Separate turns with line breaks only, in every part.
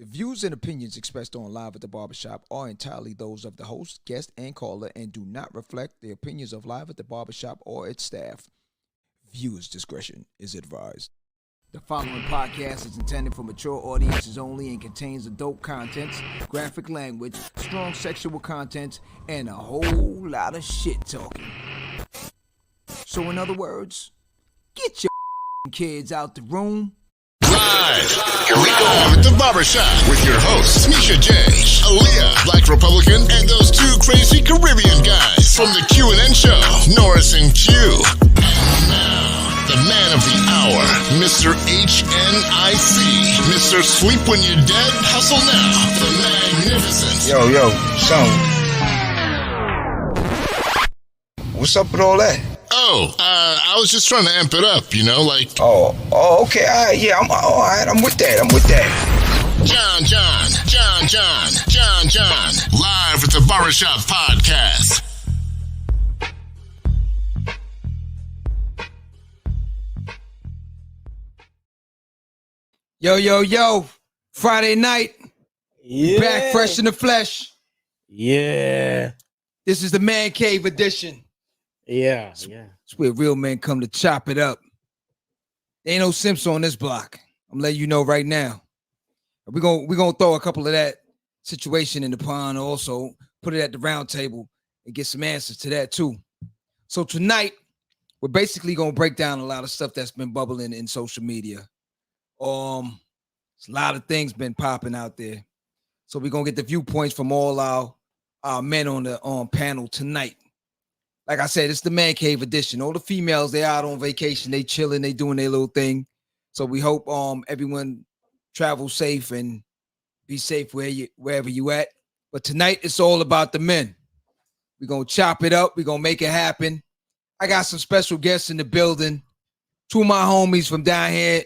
The views and opinions expressed on Live at the Barbershop are entirely those of the host, guest, and caller and do not reflect the opinions of Live at the Barbershop or its staff. Viewers' discretion is advised. The following podcast is intended for mature audiences only and contains adult contents, graphic language, strong sexual content, and a whole lot of shit talking. So in other words, get your kids out the room.
Live at the Barbershop with your hosts, Misha J, Aaliyah, Black Republican, and those two crazy Caribbean guys from the Q&N show, Norris and Q. And now, the man of the hour, Mr. HNIC, Mr. Sleep When You're Dead, Hustle Now, the magnificent.
Yo, son. What's up with all that?
I was just trying to amp it up, you know, like...
Oh, okay, all right, yeah, all right, I'm with that.
John, live at the Barbershop Podcast.
Yo, Friday night, back fresh in the flesh.
Yeah.
This is the Mancave edition.
Yeah.
It's where real men come to chop it up. There ain't no simps on this block. I'm letting you know right now. We're gonna throw a couple of that situation in the pond, also put it at the round table and get some answers to that too. So tonight, we're basically gonna break down a lot of stuff that's been bubbling in social media. A lot of things been popping out there. So we're gonna get the viewpoints from all our men on the panel tonight. Like I said, it's the Man Cave edition. All the females, they out on vacation, they chilling, they doing their little thing. So we hope everyone travels safe and be safe wherever you at. But tonight it's all about the men. We're gonna chop it up, we're gonna make it happen. I got some special guests in the building. Two of my homies from down here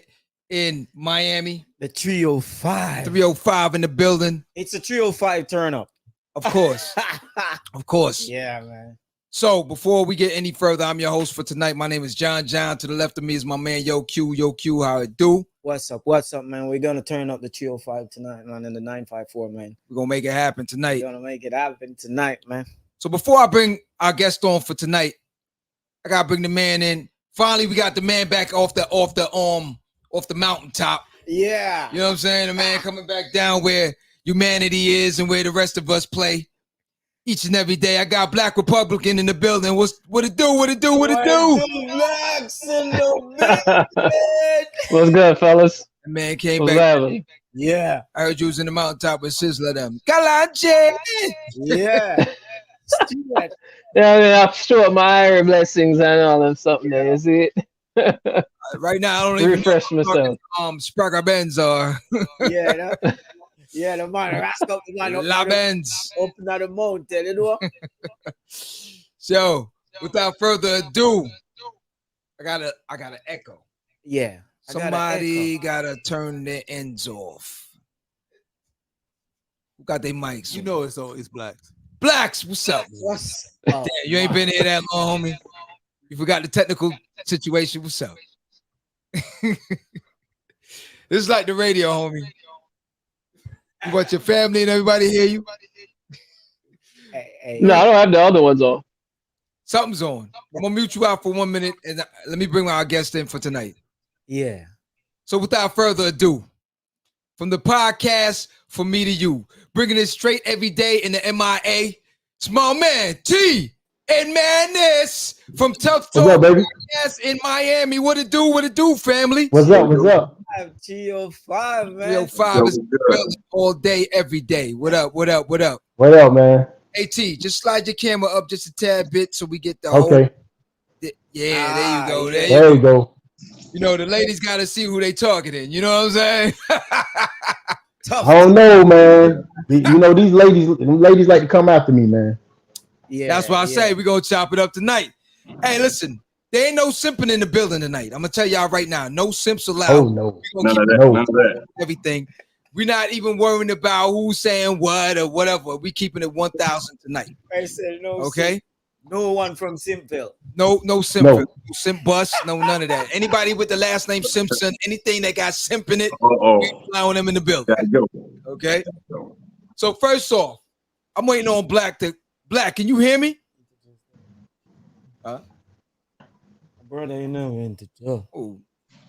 in Miami.
The 305.
305 in the building.
It's a 305 turn up.
Of course. Of course.
Yeah, man.
So before we get any further, I'm your host for tonight. My name is John. To the left of me is my man, Yo Q, how it do?
What's up, man? We're going to turn up the 305 tonight, man, and the 954, man.
We're going to make it happen tonight.
We're going to make it happen tonight, man.
So before I bring our guest on for tonight, I got to bring the man in. Finally, we got the man back off the mountaintop.
Yeah.
You know what I'm saying? The man coming back down where humanity is and where the rest of us play. Each and every day, I got Black Republican in the building. What it do?
Blacks in the building.
What's good, fellas?
The man came
What's
back.
happening?
Yeah.
I heard you was in the mountaintop with Sizzler them. Kalanche!
Yeah.
Yeah, I'm sure my iron blessings and all that something there, is it?
Right now, I don't even
refresh myself.
Sprague Benz are.
Yeah, the man rascal up the man
La Benz.
Up in the mountain, you know.
So, without further ado, I gotta echo.
Yeah.
Somebody gotta turn their ends off. Who got their mics?
You know it's always blacks.
Blacks, what's up? Damn, you ain't been here that long, homie. You forgot the technical situation. What's up? This is like the radio, homie. You want your family and everybody hear you?
No, I don't have the other ones on.
Something's on. I'm gonna mute you out for 1 minute and let me bring our guest in for tonight.
Yeah.
So without further ado, from the podcast From Me to You, bringing it straight every day in the MIA, it's my man T and Madness from Tough Talk Podcast in Miami. What it do, family?
What's up?
305, man.
305 is all day, every day. What up?
What up, man?
Hey T, just slide your camera up just a tad bit so we get the
okay.
Yeah, there you go.
There you go.
You know, the ladies got to see who they targeting. You know what I'm saying?
Tough. I don't know, man. You know, these ladies like to come after me, man.
Yeah, that's why I say we're going to chop it up tonight. Hey, listen, there ain't no simping in the building tonight. I'm going to tell y'all right now, no simps allowed.
Oh, no.
None of that.
Everything. We're not even worrying about who's saying what or whatever. We keeping it 1,000 tonight.
I said no.
Okay?
No one from Simpville.
No simp. No simp bus. No, none of that. Anybody with the last name Simpson, anything that got simp in it, we allowing them in the building. Okay. So first off, I'm waiting on Black. Black, can you hear me?
Brother, you know into Joe.
Oh,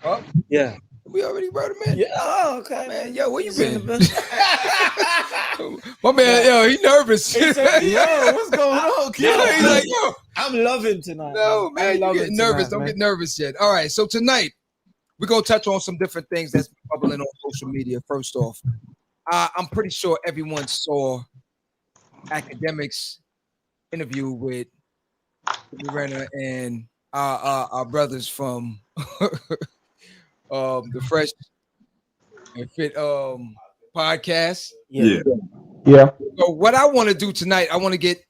huh?
Yeah.
We already brought him in.
Yeah. Oh, okay,
Man, yo, where you
He's in
been?
the
My man, yo, he nervous.
Yo, what's going on, kid?
He's like, yo.
I'm loving tonight.
No, man,
I'm
you
loving
getting nervous.
tonight,
Don't
man.
get nervous yet. All right, so tonight we're gonna touch on some different things that's bubbling on social media. First off, I'm pretty sure everyone saw Academics interview with Renner and our brothers from the Fresh and Fit podcast.
Yeah.
Yeah.
So what I want to do tonight, I want to get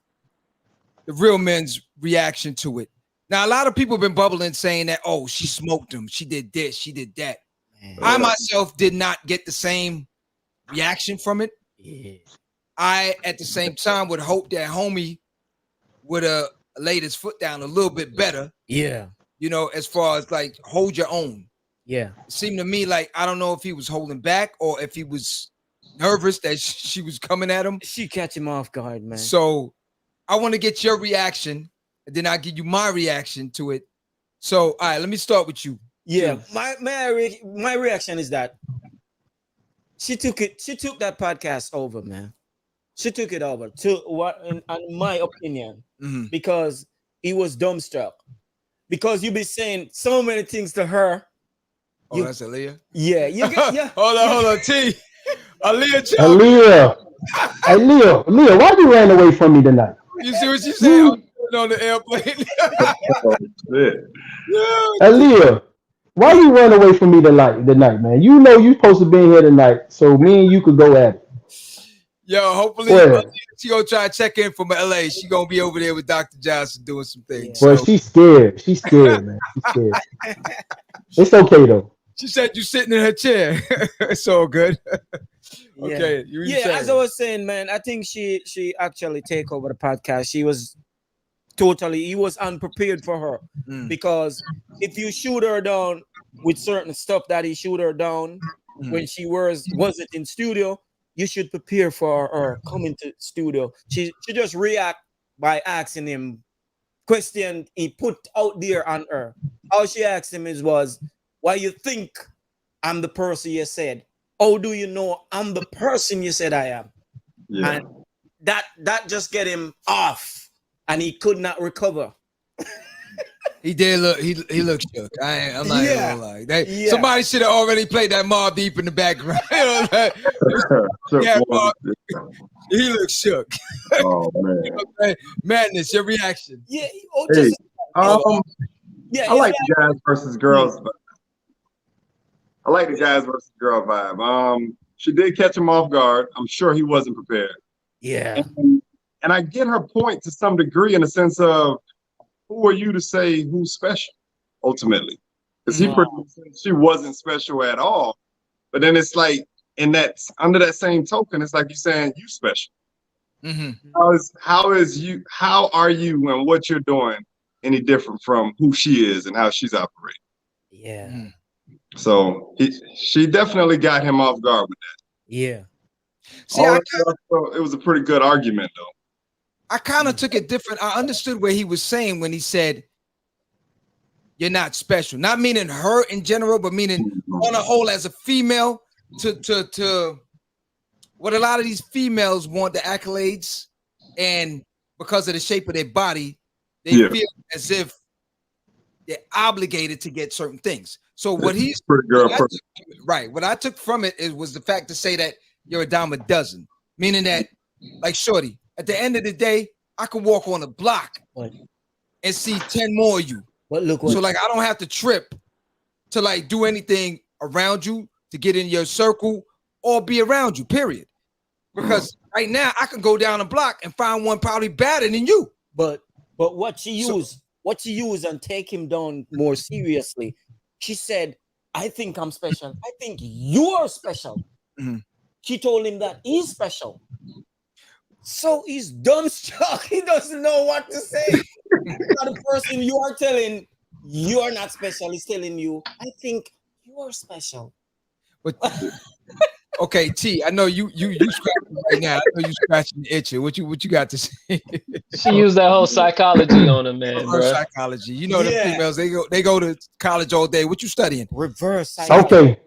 the real men's reaction to it. Now, a lot of people have been bubbling saying that, oh, she smoked him. She did this. She did that. Man. I myself did not get the same reaction from it. Yeah. I, at the same time, would hope that homie would have laid his foot down a little bit better.
Yeah.
You know, as far as like hold your own.
Yeah.
It seemed to me like, I don't know if he was holding back or if he was nervous that she was coming at him.
She catch him off guard, man.
So I want to get your reaction, and then I'll give you my reaction to it. So, all right, let me start with you.
Yeah, my reaction is that she took that podcast over, man. She took it over to what, in my opinion, because he was dumbstruck. Because you be saying so many things to her.
Oh, that's Aaliyah?
Yeah, you get, yeah.
hold on, T. Aaliyah,
Aaliyah, why you ran away from me tonight?
You see what she said? On the airplane.
Aaliyah, why you run away from me tonight, man? You know you supposed to be here tonight, so me and you could go at it.
Yo, hopefully she gonna try to check in from LA. She gonna be over there with Dr. Johnson doing some things.
Well, she's scared. She's scared, man. She's scared. It's okay though.
She said you sitting in her chair. It's all good. Okay.
As I was saying, man, I think she actually take over the podcast. He was unprepared for her because if you shoot her down with certain stuff that he shoot her down when she wasn't in studio, you should prepare for her coming to studio. She just react by asking him question he put out there on her. All she asked him was, why you think I'm the person you said? How do you know I'm the person you said I am? Yeah. And that just get him off, and he could not recover.
He did look. He looked shook. I'm not gonna lie. Somebody should have already played that Mobb Deep in the background. He looked shook.
Oh man,
Madness. Your reaction?
Yeah.
I like the guys versus girls. I like the guys versus girl vibe. She did catch him off guard. I'm sure he wasn't prepared.
Yeah.
And I get her point to some degree in the sense of, who are you to say who's special, ultimately? Because she wasn't special at all. But then it's like, under that same token, it's like you're saying you special. How are you and what you're doing any different from who she is and how she's operating?
Yeah.
So she definitely got him off guard with that.
Yeah.
See,
it was a pretty good argument, though.
I kind of took it different. I understood what he was saying when he said, you're not special. Not meaning her in general, but meaning on a whole as a female to what a lot of these females want the accolades, and because of the shape of their body, they feel as if they're obligated to get certain things. So what he's what I took from it was the fact to say that you're a dime a dozen, meaning that, like, shorty, at the end of the day, I could walk on a block and see 10 more of you. So like, I don't have to trip to like do anything around you to get in your circle or be around you, period. Because right now I can go down a block and find one probably better than you.
But what she used and take him down more seriously. She said, I think I'm special. I think you're special. She told him that he's special. So he's dumbstruck. He doesn't know what to say. The person you are telling you're not special is telling you, I think you're special.
But Okay, T. I know you scratching right now. I know you scratching the itching. What you got to say?
She used that whole psychology on him, man,
Reverse
bro.
psychology. You know the females. They go to college all day. What you studying?
Reverse psychology.
Okay,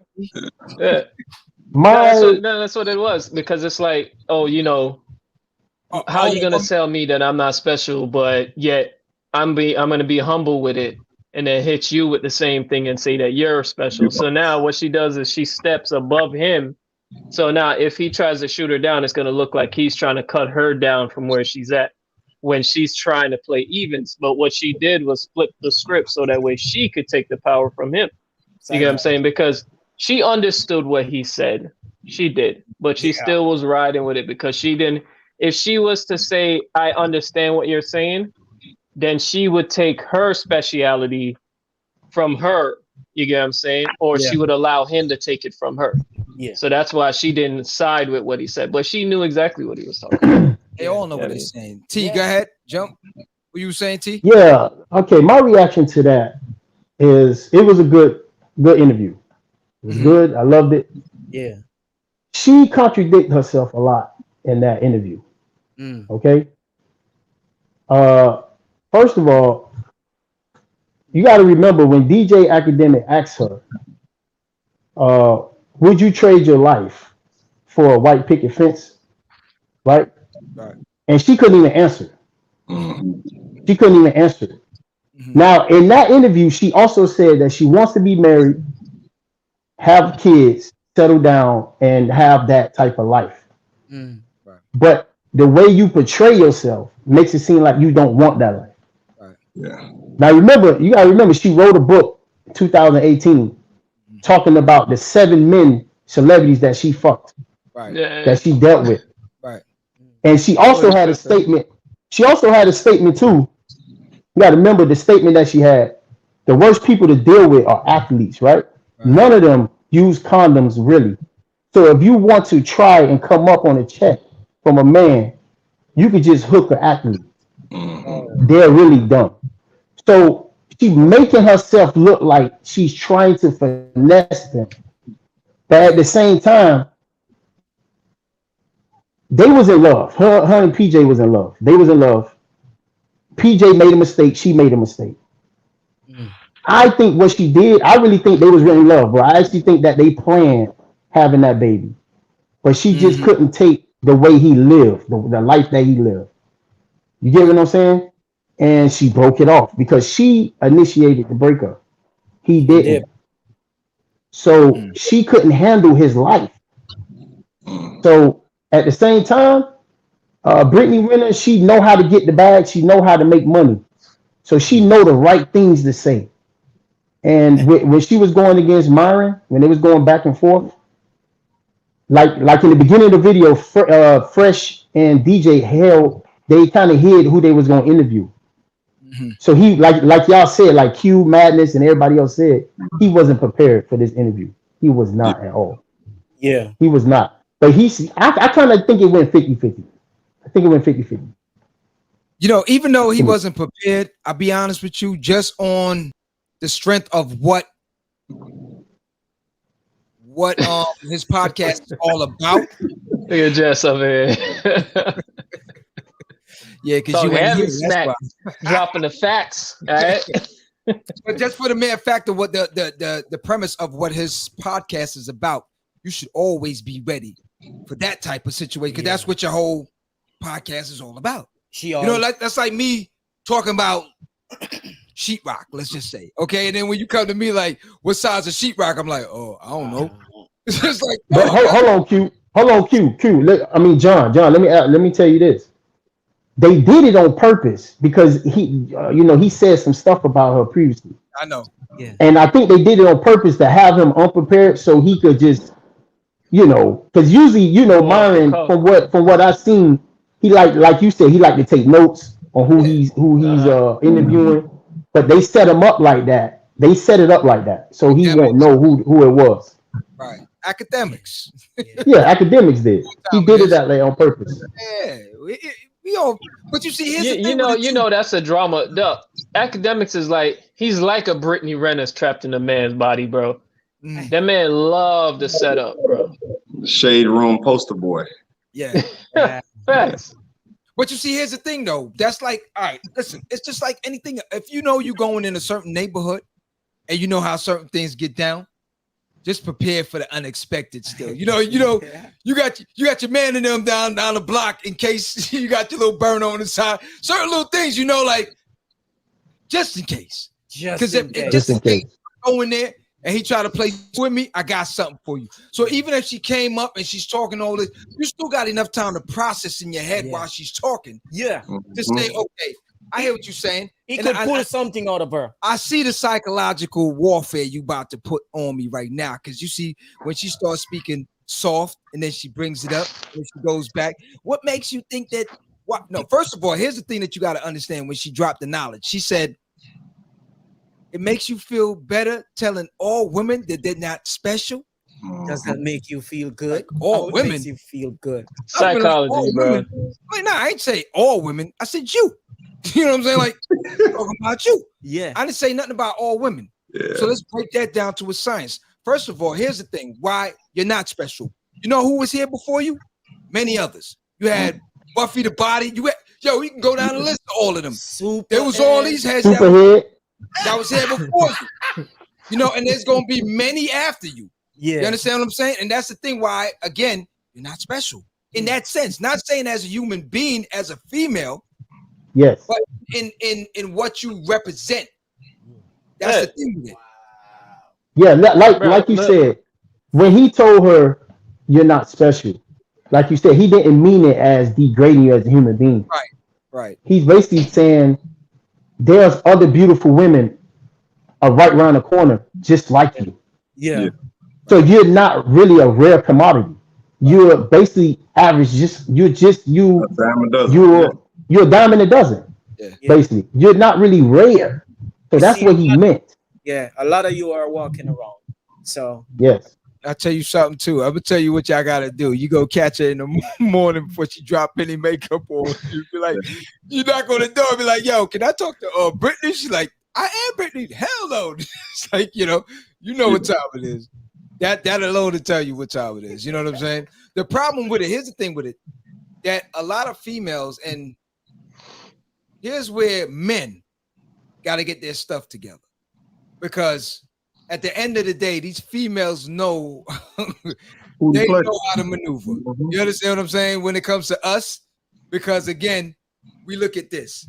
Yeah.
my
That's what it was, because it's like, oh, you know,
Oh,
how you gonna
oh,
tell me that I'm not special, but yet I'm gonna be humble with it, and then hit you with the same thing and say that you're special. So now what she does is she steps above him. So now if he tries to shoot her down, it's gonna look like he's trying to cut her down from where she's at when she's trying to play evens. But what she did was flip the script so that way she could take the power from him. You get what I'm saying? Because she understood what he said. She did, but she still was riding with it because she didn't. If she was to say, I understand what you're saying, then she would take her speciality from her. You get what I'm saying? Or she would allow him to take it from her.
Yeah.
So that's why she didn't side with what he said, but she knew exactly what he was talking about.
They all know what they're saying. T, go ahead. Jump. What you saying, T?
Yeah. Okay. My reaction to that is it was a good interview. It was good. I loved it.
Yeah.
She contradicted herself a lot in that interview. Okay. First of all, you got to remember when DJ Academic asked her, would you trade your life for a white picket fence? Right?
Right.
And she couldn't even answer. She couldn't even answer. Now, in that interview, she also said that she wants to be married, have kids, settle down, and have that type of life.
Right.
But the way you portray yourself makes it seem like you don't want that life.
Right.
Yeah.
Now, you gotta remember, she wrote a book in 2018 talking about the 7 men celebrities that she fucked,
Right.
that she dealt with.
Right.
And she also had a statement. She also had a statement too. You got to remember the statement that she had. The worst people to deal with are athletes, right? None of them use condoms really. So if you want to try and come up on a check from a man, you could just hook an athlete. They're really dumb. So she's making herself look like she's trying to finesse them. But at the same time, they was in love. Her and PJ was in love. They was in love. PJ made a mistake. She made a mistake. I think what she did, I really think they was really in love, bro. I actually think that they planned having that baby. But she just couldn't take the way he lived, the life that he lived. You get what I'm saying? And she broke it off because she initiated the breakup. He didn't. So she couldn't handle his life. So at the same time, Brittany Renner, she know how to get the bag. She know how to make money. So she know the right things to say. And when she was going against Myron, when they was going back and forth, like in the beginning of the video, Fresh and DJ they kind of hid who they was going to interview. So he, like y'all said, like Q, Madness, and everybody else said, he wasn't prepared for this interview. He was not at all.
Yeah.
He was not. But I kind of think it went 50-50. I think it went 50-50.
You know, even though he wasn't prepared, I'll be honest with you, just on the strength of what his podcast is all about.
Look at Jess over here.
Yeah, because you ain't here,
smack, dropping the facts. All right.
But just for the mere fact of what the premise of what his podcast is about, you should always be ready for that type of situation, because that's what your whole podcast is all about. That's like me talking about sheetrock, let's just say. Okay, and then when you come to me like, what size of sheetrock? I'm like, oh, I don't know. It's just like,
but hold on, Q. John, let me tell you this. They did it on purpose because he said some stuff about her previously.
I know.
Yeah.
And I think they did it on purpose to have him unprepared so he could just, because usually, Myron, from what I've seen, he like you said, he like to take notes on who he's interviewing. But they set him up like that. They set it up like that, so he won't know who it was.
Right. Academics.
Yeah, academics did. He did it that way on purpose.
Yeah. We all, but you see,
you know that's a drama. The academics is like, he's like a Brittany Renner's trapped in a man's body, bro. That man loved the setup, bro.
Shade room poster boy.
Yeah.
Facts.
But you see, here's the thing though. That's like, all right, listen, it's just like anything. If you know you're going in a certain neighborhood and you know how certain things get down, just prepare for the unexpected still. You got your man and them down the block in case you got your little burn on the side. Certain little things, like, just in case. Because if just in case I go in there and he try to play with me, I got something for you. So even if she came up and she's talking all this, you still got enough time to process in your head while she's talking.
Yeah.
Just say, okay, I hear what you're saying.
He could pull something out of her.
I see the psychological warfare you about to put on me right now. Because you see, when she starts speaking soft and then she brings it up and she goes back, what makes you think that? What? No, first of all, here's the thing that you got to understand when she dropped the knowledge. She said, it makes you feel better telling all women that they're not special.
Does that make you feel good?
Like all women
makes you feel good.
Psychology,
like
bro.
Wait, no, I ain't say all women. I said you. You know what I'm saying? Like, talking about you.
Yeah.
I didn't say nothing about all women.
Yeah.
So let's break that down to a science. First of all, here's the thing. Why you're not special. You know who was here before you? Many others. You had Buffy the Body. You can go down the list of all of them. There was all these heads that was here before you. And there's going to be many after you.
Yeah.
You understand what I'm saying? And that's the thing why, again, you're not special in that sense. Not saying as a human being, as a female.
Yes.
But in what you represent. That's the thing with it.
Yeah, like you said, when he told her you're not special, like you said, he didn't mean it as degrading you as a human being.
Right.
He's basically saying there's other beautiful women right around the corner just like you.
Yeah.
So you're not really a rare commodity. You're basically average. You're a dime in a dozen.
Yeah.
Basically, you're not really rare. So that's what he meant.
Yeah, a lot of you are walking around. So
yes.
I'll tell you something too. I'm gonna tell you what y'all gotta do. You go catch her in the morning before she drop any makeup on. You be like, you knock on the door and be like, yo, can I talk to Brittany? She's like, I am Brittany. Hell no. It's like, you know what time it is. That alone to tell you what time it is. You know what I'm saying? The problem with it, here's the thing with it, that a lot of females, and here's where men gotta get their stuff together. Because at the end of the day, these females know they know how to maneuver. You understand what I'm saying when it comes to us? Because again, we look at this.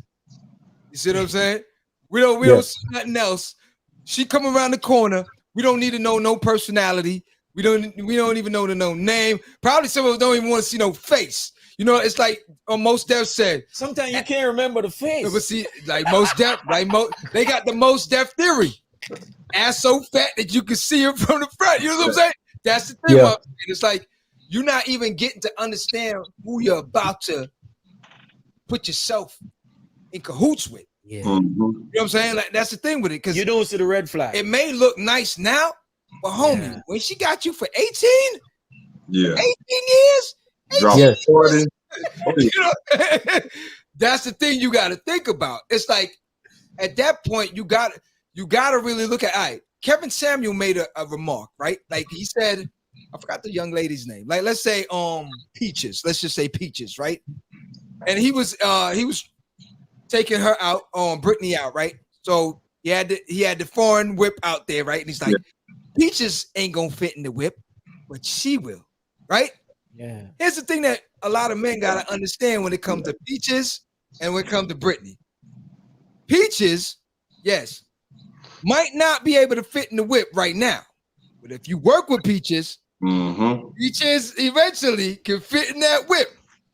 You see what I'm saying? We don't see nothing else. She come around the corner. We don't need to know no personality. We don't even know the no name. Probably some of us don't even want to see no face. It's like Most Def said.
Sometimes you can't remember the face.
But see, like Most Def, they got the Most Def theory. Ass so fat that you can see her from the front. You know what I'm saying? That's the thing. Yeah. It's like you're not even getting to understand who you're about to put yourself in cahoots with.
Yeah.
You know what I'm saying? Like that's the thing with it. Because
you don't see the red flag.
It may look nice now, but homie, when she got you for 18, 18 years, 18 years,
40.
That's the thing you got to think about. It's like at that point, you got to really look at. All right, Kevin Samuel made a remark, right? Like he said, I forgot the young lady's name. Like let's say Peaches. Let's just say Peaches, right? And he was taking her out, Brittany out, right? So he had the foreign whip out there, right? And he's like, Peaches ain't gonna fit in the whip, but she will, right?
Yeah.
Here's the thing that a lot of men gotta understand when it comes to Peaches and when it comes to Brittany. Peaches, yes, might not be able to fit in the whip right now, but if you work with Peaches, Peaches eventually can fit in that whip.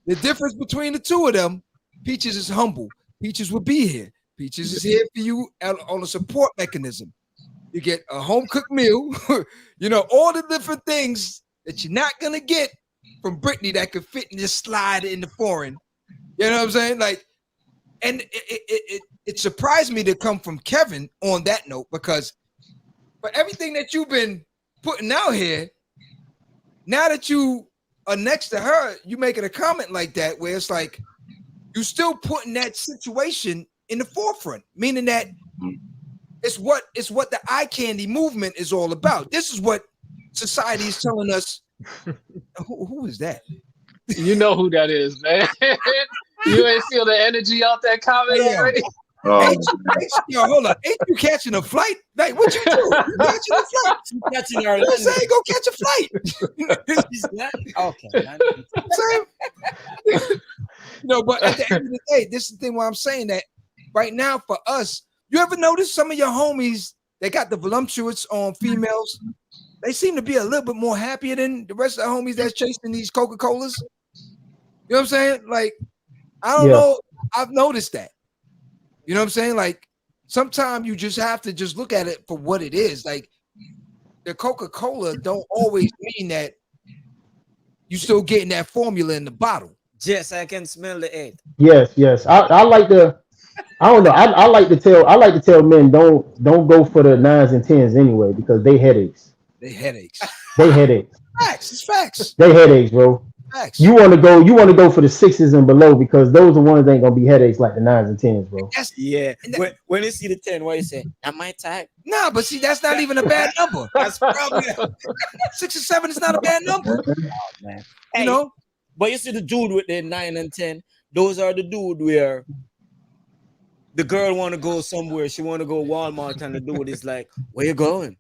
The difference between the two of them, Peaches is humble. Peaches will be here. Peaches is here for you on a support mechanism. You get a home cooked meal, all the different things that you're not gonna get from Brittany that could fit and just slide in the foreign. You know what I'm saying? Like, and it surprised me to come from Kevin on that note, because for everything that you've been putting out here, now that you are next to her, you making a comment like that where it's like you still putting that situation in the forefront, meaning that it's what the eye candy movement is all about. This is what society is telling us Who is that?
You know who that is, man. You ain't feel the energy out that comment already?
Hold on. Ain't you catching a flight? Like, what you do? You catching a flight?
You catching our
You say go catch a flight.
Okay, man.
But at the end of the day, this is the thing why I'm saying that right now for us, you ever notice some of your homies that got the voluptuous on females? They seem to be a little bit more happier than the rest of the homies that's chasing these Coca-Colas. You know what I'm saying? Like, I don't know. I've noticed that. You know what I'm saying? Like, sometimes you just have to just look at it for what it is. Like, the Coca-Cola don't always mean that you still getting that formula in the bottle.
Yes, I can smell the egg.
Yes. I like to. I don't know. I like to tell men don't go for the 9s and 10s anyway because they headaches.
They headaches. Facts. It's facts.
They headaches, bro.
Facts.
You want to go for the 6s and below because those are ones that ain't gonna be headaches like the 9s and 10s, bro.
When you see the 10, what you say? Am I type?
Nah, but see, that's not even a bad number. That's probably 6 or 7 is not a bad number.
Oh, man.
You know?
But you see the dude with the 9 and 10, those are the dude where the girl want to go somewhere. She want to go Walmart and the dude is like, where you going?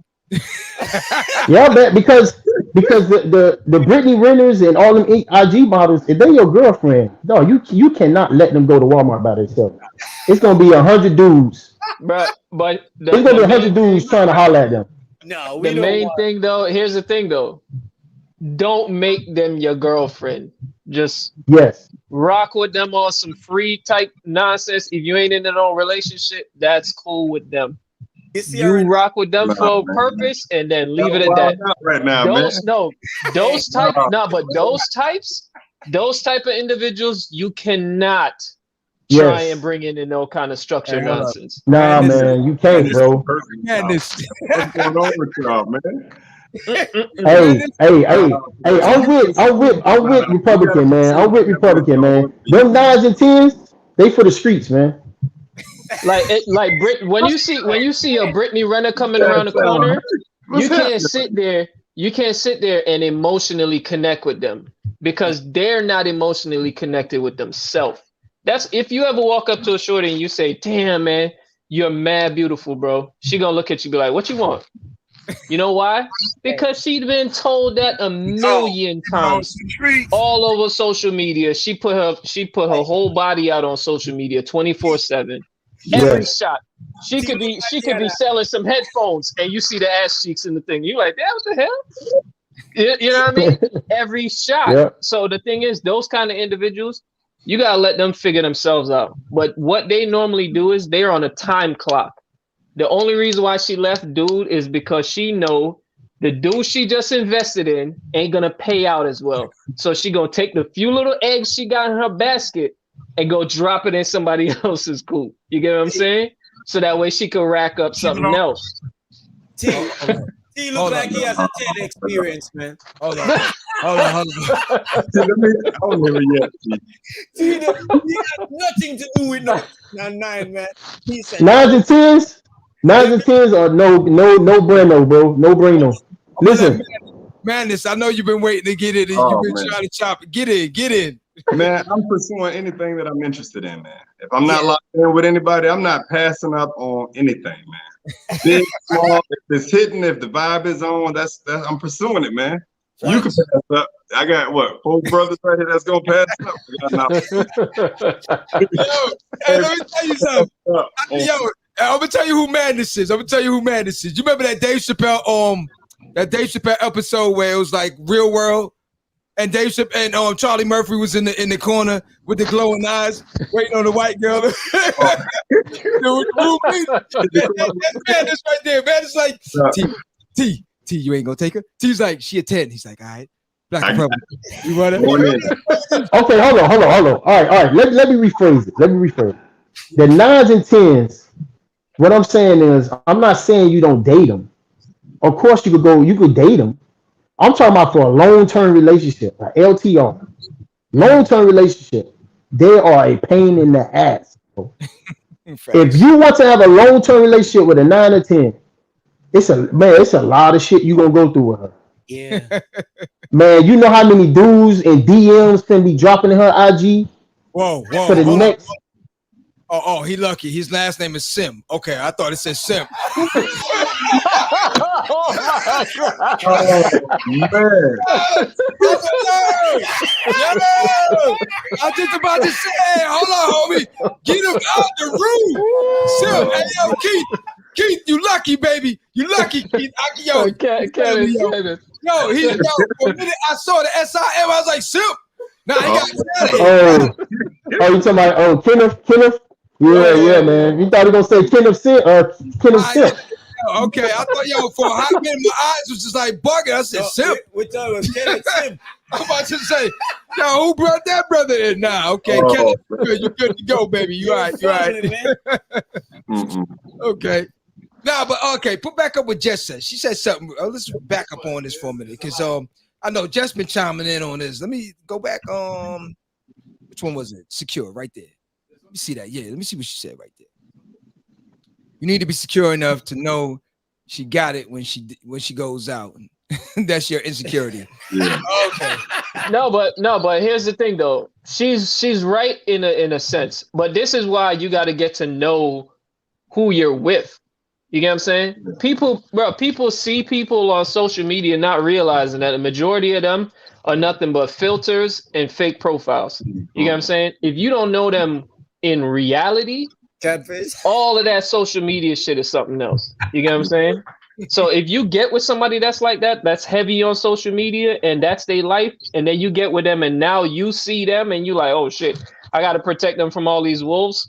Yeah, man, because the Britney Renners and all them IG models, if they're your girlfriend, no, you cannot let them go to Walmart by themselves. It's gonna be 100 dudes.
But
it's gonna be 100 dudes trying to holler at them.
No,
the main thing though, here's the thing though. Don't make them your girlfriend. Just rock with them on some free type nonsense. If you ain't in no relationship, that's cool with them. You rock with them for a purpose and then leave it at that.
Right now,
those type of individuals, you cannot try and bring in no kind of structure nonsense.
Nah, man, you can't, bro.
What's going on with y'all, man?
Hey, I'm with Republican, man. I'm with Republican, man. Them 9s and 10s, they for the streets, man.
Like when you see a Britney Renner coming around the corner, you can't sit there and emotionally connect with them because they're not emotionally connected with themselves. That's if you ever walk up to a shorty and you say, "Damn, man, you're mad beautiful, bro." She gonna look at you and be like, "What you want?" You know why? Because she's been told that a million times all over social media. She put her whole body out on social media 24/7. Every shot. She could be selling some headphones and you see the ass cheeks in the thing. You're like, "Damn, what the hell?" You know what I mean? Every shot. Yeah. So the thing is, those kind of individuals, you gotta let them figure themselves out. But what they normally do is they're on a time clock. The only reason why she left dude is because she know the dude she just invested in ain't gonna pay out as well. So she gonna take the few little eggs she got in her basket and go drop it in somebody else's coop. You get what I'm saying? So that way she can rack up something else.
T look like he has a TED experience, man.
Hold on.
I don't know yet.
He has nothing to do with no 9, man.
9s and 10s? 9s and 10s are no bueno, bro. No bueno. Listen.
Madness, I know you've been waiting to get it and you've been trying to chop it. Get in.
Man, I'm pursuing anything that I'm interested in, man. If I'm not locked in with anybody, I'm not passing up on anything, man. Big, small, if it's hitting, if the vibe is on, that's I'm pursuing it, man. You can pass up. I got 4 brothers right here that's gonna pass up.
Hey, let me tell you something. I'm gonna tell you who Madness is. You remember that Dave Chappelle episode where it was like Real World, and Dave Chappelle and Charlie Murphy was in the corner with the glowing eyes, waiting on the white girl. That's Madness right there. Madness like T, you ain't gonna take her. T's like she a 10. He's like, all right. Black Republican. You want it?
Okay, hold on. All right. Let me rephrase it. The 9s and 10s. What I'm saying is, I'm not saying you don't date them. Of course, you could date them. I'm talking about for a long-term relationship, like LTR. Long-term relationship. They are a pain in the ass. If you want to have a long-term relationship with a 9 or 10, it's a lot of shit you're gonna go through with her.
Yeah.
Man, you know how many dudes and DMs can be dropping in her IG
Whoa,
for the
hold on.
next.
Oh, he lucky. His last name is Sim. Okay, I thought it said Sim.
Oh my God.
Oh man.
I was just about to say, hold on, homie. Get him out the room. Sim, hey, yo, Keith, you lucky, baby. You lucky, Keith.
Kenneth.
For a minute, I saw the SIM. I was like, Sim. Nah, he got out of here.
Oh, you talking about Kenneth? Yeah, man. You thought he gonna say Kenneth Sim or Kenneth Sim?
Okay, I thought, for a hot minute, my eyes was just like bugging. I said, Sim.
Which one was Kenneth Sim?
I'm about to say, who brought that brother in? Nah, okay, Kenneth, you good to go, baby. You all right, Okay. Nah, but okay, put back up what Jess said. She said something. Let's back up on this for a minute, because I know Jess been chiming in on this. Let me go back. Which one was it? Secure, right there. Let me see that. Yeah, let me see what she said right there. You need to be secure enough to know she got it when she goes out. That's your insecurity.
Yeah.
Okay.
No, but here's the thing though. She's right in a sense. But this is why you got to get to know who you're with. You get what I'm saying? People see people on social media not realizing that the majority of them are nothing but filters and fake profiles. You get what I'm saying? If you don't know them in reality,
Catfish.
all of that social media shit is something else. You get what I'm saying? So if you get with somebody that's like that, that's heavy on social media and that's their life, and then you get with them and now you see them and you like, oh shit, I got to protect them from all these wolves.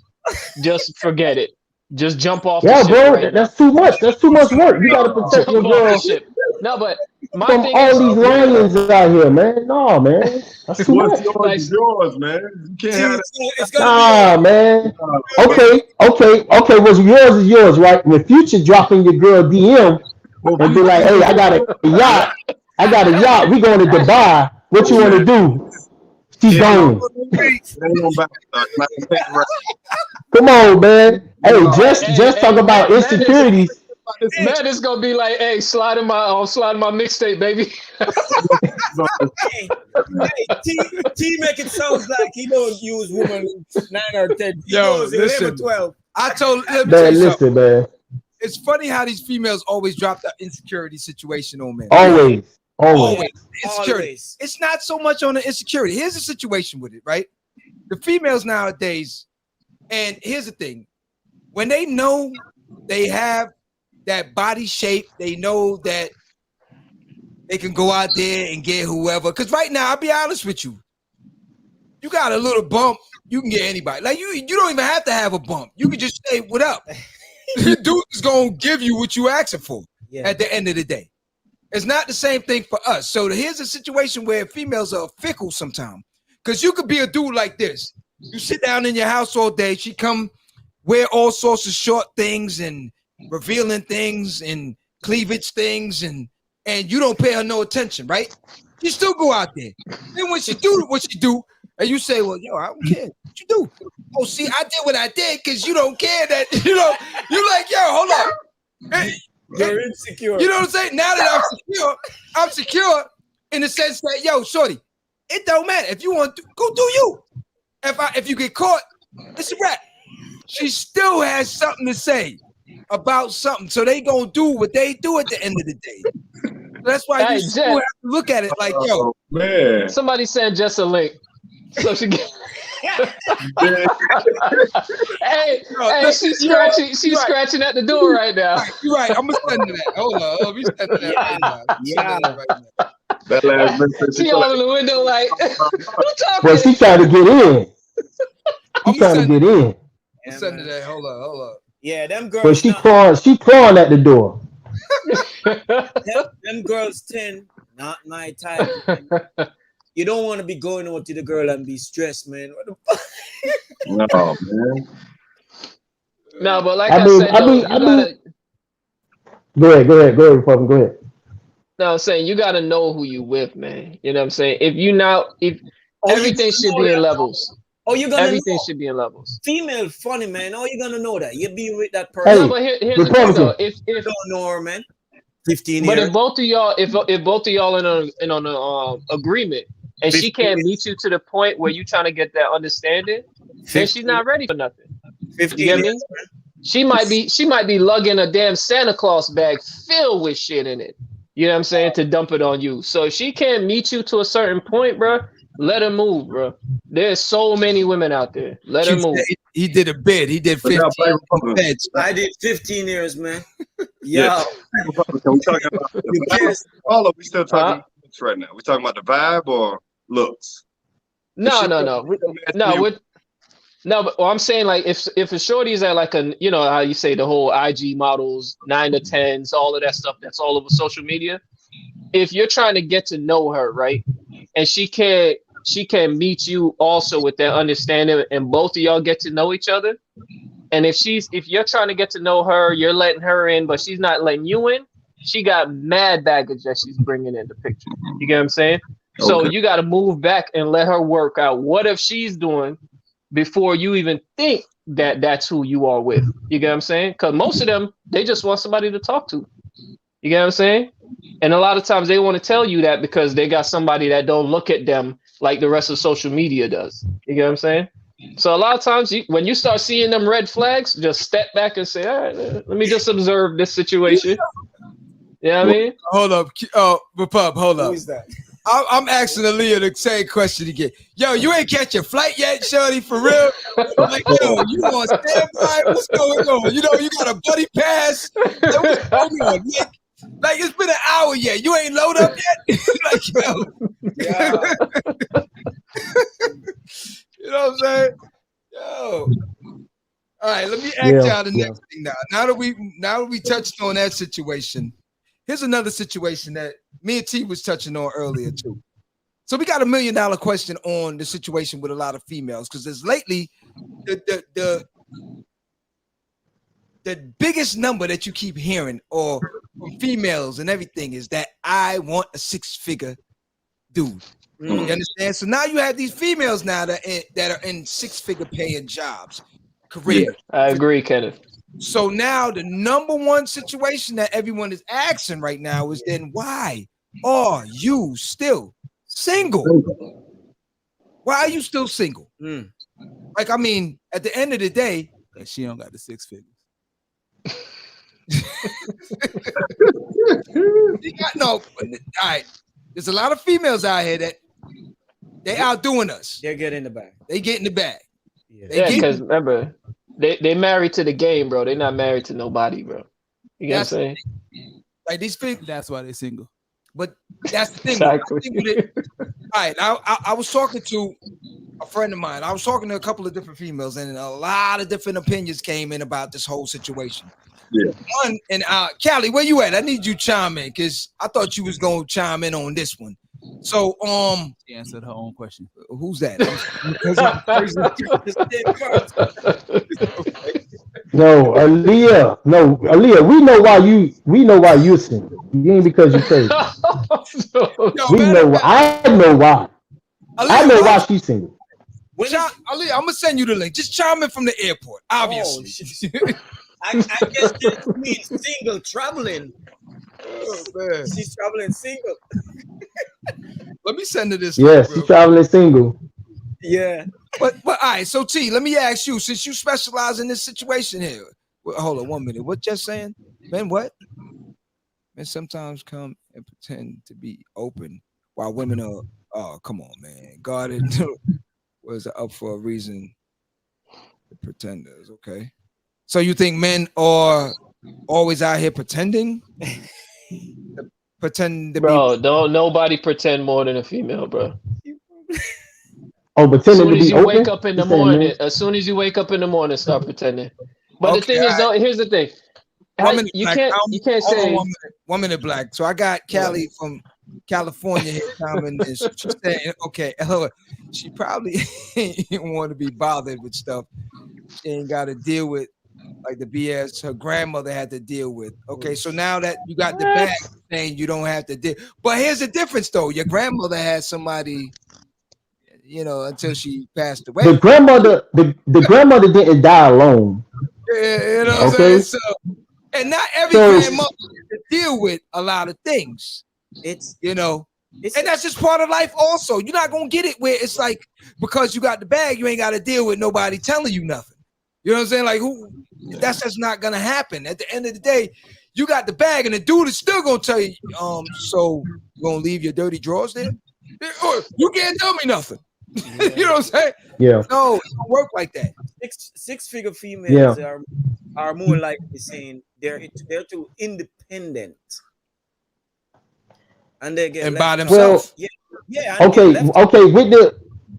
Just forget it. Just jump off the ship.
Bro,
right
that's too much. That's too much work. You gotta protect your girl
No, but my
from
thing
all
is,
these lions out here, man. No, man, that's too much.
What's yours is yours, man. You can't have
It's gonna
man. Okay. What's yours is yours, right? When Future dropping your girl DM and be like, hey, I got a yacht. We going to Dubai. What you want to do? She gone. Come on, man. Hey, just talk about insecurities.
Man, it's gonna be like, hey, slide in my mixtape, baby.
T make it sound like he don't use woman 9 or 10. He goes 11, 12.
I told
listen, man.
It's funny how these females always drop the insecurity situation on men.
Always.
Insecurity. It's not so much on the insecurity. Here's the situation with it, right? The females nowadays, and here's the thing, when they know they have that body shape, they know that they can go out there and get whoever. Because right now, I'll be honest with you, you got a little bump, you can get anybody. Like you don't even have to have a bump. You can just say, what up? The dude is gonna give you what you asking for at the end of the day. It's not the same thing for us. So here's a situation where females are fickle sometimes. Because you could be a dude like this. You sit down in your house all day, she come wear all sorts of short things and revealing things and cleavage things, and you don't pay her no attention, right? She still go out there. Then when she do what she do, and you say, well, I don't care what you do. Oh, see, I did what I did because you don't care that, you're like, yo, hold on. Hey,
you're insecure.
You know what I'm saying? Now that I'm secure in the sense that, yo, shorty, it don't matter. If you want to, go do you. If you get caught, it's a wrap. She still has something to say about something. So they gonna do what they do at the end of the day. So that's why you still have to look at it like, yo.
Man.
Somebody send Jess a link. So she get hey, she's scratching at the door right now.
You're right. I'm gonna send her that. Hold on. We send her that right now.
That last message.
She all in the window like,
well, she trying to get in. She trying to get in.
Send her that. Hold on.
Yeah, them girls.
But she crawling at the door.
them girls 10, not my type. You don't want to be going out to the girl and be stressed, man. What the fuck?
No, man.
No, but like I said,
Go ahead, Republican. Go ahead.
No, I'm saying you gotta know who you with, man. You know what I'm saying? If everything should be in levels.
Oh, you're gonna
everything should be in levels.
Female funny, man. Oh, you're gonna know that. You be with that person.
Hey,
no, but here's the thing though. If
you don't know her, man. 15
But
years.
if both of y'all, if both of y'all in on a agreement, and she
15
can't
years.
meet you to the point where you trying to get that understanding, then she's not ready for nothing. You
15
get
years.
me? She might be lugging a damn Santa Claus bag filled with shit in it. You know what I'm saying? To dump it on you. So if she can't meet you to a certain point, bro, let her move, bro. There's so many women out there. Let her move.
He did a bid. He did 15 beds.
I did 15 years, man.
Yeah.
Yo.
Republican, we talking about the vibe, all of we still talking about looks right now. We talking about the vibe or looks?
No. But I'm saying, like, if a shorty is at like a, you know how you say the whole IG models, 9 to 10s, all of that stuff that's all over social media. If you're trying to get to know her, right, and she can meet you also with that understanding, and both of y'all get to know each other. And if you're trying to get to know her, you're letting her in, but she's not letting you in. She got mad baggage that she's bringing in the picture. You get what I'm saying? Okay. So you got to move back and let her work out what if she's doing before you even think that that's who you are with. You get what I'm saying? Because most of them, they just want somebody to talk to. You get what I'm saying? And a lot of times they want to tell you that because they got somebody that don't look at them like the rest of social media does. You get what I'm saying? So a lot of times when you start seeing them red flags, just step back and say, all right, let me just observe this situation. You know what I mean?
Hold up. Repub, hold up.
Who is that?
I'm asking Aaliyah the same question again. Yo, you ain't catch your flight yet, shorty, for real? Like, yo, you on standby? What's going on? You know, you got a buddy pass? Like, what's going on? Like, it's been an hour yet. You ain't load up yet? Like, yo. Yeah. You know what I'm saying? Yo. All right, let me ask y'all the next thing now. Now that we touched on that situation, here's another situation that me and T was touching on earlier too. So we got $1 million question on the situation with a lot of females, because there's lately the biggest number that you keep hearing or from females and everything is that I want a 6-figure dude. You understand? So now you have these females now that are in 6-figure paying jobs, career.
Yeah, I agree, Kenneth.
So now the number one situation that everyone is asking right now is then why are you still single? Why are you still single? Like, I mean, at the end of the day, she don't got the 6 figures. All right. There's a lot of females out here that they outdoing us.
They're getting the bag.
They get in the bag.
Yeah, because remember, they married to the game, bro. They're not married to nobody, bro. You know what I'm saying?
Like these people,
that's why they're single.
But that's the thing.
Exactly.
All right, I was talking to a friend of mine. I was talking to a couple of different females, and a lot of different opinions came in about this whole situation.
Yeah.
One, and Callie, where you at? I need you to chime in because I thought you was gonna chime in on this one. So,
she answered her own question.
Who's that?
No, Aaliyah, we know why you're single. You ain't because you crazy. I know why. Aaliyah, I know why she's single.
Aaliyah, I'm gonna send you the link. Just chime in from the airport, obviously.
I guess this means single traveling.
Oh, man.
She's traveling single.
Let me send her this.
Yes, she's traveling single.
Yeah.
But all right, so T, let me ask you, since you specialize in this situation here. Well, hold on 1 minute. What just saying? Men, what? Men sometimes come and pretend to be open while women are, oh, come on, man. God was up for a reason. The pretenders, okay. So you think men are always out here pretending? Pretend to
bro, don't nobody pretend more than a female, bro.
Oh, pretending to be open?
As soon as you wake up in the morning, start pretending. But the thing is, though, here's the thing. You can't say
1 minute, Black. So I got Callie from California here coming, and she's saying, okay, she probably ain't want to be bothered with stuff. She ain't got to deal with like the BS her grandmother had to deal with. Okay, so now that you got the bag, saying you don't have to deal. But here's the difference, though. Your grandmother had somebody, you know, until she passed away.
The grandmother didn't die alone.
Yeah, you know what I'm saying? So, And not every
So-
grandmother has to deal with a lot of things.
It's
You know, and that's just part of life. Also, you're not gonna get it where it's like because you got the bag, you ain't got to deal with nobody telling you nothing. You know what I'm saying? Like who? That's just not gonna happen. At the end of the day, you got the bag, and the dude is still gonna tell you, so you gonna leave your dirty drawers there? You can't tell me nothing. You know what I'm saying?
Yeah.
No, it don't work like that.
Six-figure females
Yeah.
are more likely saying they're too independent, and they get
And
left
by
out.
themselves.
Yeah. And
Okay.
get left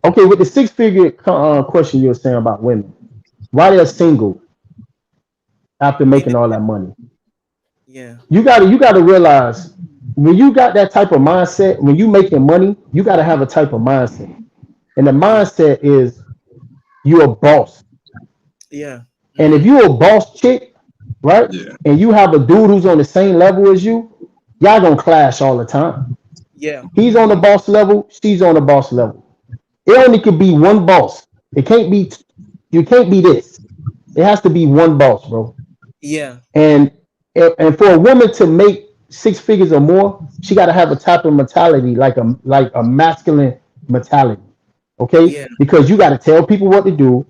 Okay. With the 6-figure question you were saying about women, why they're single after making all that money.
Yeah.
You gotta realize when you got that type of mindset, when you making money, you gotta have a type of mindset. And the mindset is you're a boss.
Yeah.
And if you're a boss chick, right?
Yeah.
And you have a dude who's on the same level as you, y'all gonna clash all the time.
Yeah.
He's on the boss level, she's on the boss level. It only could be one boss. It can't be you can't be this. It has to be one boss, bro.
Yeah.
And for a woman to make 6 figures or more, she got to have a type of mentality like a masculine mentality. Okay?
Yeah.
Because you got to tell people what to do,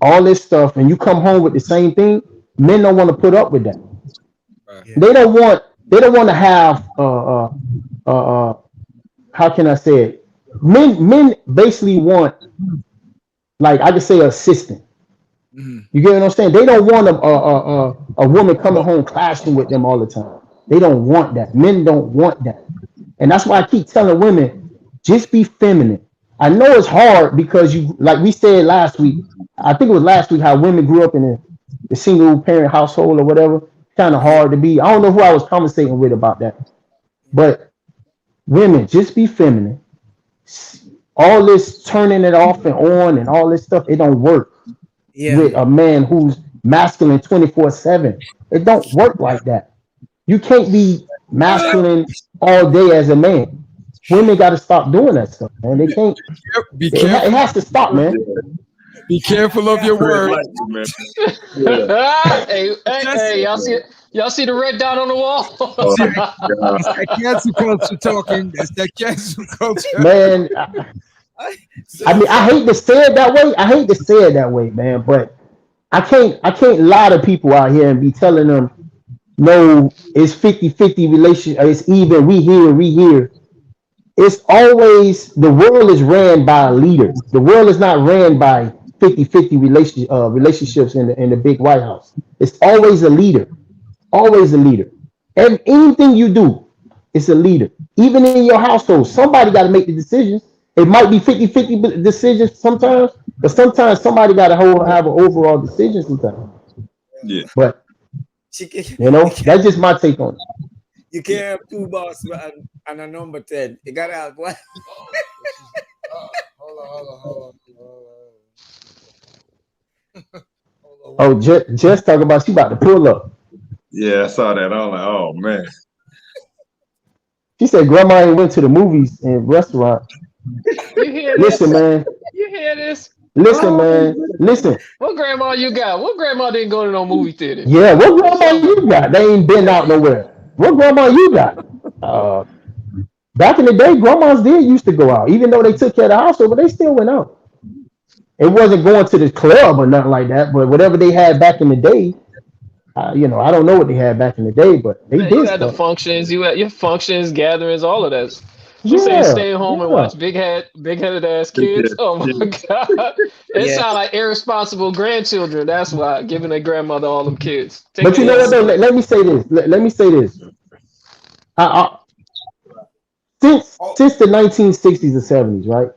all this stuff, and you come home with the same thing. Men don't want to put up with that.
Yeah.
They don't want to have how can I say it? Men basically want, like I could say, assistant. You get what I'm saying? They don't want a woman coming home clashing with them all the time. They don't want that. Men don't want that. And that's why I keep telling women, just be feminine. I know it's hard because you, like we said last week, I think it was last week, how women grew up in the single parent household or whatever. Kind of hard to be. I don't know who I was conversating with about that. But women, just be feminine. All this turning it off and on and all this stuff, it don't work.
Yeah.
With a man who's masculine 24/7. It don't work like that. You can't be masculine all day as a man. Women got to stop doing that stuff, man. They can't.
Be
It
careful.
has to stop, man.
Be careful of your words.
hey, y'all see the red dot on the wall?
That's that cancel culture talking. That's that cancel culture.
Man, I mean, I hate to say it that way. I hate to say it that way, man. But I can't lie to people out here and be telling them, no, it's 50-50 relationship. It's even. We here. It's always, the world is ran by a leader. The world is not ran by 50-50 relationships in the big White House. It's always a leader. Always a leader. And anything you do, it's a leader. Even in your household, somebody got to make the decisions. It might be 50-50 decisions sometimes, but sometimes somebody got to have an overall decision sometimes.
Yeah.
But, you know, that's just my take on it.
You can't have two bosses and a number 10. You gotta have one.
Hold on.
Oh, just talk about she about to pull up.
Yeah, I saw that. I was like, oh man.
She said grandma ain't went to the movies and restaurant.
You hear
Listen,
this?
man.
You hear this?
Listen, man. Listen.
What grandma you got? What grandma didn't go to no movie theater?
Yeah, what grandma you got? They ain't been out nowhere. What grandma you got? Back in the day, grandmas did used to go out, even though they took care of the household, but they still went out. It wasn't going to the club or nothing like that, but whatever they had back in the day, you know, I don't know what they had back in the day, but they
Man,
did
you had the
stuff.
functions, you had your functions, gatherings, all of that. She
Yeah,
saying stay home and
yeah.
watch big-headed ass kids. Oh my god, it sound like irresponsible grandchildren. That's why giving their grandmother all them kids.
But you know what though? Let me say this. Let me say this. Since the 1960s and 70s, right?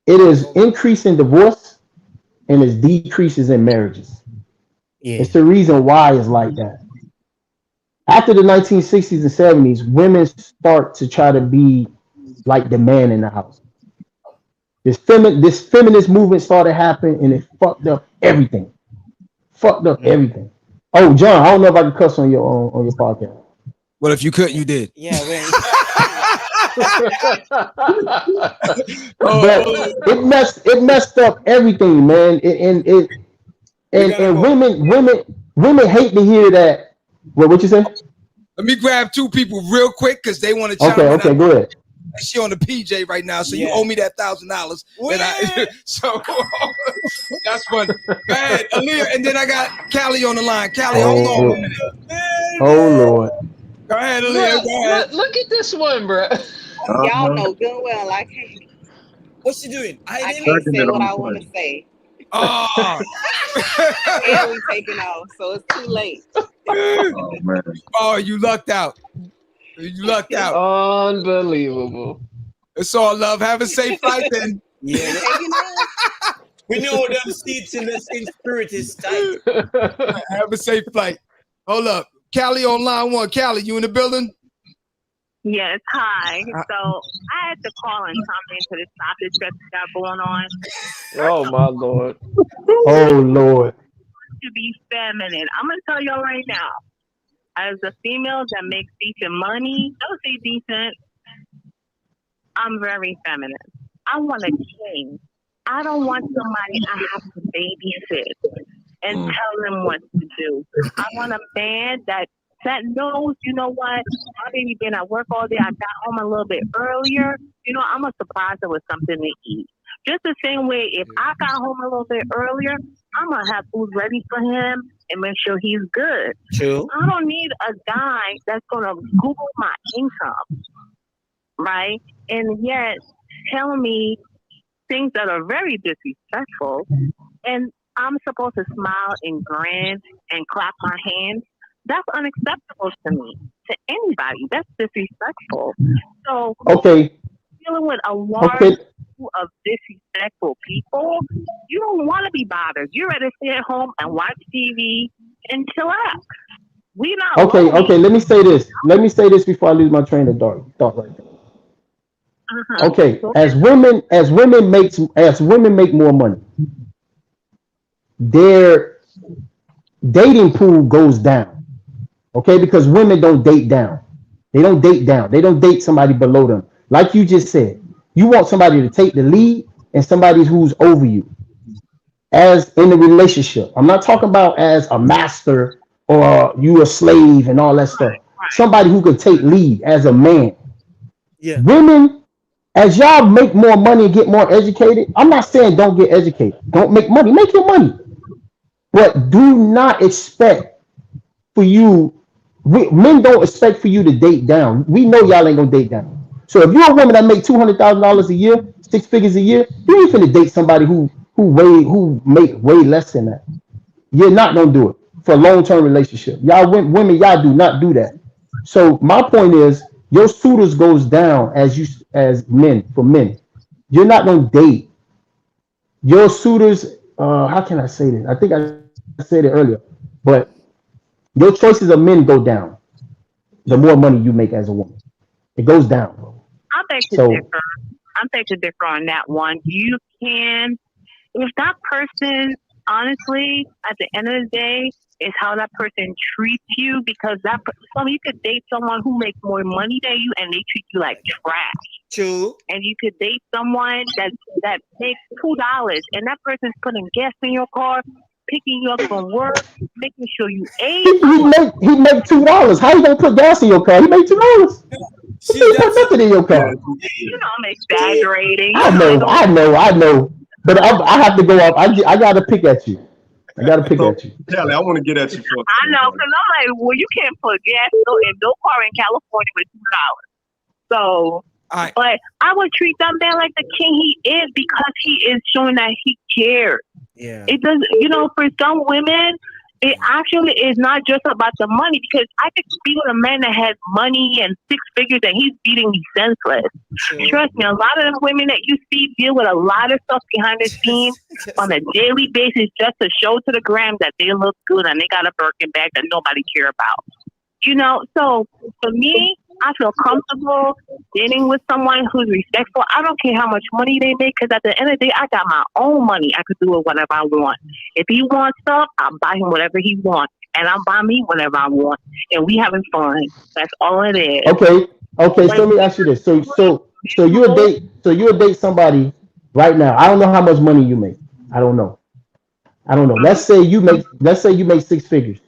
It is increasing divorce and it's decreases in marriages.
Yeah.
It's the reason why it's like that. After the 1960s and 70s, women start to try to be like the man in the house. This feminist movement started happening and it fucked up everything. Everything. Oh, John, I don't know if I can cuss on your podcast.
Well, if you couldn't, you did.
Yeah,
But it messed up everything, man. And women, women hate to hear that. What you say?
Let me grab two people real quick because they want to
Okay,
chime in.
okay, go ahead.
She on the PJ right now, so you
Yeah.
owe me that $1,000. So that's fun. Go ahead, Aaliyah, and then I got Callie on the line. Callie, hold on a minute.
Oh Lord.
Go ahead,
Bruh,
Aaliyah. Go ahead.
look at this one, bro.
Y'all know good well I can't.
What's she doing?
I can't
Dragging
say
it
what
on
I want to
point.
say,
Oh.
and we taking off, so it's too late.
Oh man.
Oh, you lucked out. You lucked out.
Unbelievable.
It's all love. Have a safe flight then.
Yeah.
Taking off.
We know them seats in spirit is tight.
Have a safe flight. Hold up. Callie on line one. Callie, you in the building?
Yes, hi. So I had to call and comment to this topic that we got going on.
Oh my Lord.
Oh Lord.
To be feminine, I'm gonna tell y'all right now. As a female that makes decent money, don't say decent. I'm very feminine. I want a king. I don't want somebody I have to babysit and tell them what to do. I want a man that knows, you know what, my baby been at work all day. I got home a little bit earlier. You know, I'm gonna surprise her with something to eat. Just the same way, if I got home a little bit earlier, I'm gonna have food ready for him and make sure he's good.
True.
I don't need a guy that's gonna Google my income, right? And yet tell me things that are very disrespectful, and I'm supposed to smile and grin and clap my hands. That's unacceptable to me, to anybody. That's disrespectful. So,
Okay.
dealing with a large group of disrespectful people, you don't want to be bothered. You're ready to stay at home and watch TV and chillax. We not
Okay,
lonely.
okay. Let me say this. Let me say this before I lose my train of thought right there. Okay, as women make more money, their dating pool goes down. Okay, because women don't date down. They don't date down. They don't date somebody below them. Like you just said, you want somebody to take the lead and somebody who's over you as in a relationship. I'm not talking about as a master or you a slave and all that stuff. Somebody who could take lead as a man.
Yeah.
Women, as y'all make more money and get more educated, I'm not saying don't get educated. Don't make money. Make your money. But do not expect for you, men don't expect for you to date down. We know y'all ain't gonna date down. So if you're a woman that make $200,000 a year, 6 figures a year, you ain't finna date somebody who make way less than that. You're not gonna do it for a long-term relationship. Y'all women, y'all do not do that. So my point is, your suitors goes down as men for men. You're not gonna date your suitors. How can I say this? I think I said it earlier, but your choices of men go down the more money you make as a woman. It goes down, bro.
I beg to
So
differ. I beg to differ on that one. You can, if that person, honestly, at the end of the day, is how that person treats you, because so you could date someone who makes more money than you and they treat you like trash.
True.
And you could date someone that makes $2 and that person's putting gas in your car, picking you up from work, making sure you ate.
he make $2. How you gonna put gas in your car? He make $2. He ain't put nothing in your car.
You know, I'm exaggerating.
I know. But I have to go up. I gotta pick at you.
Kelly, I want to get at you for.
I know, because I'm like, well, you can't put gas in no car in California with $2. So, but I would treat that man like the king he is, because he is showing that he cares.
Yeah.
It does, for some women, it actually is not just about the money, because I could be with a man that has money and 6 figures and he's beating me senseless. Sure. Trust me, a lot of the women that you see deal with a lot of stuff behind the scenes on a daily basis just to show to the gram that they look good and they got a Birkin bag that nobody care about. So for me, I feel comfortable dating with someone who's respectful. I don't care how much money they make, because at the end of the day, I got my own money. I could do with whatever I want. If he wants stuff, I'll buy him whatever he wants, and I'll buy me whatever I want, and we having fun. That's all it is.
Okay. So let me ask you this. So you'll date somebody right now. I don't know how much money you make. I don't know. Let's say you make 6 figures.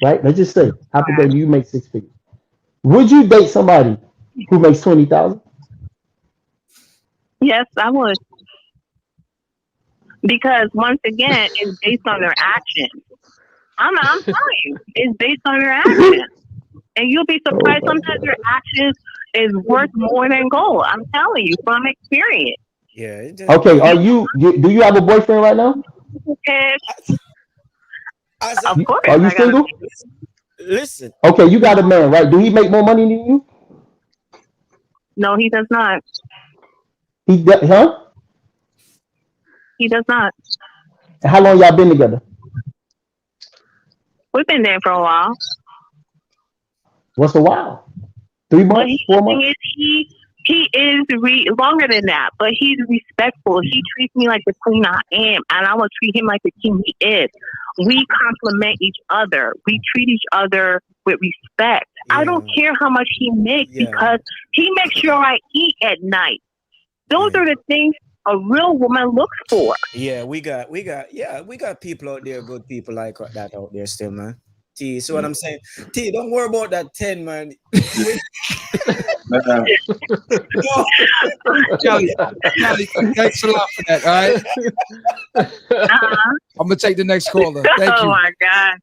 right? Let's just say, hypothetically, you make 6 figures. Would you date somebody who makes 20,000?
Yes, I would. Because once again, it's based on their actions. I'm telling you, it's based on their actions. And you'll be surprised. Sometimes your actions is worth more than gold. I'm telling you from experience.
Yeah.
Okay, do you have a boyfriend right now?
Of course,
Are you single?
Listen.
Okay, you got a man, right? Do he make more money than you?
No, he does not.
Huh?
He does not.
And how long y'all been together?
We've been there for a while.
What's a while? 3 months? 4 months?
He is longer than that, but he's respectful. He treats me like the queen I am, and I will treat him like the king he is. We complement each other. We treat each other with respect. Yeah. I don't care how much he makes because he makes sure I eat at night. Those are the things a real woman looks for.
Yeah, we got people out there, good people like that out there still, man. T, so what I'm saying, T, don't worry about that 10, man.
Kelly, thanks a lot for that. All right. I'm gonna take the next caller. Thank you.
Oh my God.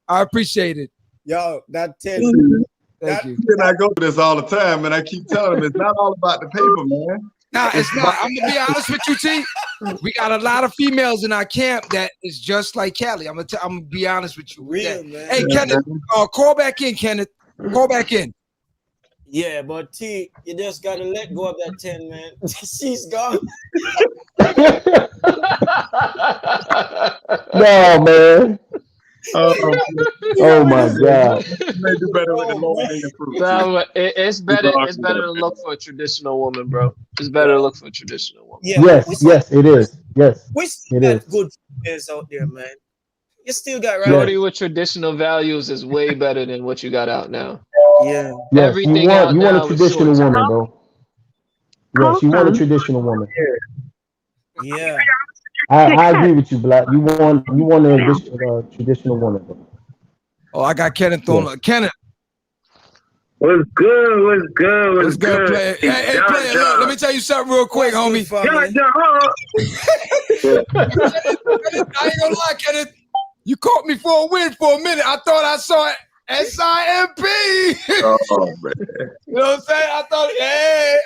I appreciate it.
Yo, that 10.
Thank you.
And I go through this all the time, and I keep telling them it's not all about the paper, man.
Nah, it's not. I'm gonna be honest with you, T. We got a lot of females in our camp that is just like Kelly. I'm gonna be honest with you.
Real, man.
Hey, Kenneth, call back in, Kenneth. Call back in.
Yeah, but T, you just gotta let go of that 10, man. She's gone.
No, man. Oh my God!
It's better to look for a traditional woman, bro. It's better to look for a traditional woman.
Yeah, yes, it is. Yes,
we still got good females out there, man. You still got
Shorty with traditional values is way better than what you got out now.
Yeah,
yes,
everything
you
out
want
now
a traditional woman, bro. Yes, you want a traditional woman.
Yeah.
I agree with you, Black. You want a traditional woman, bro.
Oh, I got Kenneth on. Kenneth.
What's good? What's good?
What's good, player? Hey, player, look, let me tell you something real quick, homie. I ain't gonna lie, Kenneth. You caught me for a win for a minute. I thought I saw SIMP.
Oh, man.
You know what I'm saying? I thought,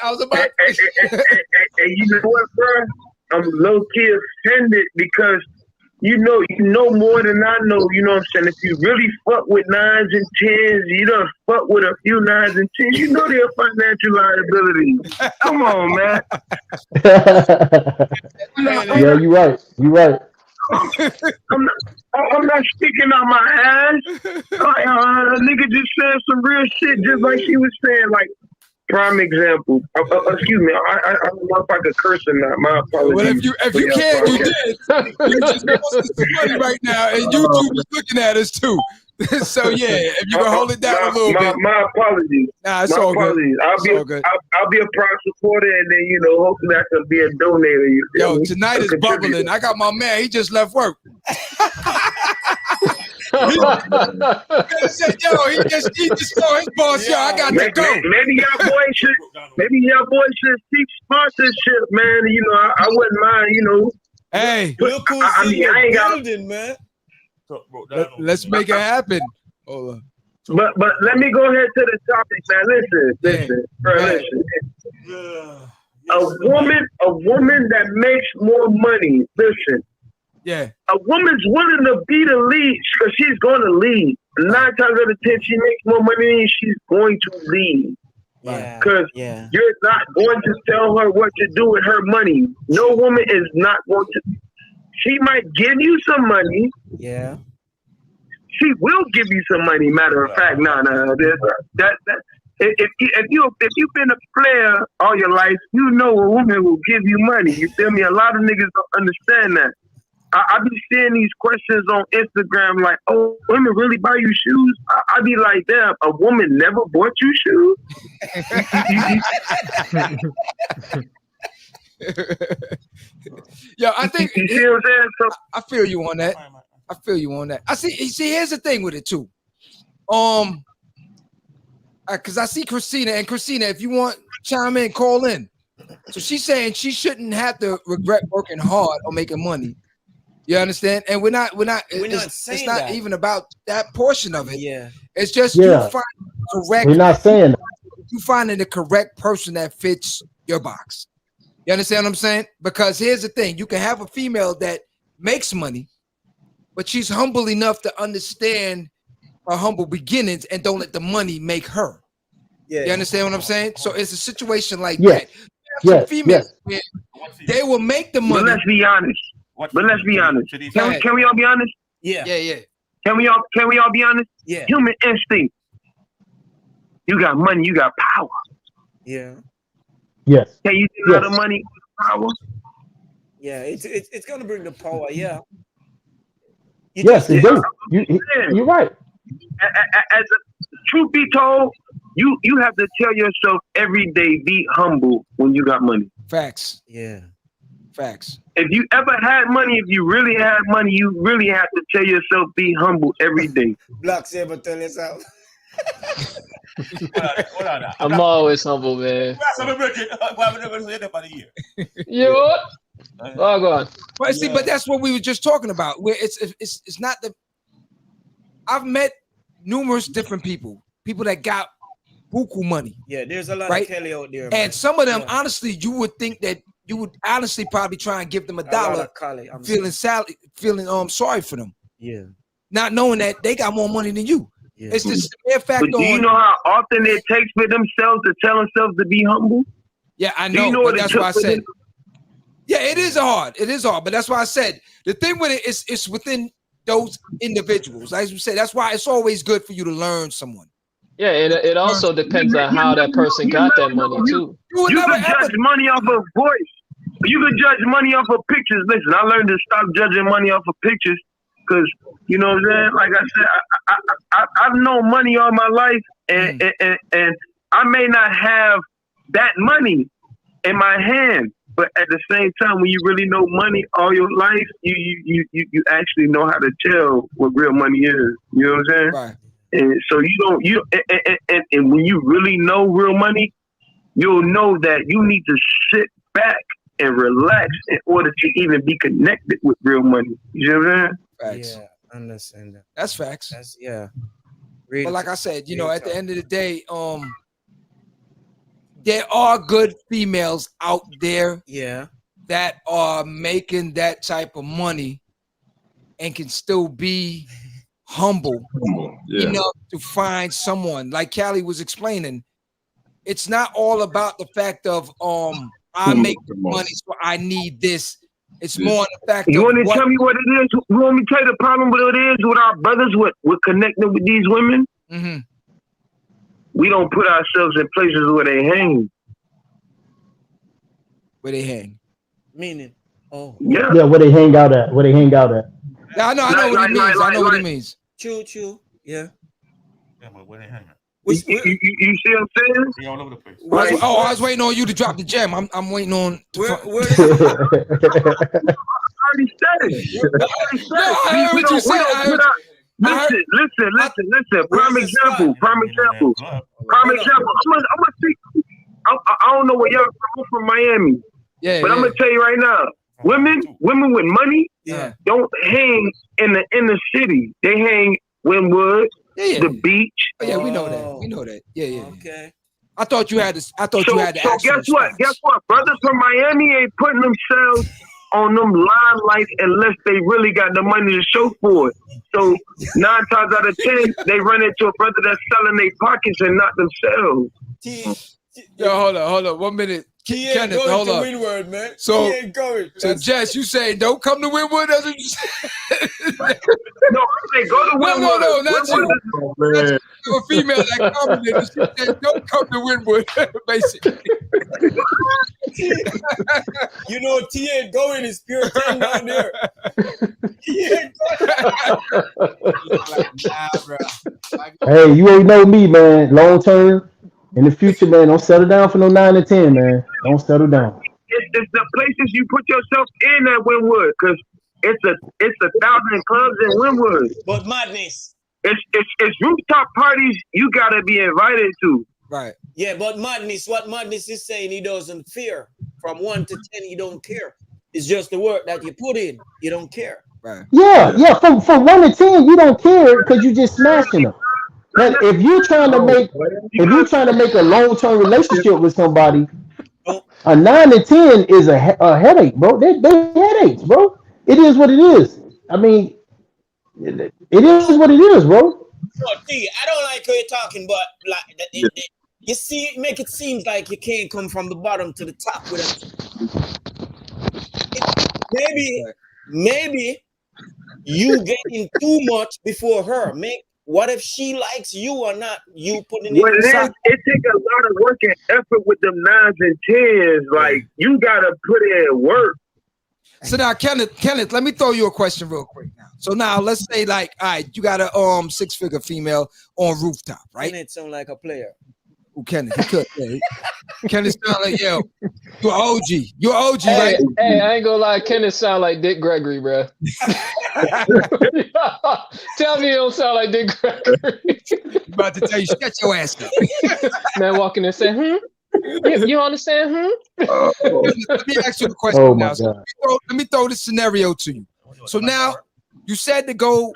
I was about
Hey, you know what, bro? I'm low-key offended because you know more than I know. You know what I'm saying? If you really fuck with 9s and 10s, you don't fuck with a few 9s and 10s, you know they're financial liabilities. Come on, man.
Yeah, you're right. You're right.
I'm not speaking on my ass. A nigga just said some real shit, just like she was saying, like, prime example. Excuse me. I don't know if I could curse or not. My apologies.
Well, if you can, you did. You just lost us some money right now, and YouTube is looking at us too. So yeah, if you can hold it down a little bit.
My apologies.
Nah, it's all good.
I'll be a proud supporter, and then hopefully I can be a donator.
Yo, tonight is bubbling. I got my man. He just left work. He said, "Yo, he just saw his boss. Yo, I got to go."
Maybe y'all boys should seek sponsorship, man. I wouldn't mind.
Hey,
look who's in the building, man.
Let's make it happen. Hold on.
But let me go ahead to the topic, man. Listen, bro, listen. A woman that makes more money. Listen.
Yeah.
A woman's willing to be the lead because she's going to lead. 9 times out of 10, she makes more money than she's going to lead. Because you're not going to tell her what to do with her money. No woman is not going to. She might give you some money.
Yeah.
She will give you some money. Matter of fact, if you've been a player all your life, a woman will give you money. You feel me? A lot of niggas don't understand that. I be seeing these questions on Instagram like, "Oh, women really buy you shoes?" I be like, "Damn, a woman never bought you shoes?"
Yo, I think
you see what I'm saying? So,
I feel you on that. I I feel you on that. I see. Here's the thing with it too. Because I see Christina, and Christina, if you want chime in, call in. So she's saying she shouldn't have to regret working hard or making money. You understand? And we're not it's not
that.
even about that portion of it.
Yeah.
It's just
Yeah.
you find correct.
We're not saying that.
You finding the correct person that fits your box. You understand what I'm saying? Because here's the thing: you can have a female that makes money, but she's humble enough to understand her humble beginnings and don't let the money make her.
Yeah.
You understand what I'm saying? So it's a situation like
Yes.
that. You have
Yes.
some females
Yes.
where they will make the
But
money.
let's be honest. Can we all be honest?
Yeah.
Yeah.
Can we all be honest?
Yeah.
Human instinct. You got money, you got power.
Yeah.
Yes.
Can you get out of money, power?
Yeah. It's gonna bring the power. Yeah.
Yes, it do. You're right.
As truth be told, you have to tell yourself every day, be humble when you got money.
Facts.
Yeah.
Facts.
If you ever had money, if you really had money, you really have to tell yourself, be humble every day.
Black Saber, tell yourself.
I'm always humble, man. Yo. Oh, go on.
But see, but that's what we were just talking about. Where it's not the. I've met numerous different people that got buku money.
Yeah, there's a lot
right?
of Kelly out there,
and
man.
some of them, honestly, you would think that you would honestly probably try and give them a dollar, feeling sorry for them.
Yeah,
not knowing that they got more money than you. Yeah. It's just the mere fact.
But do you know how often it takes for themselves to tell themselves to be humble?
Yeah, I know. But that's why I said. Yeah, it is hard. It is hard, but that's why I said the thing with it is it's within those individuals. As you said, that's why it's always good for you to learn someone.
Yeah, it also depends on how that person got that money too.
You can judge money off of voice. You can judge money off of pictures. Listen, I learned to stop judging money off of pictures because you know what I'm saying. Like I said, I've known money all my life, and I may not have that money in my hand. But at the same time, when you really know money all your life, you actually know how to tell what real money is. You know what I'm saying?
Right.
And so and when you really know real money, you'll know that you need to sit back and relax in order to even be connected with real money. You know what I'm saying?
Facts.
Yeah, I understand that.
That's facts.
That's yeah.
But like I said, you know, at the end of the day, there are good females out there, that are making that type of money and can still be humble enough to find someone. Like Callie was explaining, it's not all about the fact of I make the money, so I need this. It's more the fact.
You want to tell me what it is? You want me to tell you the problem with it is with our brothers with connecting with these women?
Mm-hmm.
We don't put ourselves in places where they hang.
Where they hang?
Meaning? Oh.
Yeah,
where they hang out at.
Yeah, I know what he means. I know what he means.
Chew. Yeah.
Yeah, but where they hang at?
You see what I'm saying?
They all over the place.
I was waiting on you to drop the gem. I'm waiting on.
I already said it.
I heard what you said.
Listen. Prime example. I'm gonna speak. I don't know where y'all from Miami.
Yeah,
but I'm gonna tell you right now, women with money don't hang in the inner city. They hang Wynwood, the beach.
Oh, yeah, we know that. We know that. Yeah.
Okay.
I thought you had to.
So guess what? Brothers from Miami ain't putting themselves on them limelight unless they really got the money to show for it. So 9 times out of 10, they run into a brother that's selling their pockets and not themselves.
Yo, hold on. 1 minute. Kenneth, hold on.
Windward, man.
So,
he ain't going.
Jess, you say don't come to Wynwood? That's what you say?
No, I say go to Wynwood.
No, not you. That's a female that commented. She said don't come to Wynwood, basically.
You know, T ain't going. It's pure thing down there. He ain't going.
Hey, you already know me, man. Long term. In the future, man, don't settle down for no 9 and 10, man. Don't settle down.
It's the places you put yourself in at Wynwood, because it's a 1,000 clubs in Wynwood.
But madness.
It's rooftop parties you gotta be invited to.
Right.
Yeah, but madness. What madness is saying, he doesn't fear. From 1 to 10, he don't care. It's just the work that you put in. You don't care.
Right.
Yeah. From 1 to 10, you don't care because you just smashing them. But if you're trying to make a long-term relationship with somebody, a 9 to 10 is a headache, bro. They headaches, bro. It is what it is. I mean, it is what it is, bro.
See, I don't like how you're talking, but like you see, make it seems like you can't come from the bottom to the top with it. Maybe you getting too much before her. What if she likes you or not? You putting
it takes a lot of work and effort with them 9s and 10s. Like you gotta put in work.
So now, Kenneth, let me throw you a question real quick now. So now let's say like, all right, you got a 6-figure female on rooftop, right?
Kenneth sound like a player.
Who Kenneth? He could. Yeah. Kenneth sound like you're OG. You're OG,
hey,
right?
Hey, I ain't gonna lie. Kenneth sound like Dick Gregory, bro. Tell me you don't sound like Dick Gregory.
I'm about to tell you, shut your ass up.
Man walking and saying, You understand?
Let me ask you a question now. So let me throw this scenario to you. So now you said to go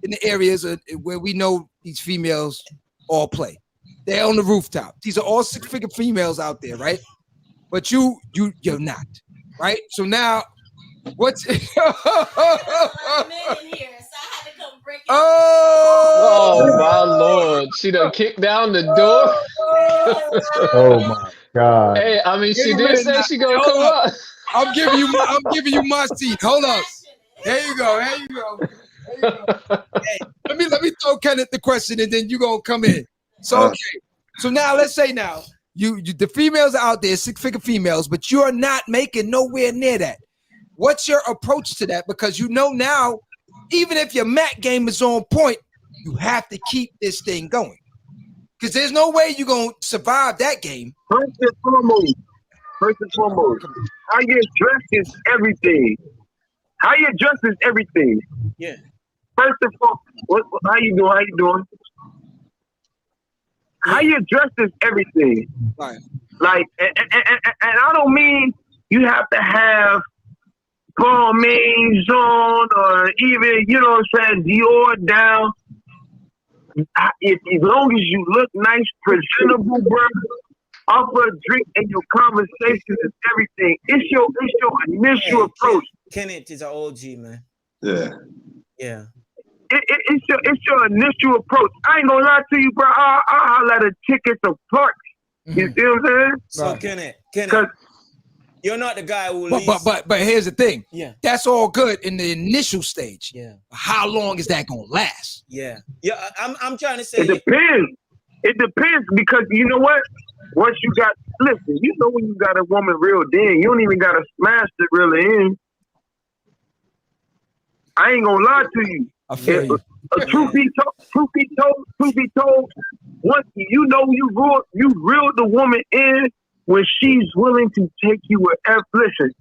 in the areas where we know these females all play. They're on the rooftop. These are all 6-figure females out there, right? But you're not, right? So now, what's
Oh my Lord! She done kicked down the door.
Oh my God!
Hey, I mean, she did say she gonna come up.
I'm giving you my seat. Hold up. There you go. Hey, let me throw Kenneth the question, and then you gonna come in. So okay. So now let's say now you the females are out there, 6-figure females, but you're not making nowhere near that. What's your approach to that? Because you know now, even if your mat game is on point, you have to keep this thing going. Because there's no way you're gonna survive that game.
First and foremost, how you dress is everything.
Yeah.
First and foremost, how you doing? How you dress is everything.
Right.
Like, and I don't mean you have to have Balmain's on or even, you know what I'm saying, Dior down. As long as you look nice, presentable, bro, offer a drink and your conversation is everything. It's your initial approach.
Kenneth is an OG, man.
Yeah. It's your initial approach. I ain't gonna lie to you, bro. I'll let a chick at some park. You see what I'm saying?
So Kenneth, you're not the guy who leaves.
But here's the thing.
Yeah.
That's all good in the initial stage.
Yeah.
How long is that gonna last?
Yeah. I'm trying to say
it depends because you know what? Once you got when you got a woman real in, you don't even gotta smash it really in. I ain't gonna lie to you.
I feel you.
Truth be told, once you know you reel the woman in when she's willing to take you wherever. Listen,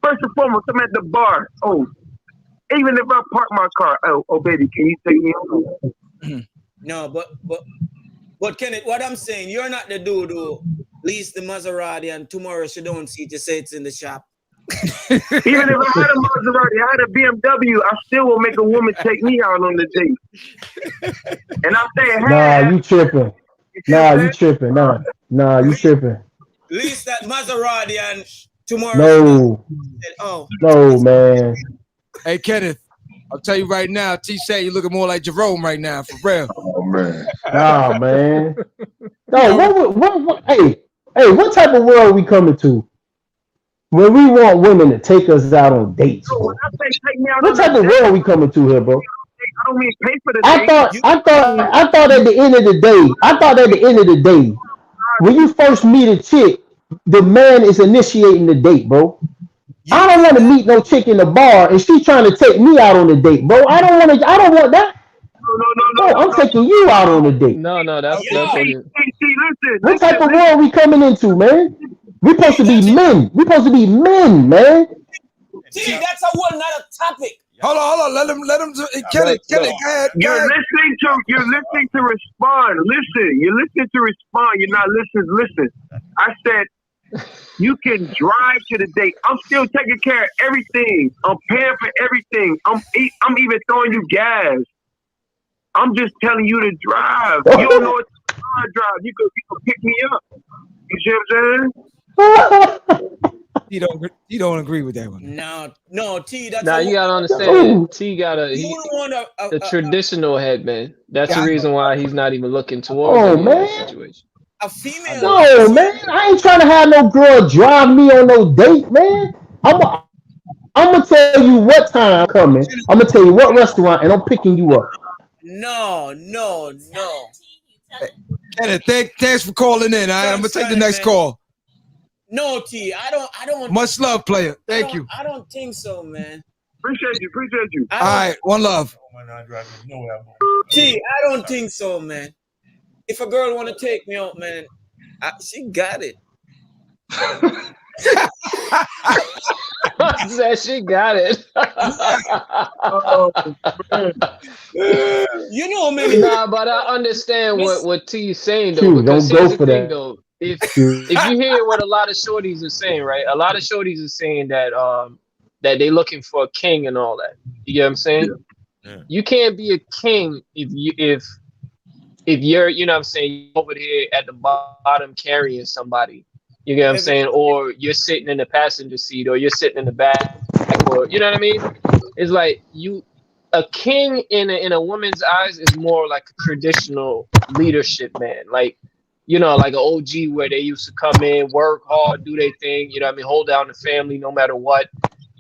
first and foremost, I'm at the bar. Oh, even if I park my car, oh baby, can you take me home?
No, but Kenneth, what I'm saying, you're not the dude who leaves the Maserati and tomorrow she don't see it, you say it's in the shop.
Even if I had a Maserati, I had a BMW, I still will make a woman take me out on the date. And I'm saying, hey,
nah, you tripping. Nah, you tripping.
Lease that Maserati and tomorrow.
No, man.
Hey, Kenneth, I'll tell you right now, T say you're looking more like Jerome right now, for real.
Oh man.
Nah, man. No, what type of world are we coming to? When we want women to take us out on dates, bro. What type of world are we coming to here, bro?
I don't mean pay for the
I thought at the end of the day, when you first meet a chick, the man is initiating the date, bro. I don't want to meet no chick in the bar and she's trying to take me out on a date, bro. I don't want that. No, I'm taking you out on a date.
No, that's
listen.
What type of world are we coming into, man? We're supposed to be men. Man.
See, that's a whole nother topic.
Hold on. Let him. Kelly, go ahead.
You're listening to respond. Listen, you're listening to respond. You're not listening. Listen. I said you can drive to the date. I'm still taking care of everything. I'm paying for everything. I'm even throwing you gas. I'm just telling you to drive. You don't know what to drive. You can pick me up. You see what I'm saying?
You don't agree with that one.
No, T. That's
now you gotta understand. T got the traditional head, man. That's the reason why he's not even looking towards the situation.
A female.
No, man. I ain't trying to have no girl drive me on no date, man. I'm gonna tell you what time I'm coming. I'm gonna tell you what restaurant, and I'm picking you up.
No.
Kenneth, thanks for calling in. I'm gonna take the next call.
No, T. I don't.
Much love, player. Thank you.
I don't think so, man.
Appreciate you.
All right, one love.
T. I don't think so, man. If a girl want to take me out, man, she got it.
Said she got it.
You know, man.
Nah, but I understand what T is saying though. Because
don't
here's
go for
the thing,
that.
though. If you hear what a lot of shorties are saying, right? A lot of shorties are saying that that they looking for a king and all that. You get what I'm saying? Yeah. You can't be a king if you're, you know what I'm saying, over here at the bottom carrying somebody. You get what I'm saying? Or you're sitting in the passenger seat, or you're sitting in the back, or you know what I mean? It's like a king in a woman's eyes is more like a traditional leadership man. Like, you know, like an OG where they used to come in, work hard, do their thing, you know what I mean, hold down the family no matter what,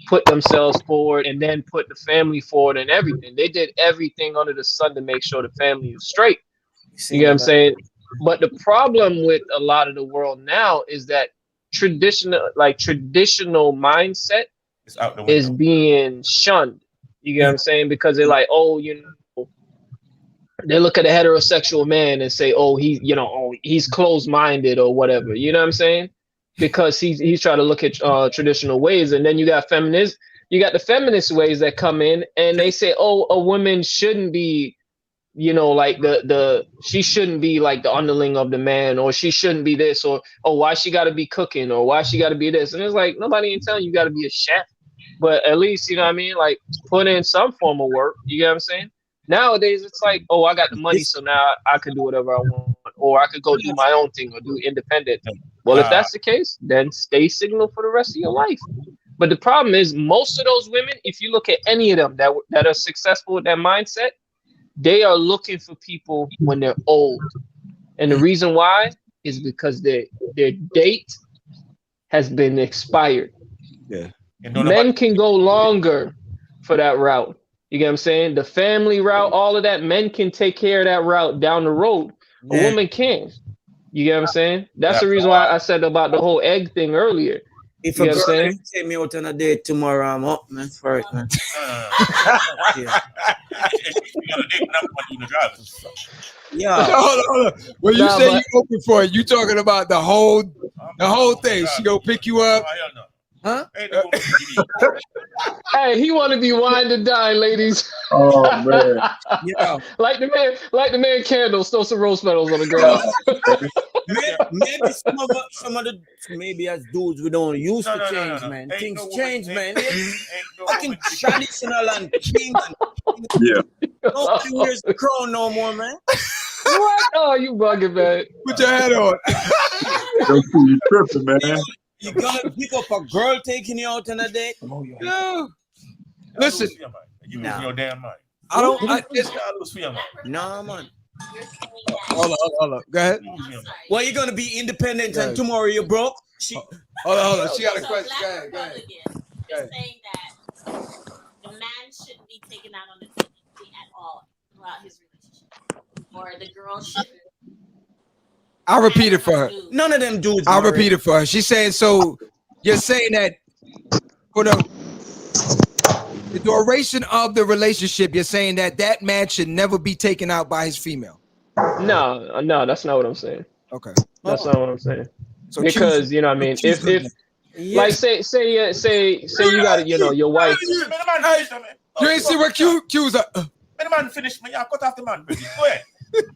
put themselves forward, and then put the family forward and everything. They did everything under the sun to make sure the family is straight. You get what I'm saying? But the problem with a lot of the world now is that traditional mindset is being shunned. You get what I'm saying? Because they're like, oh, you know, they look at a heterosexual man and say, oh, he's closed-minded or whatever. You know what I'm saying? Because he's trying to look at traditional ways, and then you got feminists. You got the feminist ways that come in and they say, oh, a woman shouldn't be, you know, like she shouldn't be like the underling of the man, or she shouldn't be this, or why she got to be cooking, or why she got to be this. And it's like, nobody ain't telling you got to be a chef, but at least, you know what I mean, like put in some form of work. You get what I'm saying? Nowadays it's like, oh, I got the money, so now I can do whatever I want, or I could go do my own thing or do independent. Well, if that's the case, then stay single for the rest of your life. But the problem is, most of those women, if you look at any of them that are successful with that mindset, they are looking for people when they're old. And the reason why is because their date has been expired. Yeah. Men can go longer for that route. You get what I'm saying? The family route, all of that, men can take care of that route down the road. A woman can't. You get what I'm saying? That's the reason why I said about the whole egg thing earlier.
If a girl take me out on a date tomorrow, I'm up, man, for it, man.
Yeah. Hold on. When you say you open for it, you talking about the whole thing. She go pick you up.
Huh?
Hey, he want to be wine and dine, ladies.
Oh man,
yeah. Like the man candle, throw some rose petals on the ground.
Maybe some of the maybe as dudes we don't used to change, man. Things change, man. Fucking traditional and king and nobody wears the crown no more, man.
What? Oh, you bugging, man.
Put your hat on.
You tripping, man.
You gonna pick up a girl taking you out on a date?
No. Listen.
You lose your damn mind.
No, man.
Hold on. Go ahead.
Well, you're gonna be independent and tomorrow you're broke?
Hold on. She got a question. Go ahead.
You're saying that the man shouldn't be taken out on the date at all throughout his relationship, or the girl shouldn't.
I'll repeat it for her.
None of them dudes.
I'll repeat it for her. She's saying, so you're saying that for the duration of the relationship, you're saying that man should never be taken out by his female.
No, that's not what I'm saying.
Okay.
That's not what I'm saying. So because, you know what I mean, Like say you got your wife.
You ain't see what Q's up.
The man finish me. I cut off the man. Go ahead.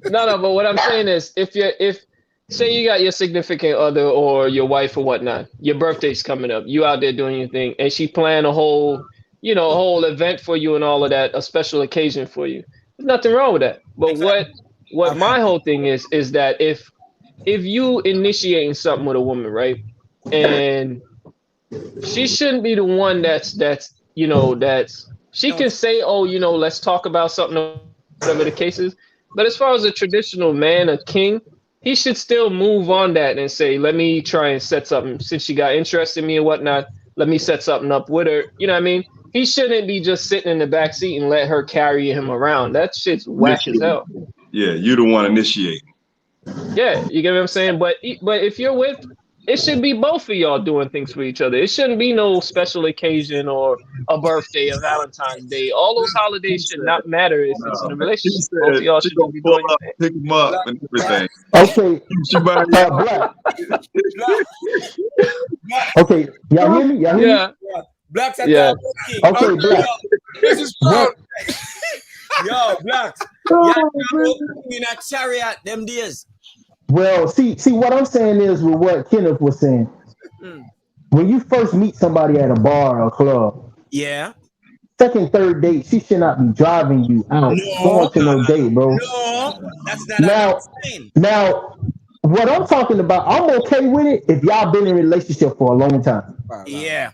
No, but what I'm saying is, if say you got your significant other or your wife or whatnot, your birthday's coming up, you out there doing your thing, and she planned a whole event for you and all of that, a special occasion for you. There's nothing wrong with that. But what my whole thing is that if you initiating something with a woman, right, and she shouldn't be the one that's she can say, oh, let's talk about something, whatever the case is. But as far as a traditional man, a king, he should still move on that and say, let me try and set something. Since she got interest in me and whatnot, let me set something up with her. You know what I mean? He shouldn't be just sitting in the back seat and let her carry him around. That shit's whack as hell.
Yeah, you the one initiating.
Yeah, you get what I'm saying? But if you're with, it should be both of y'all doing things for each other. It shouldn't be no special occasion or a birthday, a Valentine's Day. All those holidays should not matter if it's in a relationship. Both of y'all should be doing your thing.
Pick them up and everything.
Okay. Black. Okay, y'all hear me? Y'all hear me?
Blacks at
Yeah. Okay, Black.
This is proud. Yo, Blacks. In a chariot them days.
Well, see what I'm saying is with what Kenneth was saying. When you first meet somebody at a bar or a club,
yeah,
second, third date, she should not be driving you out, going to no date, bro.
No, that's not
now, what I'm talking about, I'm okay with it if y'all been in a relationship for a long time.
Yeah.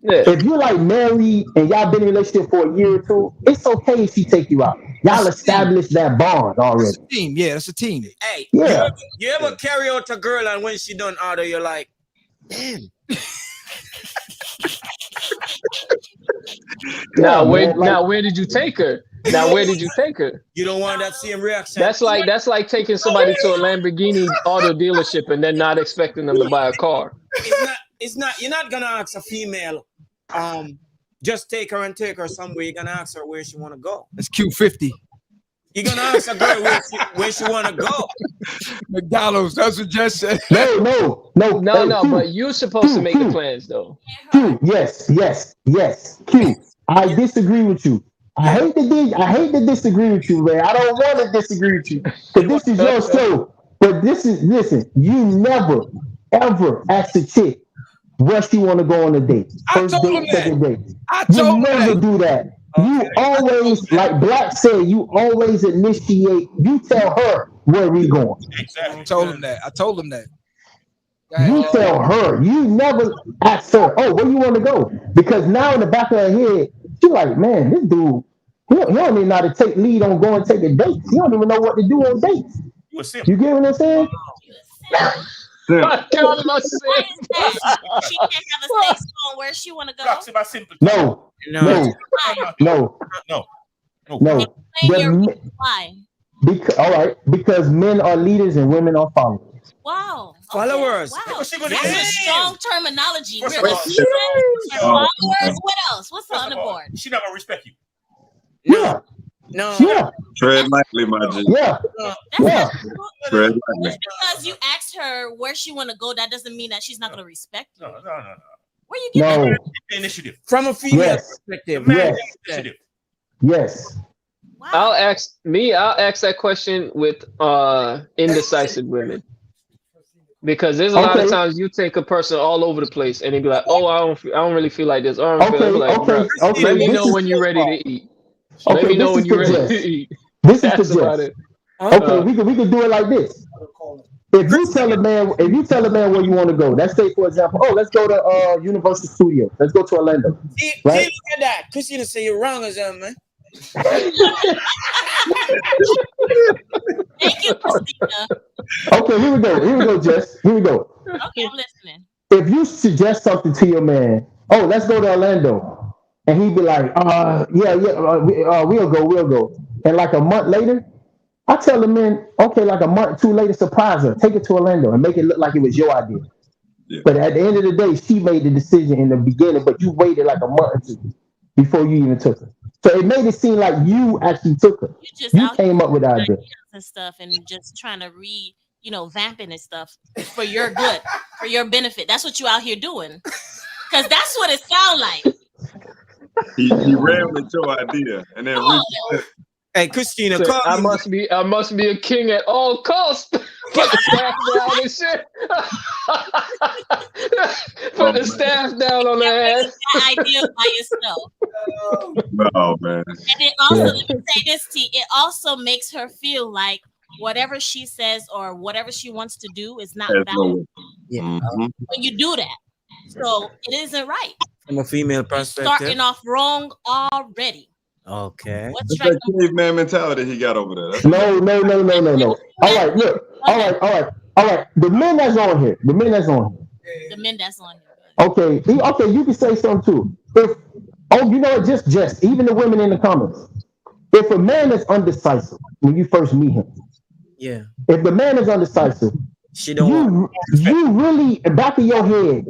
If you're like married and y'all been in a relationship for a year or two, it's okay if she take you out. Y'all establish that bond already.
That's a team. Yeah, that's a team.
Hey,
yeah.
You ever carry out a girl and when she done order, you're like, damn.
Now where did you take her? Now where did you take her?
You don't want that same reaction.
That's like taking somebody to a Lamborghini auto dealership and then not expecting them to buy a car.
It's not. You're not gonna ask a female, just take her and take her somewhere. You're gonna ask her where she wanna go.
That's Q50.
You're gonna ask a girl where she wanna go.
McDonald's. That's what Jess said.
No.
But you're supposed to make the plans though.
Q, yes. Q, I disagree with you. I hate to disagree with you, man. I don't want to disagree with you because this is your show. But listen. You never ever ask a chick where she want to go on a date. First date, second date. You never do that. You always, like Black said, you always initiate. You tell her where we going.
Exactly. I told him that.
You tell her. You never ask her, oh, where you want to go? Because now in the back of her head, she's like, man, this dude, he don't even know how to take lead on going to take a date. He don't even know what to do on dates. You get what I'm saying?
What kind of a simp?
She can't have a say on where she want to go.
No.
Why?
Because men are leaders and women are followers.
Wow.
Followers.
Wow. That's a strong terminology. Really. Followers. What else? What's on the board?
She not gonna respect you.
No.
Yeah.
Tread lightly, my G.
Yeah.
Tread lightly.
Just because you asked her where she want to go, that doesn't mean that she's not going to respect you.
No.
Where you get that?
Initiative.
From a female perspective.
Yes.
Wow.
I'll ask that question with indecisive women. Because there's a lot of times you take a person all over the place and they be like, oh, I don't really feel like this. Or I don't feel like, let me know when you're ready to eat. Let me know when you're ready to eat.
That's about it. Okay, we can do it like this. If you tell a man where you want to go, let's say for example, let's go to Universal Studios. Let's go to Orlando.
See,
right?
Look at that. Christina say you're wrong as hell, man.
Thank you, Christina.
Okay, here we go, Jess. Here we go.
Okay, I'm listening.
If you suggest something to your man, let's go to Orlando. And he'd be like, we'll go. And like a month later, I tell the men, okay, like a month or two later, surprise her, take it to Orlando and make it look like it was your idea. Yeah. But at the end of the day, she made the decision in the beginning, but you waited like a month or two before you even took her. So it made it seem like you actually took her. You came up with the idea
and stuff, and just trying to vamping and stuff for your good. for your benefit. That's what you out here doing. Because that's what it sounds like.
He ran with your idea and then
Hey, Christina,
So
call
I
me.
must be a king at all costs. Put the staff down and shit. Put the staff down on their ass.
That idea by yourself.
Oh man.
And it also, let me say this, T, it also makes her feel like whatever she says or whatever she wants to do is not valid. When you do that. So it isn't right.
From a female perspective.
Starting off wrong already.
Okay.
What's that caveman mentality he got over there?
No. All right, look. All right. The men that's on here.
The men that's on here.
Okay, you can say something too. You know what, just even the women in the comments. If a man is undecisive when you first meet him,
yeah.
If the man is undecisive, you really back of your head,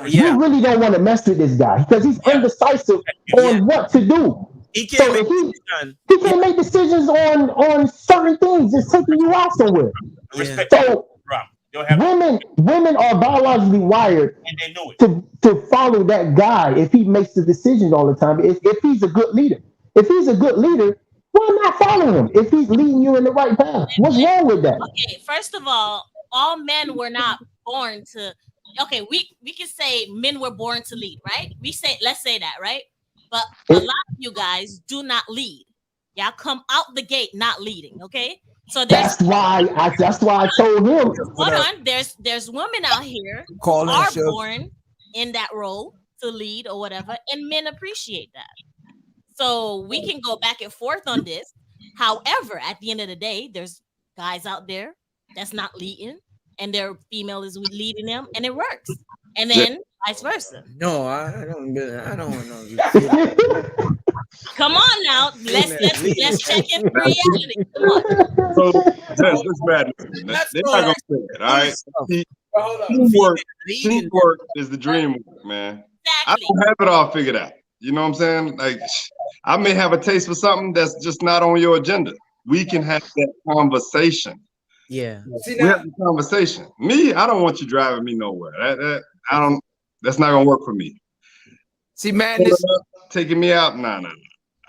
you really don't want to mess with this guy because he's undecisive on what to do.
He can't
make decisions on certain things. It's taking you out somewhere. So women are biologically wired to follow that guy if he makes the decisions all the time. If he's a good leader, why not follow him? If he's leading you in the right path, what's wrong with that?
Okay, first of all men were not born to. Okay, we can say men were born to lead, right? Let's say that, right? But a lot of you guys do not lead. Y'all come out the gate not leading. Okay, so that's why I told him. Hold on, there's women out here who are born in that role to lead or whatever, and men appreciate that. So we can go back and forth on this. However, at the end of the day, there's guys out there that's not leading, and their female is leading them, and it works. And then vice versa.
No, I don't know.
Come on now, let's check in reality. Come on.
So that's madness. They're not gonna say it, all right? Teamwork is the dream work, man. Exactly. I don't have it all figured out. You know what I'm saying? Like, I may have a taste for something that's just not on your agenda. We can have that conversation.
Yeah.
We have the conversation. Me, I don't want you driving me nowhere. That's not gonna work for me.
See, madness
taking me out. Nah.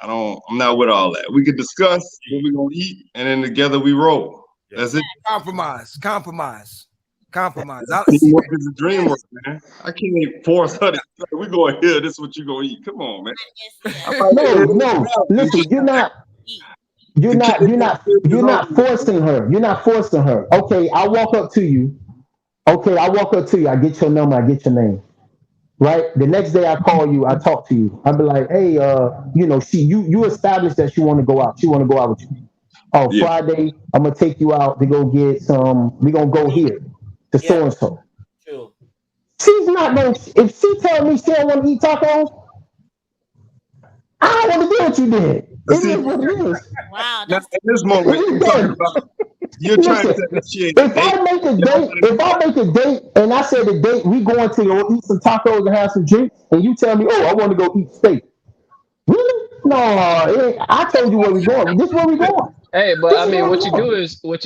I'm not with all that. We could discuss what we're gonna eat, and then together we roll. That's it.
Compromise.
Teamwork is a dream work, man. I can't force her to say, we're going here, this is what you're gonna eat. Come on, man.
No. Listen, you're not forcing her. You're not forcing her. Okay, I walk up to you. I get your number, I get your name. Right? The next day I call you, I talk to you. I'll be like, hey, you established that she want to go out. She want to go out with you. Oh, yeah. Friday, I'm gonna take you out to go get some. We're gonna go here to so and so.
Sure.
She's not gonna. If she tell me she don't want to eat tacos, I don't want to do what you did. It is what it is.
Wow.
Now, in this moment, you're trying to initiate.
If I make a date and I say the date we going to go eat some tacos and have some drinks, and you tell me, oh, I want to go eat steak. Really? No, I told you where we going. This is where we going.
Hey, but I mean, what you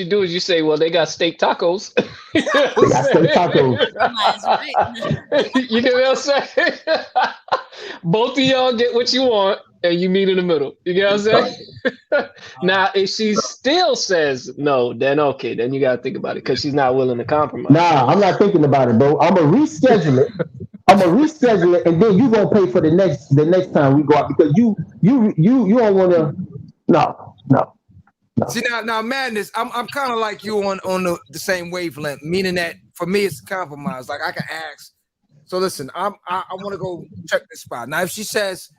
do is you say, well, they got steak tacos.
They got steak tacos.
You know what I'm saying? Both of y'all get what you want, and you meet in the middle. You get what I'm saying? Now, if she still says no, then okay, then you gotta think about it because she's not willing to compromise.
Nah, I'm not thinking about it, bro. I'm gonna reschedule it. And then you gonna pay for the next time we go out because you don't wanna. No.
See now, madness. I'm kind of like you on the same wavelength, meaning that for me it's a compromise. Like I can ask. So listen, I want to go check this spot. Now if she says,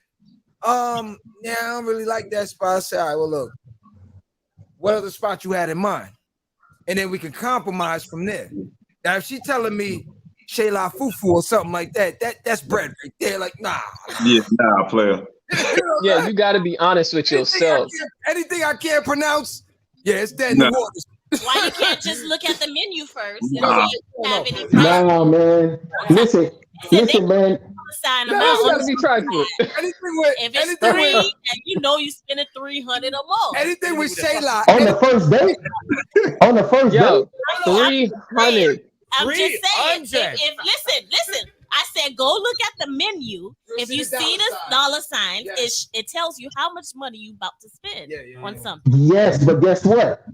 yeah, I don't really like that spot, I say, all right, well look, what other spot you had in mind, and then we can compromise from there. Now if she telling me Shayla Fufu or something like that's bread right there. Like nah.
Yeah, nah, player.
Yeah, you got to be honest with yourself.
Anything I can't pronounce, yeah, it's dead in the water.
Why you can't just look at the menu first?
Nah, man. Listen, man.
That's got to be trifling.
If it's three, and you know you spending 300 or more.
Anything with Shayla
on the first date. On the first date,
300.
I'm just saying. Listen. I said, go look at the menu. If you see the dollar signs, it tells you how much money you about to spend on something.
Yes, but guess what?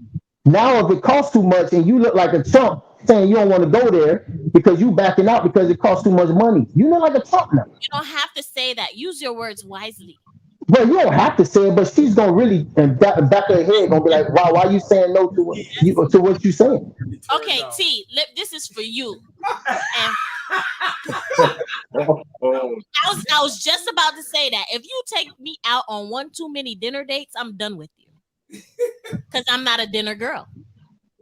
Now, if it costs too much and you look like a chump saying you don't want to go there because you backing out because it costs too much money, you look like a chump now.
You don't have to say that. Use your words wisely.
Well, you don't have to say it, but she's gonna really in back of her head gonna be like, why are you saying no to what you saying?
Okay, T, this is for you. And I was just about to say that if you take me out on one too many dinner dates, I'm done with you. Because I'm not a dinner girl.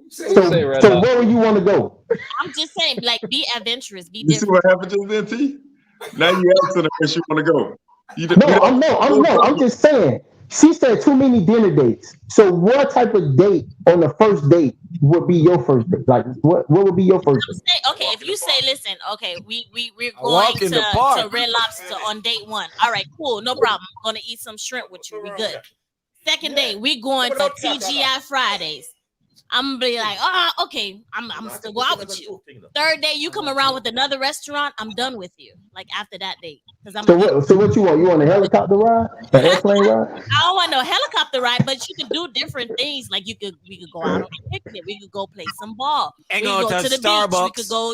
So where would you want to go?
I'm just saying, like, be adventurous, be
You see
different.
what happened just then, T? Now you asking her where she want to go.
I'm just saying. She said too many dinner dates. So what type of date on the first date would be your first date? Like what would be your first date?
Okay, if you say, listen, okay, we're going to Red Lobster on date 1. All right, cool, no problem. I'm gonna eat some shrimp with you. We good. Second day, we going to TGI Fridays. I'm gonna be like, okay, I'm still go out with you. Third day, you come around with another restaurant, I'm done with you. Like after that date, because
So what you want? You want a helicopter ride, an airplane ride?
I don't want no helicopter ride, but you could do different things. Like we could go out on a picnic, we could go play some ball, we could go to the beach, we could go,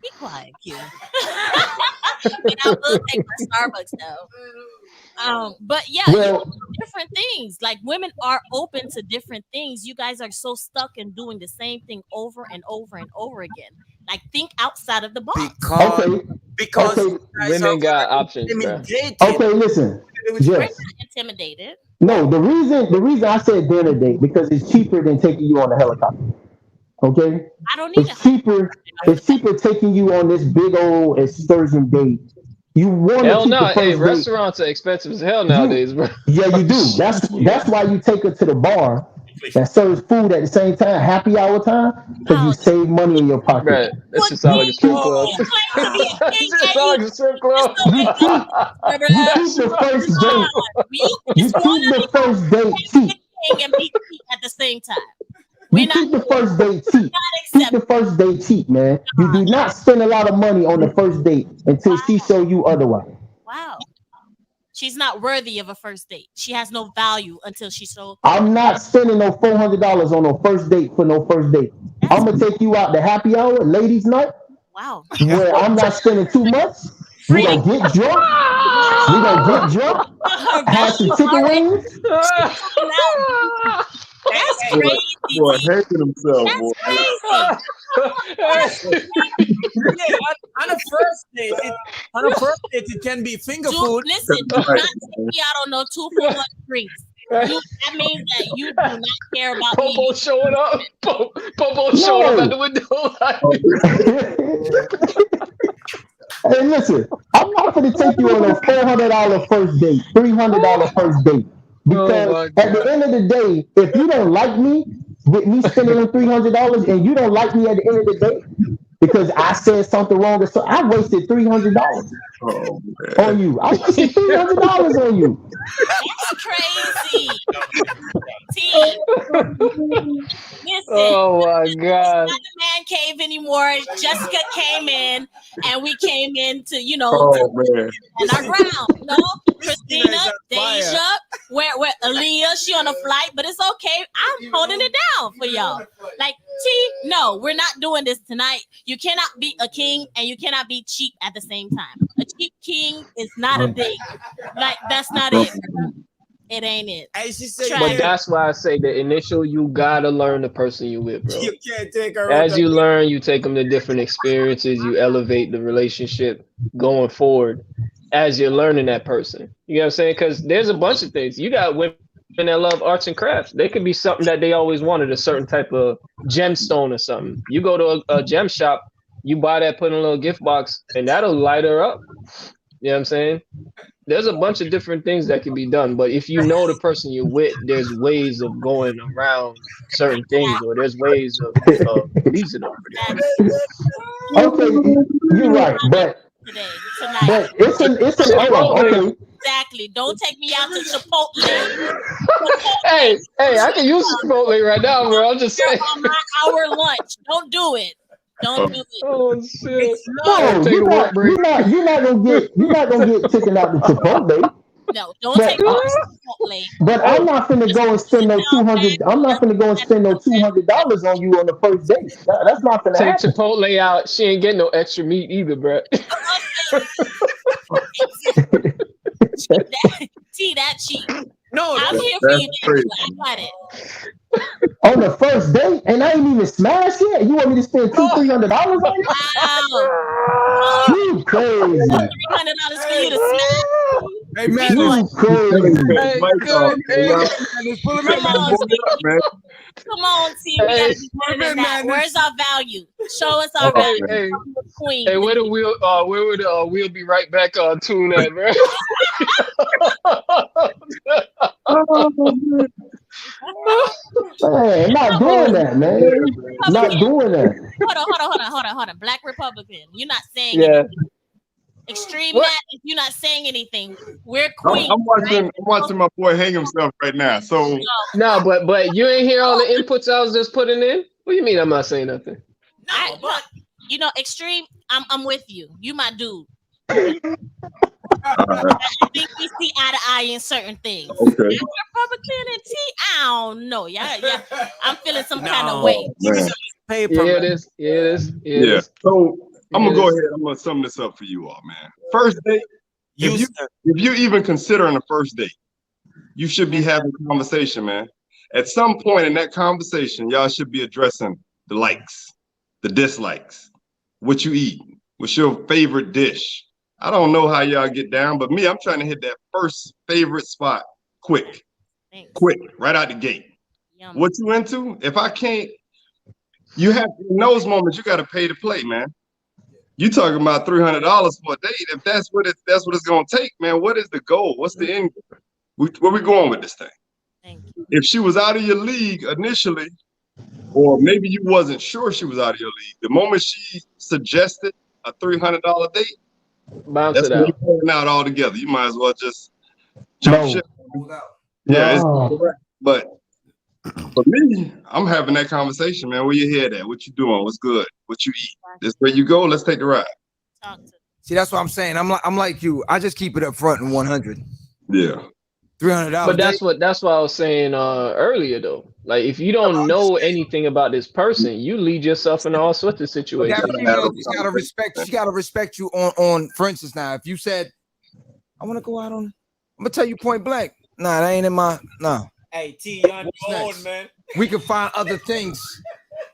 be quiet, Q. And I will take my Starbucks though. But yeah, different things. Like women are open to different things. You guys are so stuck in doing the same thing over and over and over again. Like think outside of the box.
Because
women got options.
Okay, listen.
We're not intimidated.
No, the reason I said dinner date because it's cheaper than taking you on a helicopter. Okay,
I don't need
It's cheaper taking you on this big old excursion date. You want to keep the first date.
Restaurants are expensive as hell nowadays, bro.
Yeah, you do. That's why you take her to the bar that serves food at the same time, happy hour time, because you save money in your pocket.
Right. That just sound like a strip club. That just sound like a strip club.
You keep the first date. You keep the first date cheap.
And be cheap at the same time.
You keep the first date cheap. Keep the first date cheap, man. You do not spend a lot of money on the first date until she show you otherwise.
Wow. She's not worthy of a first date. She has no value until she shows.
I'm not spending no $400 on no first date for no first date. I'm gonna take you out to happy hour, ladies' night.
Wow.
Where I'm not spending too much. We gonna get drunk. Have some chicken wings.
That's crazy.
Boy, hating himself, boy.
On a first date, it can be finger food.
Listen, do not take me out on no 2 for 1 drinks. That means that you do not care about
Popo
me.
showing up. Popo showing up at the window.
Hey, listen, I'm not going to take you on a $400 first date, $300 first date. Because at the end of the day, if you don't like me, with me spending $300 and you don't like me at the end of the day, because I said something wrong, so I wasted $300 on you. I wasted $300 on you.
That's crazy. Listen,
oh my God.
It's not the man cave anymore. Jessica came in and we came into, and our ground, Christina, Deja, where Aaliyah, she on a flight, but it's okay. I'm holding it down for y'all. Like, no, we're not doing this tonight. You cannot be a king and you cannot be cheap at the same time. A cheap king is not a thing. Like, that's not it. It ain't it.
But that's why I say the initial, you gotta learn the person you with, bro.
You can't take her.
As you learn, you take them to different experiences. You elevate the relationship going forward as you're learning that person. You know what I'm saying? Because there's a bunch of things. You got women that love arts and crafts. They could be something that they always wanted, a certain type of gemstone or something. You go to a gem shop, you buy that, put in a little gift box, and that'll light her up. You know what I'm saying? There's a bunch of different things that can be done, but if you know the person you're with, there's ways of going around certain things, or there's ways of pleasing them.
Okay, you're right, but it's an okay.
Exactly. Don't take me out to Chipotle.
Hey, I can use Chipotle right now, bro. I'm just saying.
On my hour lunch. Don't do it. Don't do it.
Oh shit!
It's
No,
not.
Take a work break.
you're not gonna get taken out to Chipotle.
No, don't
But
take her to Chipotle.
but I'm not finna
Just
go and
sit
spend no
down, man.
200. I'm not finna go and spend no $200 on you on the first date. That's not finna
Take
happen.
Chipotle out. She ain't getting no extra meat either, bro.
That cheap.
No,
I'm here for
That's
you,
crazy.
Daniela. I got it.
On the first date, and I ain't even smashed yet. You want me to spend $200-300 on it?
Wow.
You crazy?
$300 for you to smash?
Hey, man,
You crazy?
Hey, good. Hey,
pull him in,
Come
man.
on, T. Come on, T. We gotta be better than that. Where's our value? Show us our value.
hey,
Queen.
hey, where would we'll be right back on tune at, bro?
Man, not doing that, man. Not doing that.
Hold on. Black Republican. You're not saying
Yeah.
anything. Extreme Matt, if you're not saying anything, we're queens.
I'm watching my boy hang himself right now. So
No, but you ain't hear all the inputs I was just putting in. What do you mean I'm not saying nothing?
But you know, Extreme. I'm with you. You my dude.
right.
I think we see eye to eye in certain things.
Okay.
Republican and T, I don't know. Yeah. I'm feeling some kind of way.
Man.
Paper.
Yeah, it is. Yeah, it is. Yeah, it
Yeah.
is.
So I'm gonna
It
go
is.
ahead. I'm gonna sum this up for you all, man. First date.
You,
If you even considering a first date, you should be having a conversation, man. At some point in that conversation, y'all should be addressing the likes, the dislikes, what you eat, what's your favorite dish. I don't know how y'all get down, but me, I'm trying to hit that first favorite spot quick, right out the gate.
Yum.
What you into? If I can't, you have in those moments you got to pay to play, man. You talking about $300 for a date? If that's what it's gonna take, man. What is the goal? What's the end goal? Where we going with this thing?
Thank you.
If she was out of your league initially, or maybe you wasn't sure she was out of your league, the moment she suggested a $300 date,
Bounce
that's
it
when you're
out.
pulling out altogether. You might as well just jump
No.
ship. Yeah, it's
No.
but for me, I'm having that conversation, man. Where your head at? What you doing? What's good? What you eat? This where you go. Let's take the ride.
See, that's what I'm saying. I'm like you. I just keep it up front and 100.
Yeah.
$300.
But that's what I was saying earlier though. Like if you don't know anything about this person, you lead yourself in all sorts of
But that
situations.
female just gotta respect. She gotta respect you on. For instance, now if you said, "I want to go out on," I'm gonna tell you point blank. Nah, that ain't in my. No.
Hey, T, you're on your own, man.
We can find other things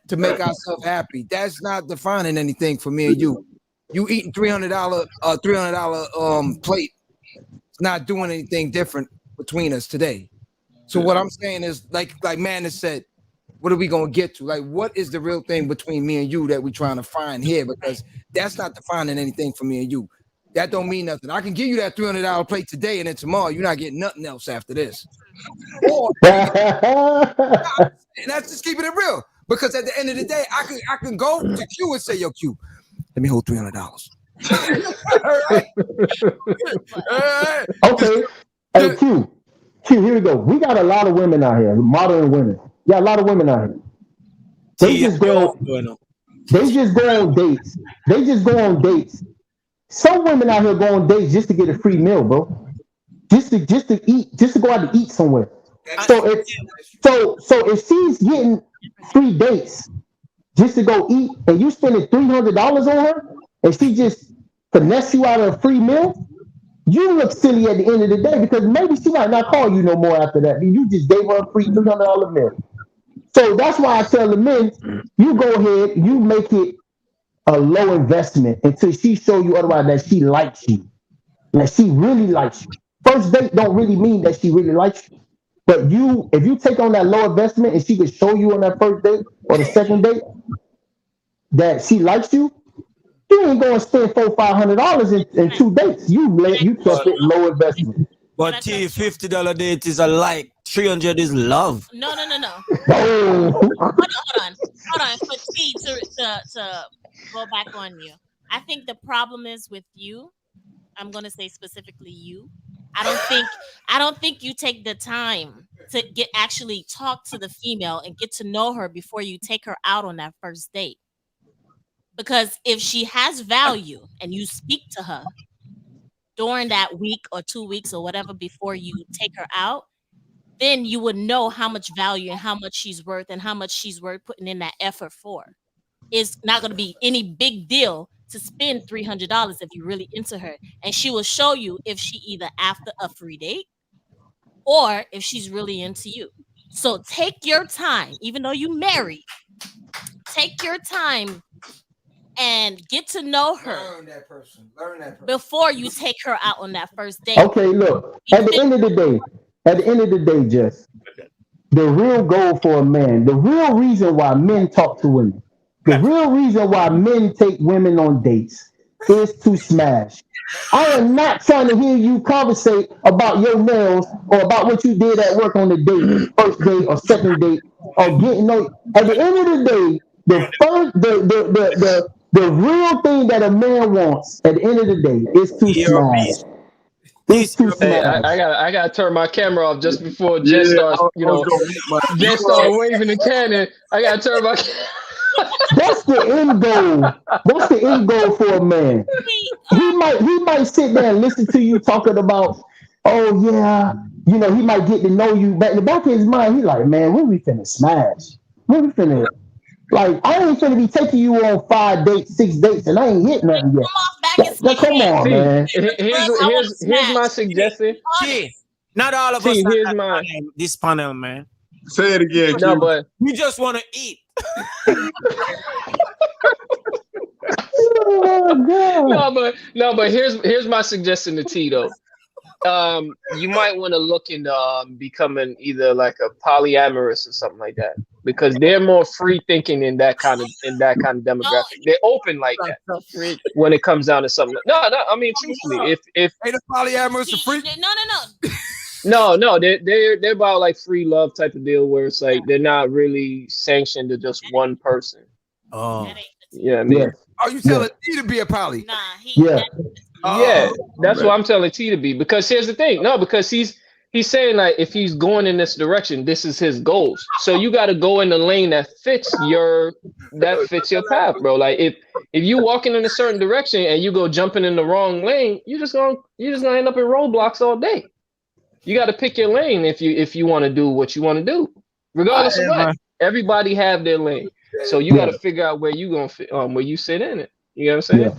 to make ourselves happy. That's not defining anything for me and you. You eating $300 plate. It's not doing anything different between us today. So what I'm saying is, like Man has said, what are we gonna get to? Like, what is the real thing between me and you that we're trying to find here? Because that's not defining anything for me and you. That don't mean nothing. I can give you that $300 plate today, and then tomorrow you're not getting nothing else after this. Or and that's just keeping it real. Because at the end of the day, I can go to Q and say, "Yo, Q, let me hold $300."
Okay. Hey, Q, here we go. We got a lot of women out here, modern women. Yeah, a lot of women out here. They just go on dates. They just go on dates. Some women out here go on dates just to get a free meal, bro. Just to eat, just to go out to eat somewhere. So if she's getting free dates just to go eat, and you spending $300 on her, and she just finesse you out of a free meal, you look silly at the end of the day because maybe she might not call you no more after that. You just gave her a free $300 meal. So that's why I tell the men, you go ahead, you make it a low investment until she show you otherwise that she likes you, that she really likes you. First date don't really mean that she really likes you. But if you take on that low investment and she can show you on that first date or the second date that she likes you, you ain't gonna spend $400-500 in 2 dates. You kept it low investment.
But T, $50 date is a like, 300 is love.
No.
Oh.
Hold on. For T to go back on you, I think the problem is with you. I'm gonna say specifically you. I don't think you take the time to actually talk to the female and get to know her before you take her out on that first date. Because if she has value and you speak to her during that week or 2 weeks or whatever before you take her out, then you would know how much value and how much she's worth and how much she's worth putting in that effort for. It's not going to be any big deal to spend $300 if you're really into her. And she will show you if she either after a free date or if she's really into you. So take your time, even though you married, take your time and get to know her.
Learn that person
Before you take her out on that first date.
Okay, look. At the end of the day, Jess, the real goal for a man, the real reason why men talk to women, the real reason why men take women on dates is to smash. I am not trying to hear you conversate about your nails or about what you did at work on the date, first date or second date, or getting no. At the end of the day, the real thing that a man wants at the end of the day is to smash. It's to
Hey,
smash.
I gotta turn my camera off just before Jess starts. Jess starts waving the cannon. I gotta turn my.
That's the end goal. That's the end goal for a man. He might sit there and listen to you talking about, oh yeah, he might get to know you. But in the back of his mind, he like, man, when we finna smash? When we finna, like, I ain't finna be taking you on 5 dates, 6 dates, and I ain't hit nothing yet. Come on, man.
Here's my suggestion.
Not all of us on this panel, man.
Say it again.
No, but
we just want to eat.
No, but here's my suggestion to T though. You might want to look into becoming either like a polyamorous or something like that, because they're more free thinking in that kind of demographic. They're open like that when it comes down to something. No, I mean truthfully, if
ain't a polyamorous a freak?
No, they're about like free love type of deal where it's like they're not really sanctioned to just one person.
Oh,
yeah, I mean,
are you telling T to be a poly?
Nah,
yeah, that's what I'm telling T to be. Because here's the thing, because he's saying like if he's going in this direction, this is his goals. So you got to go in the lane that fits your path, bro. Like if you walking in a certain direction and you go jumping in the wrong lane, you're just gonna end up in roadblocks all day. You got to pick your lane if you want to do what you want to do, regardless of what. Everybody have their lane, so you got to figure out where you gonna fit, where you sit in it. You know what I'm saying?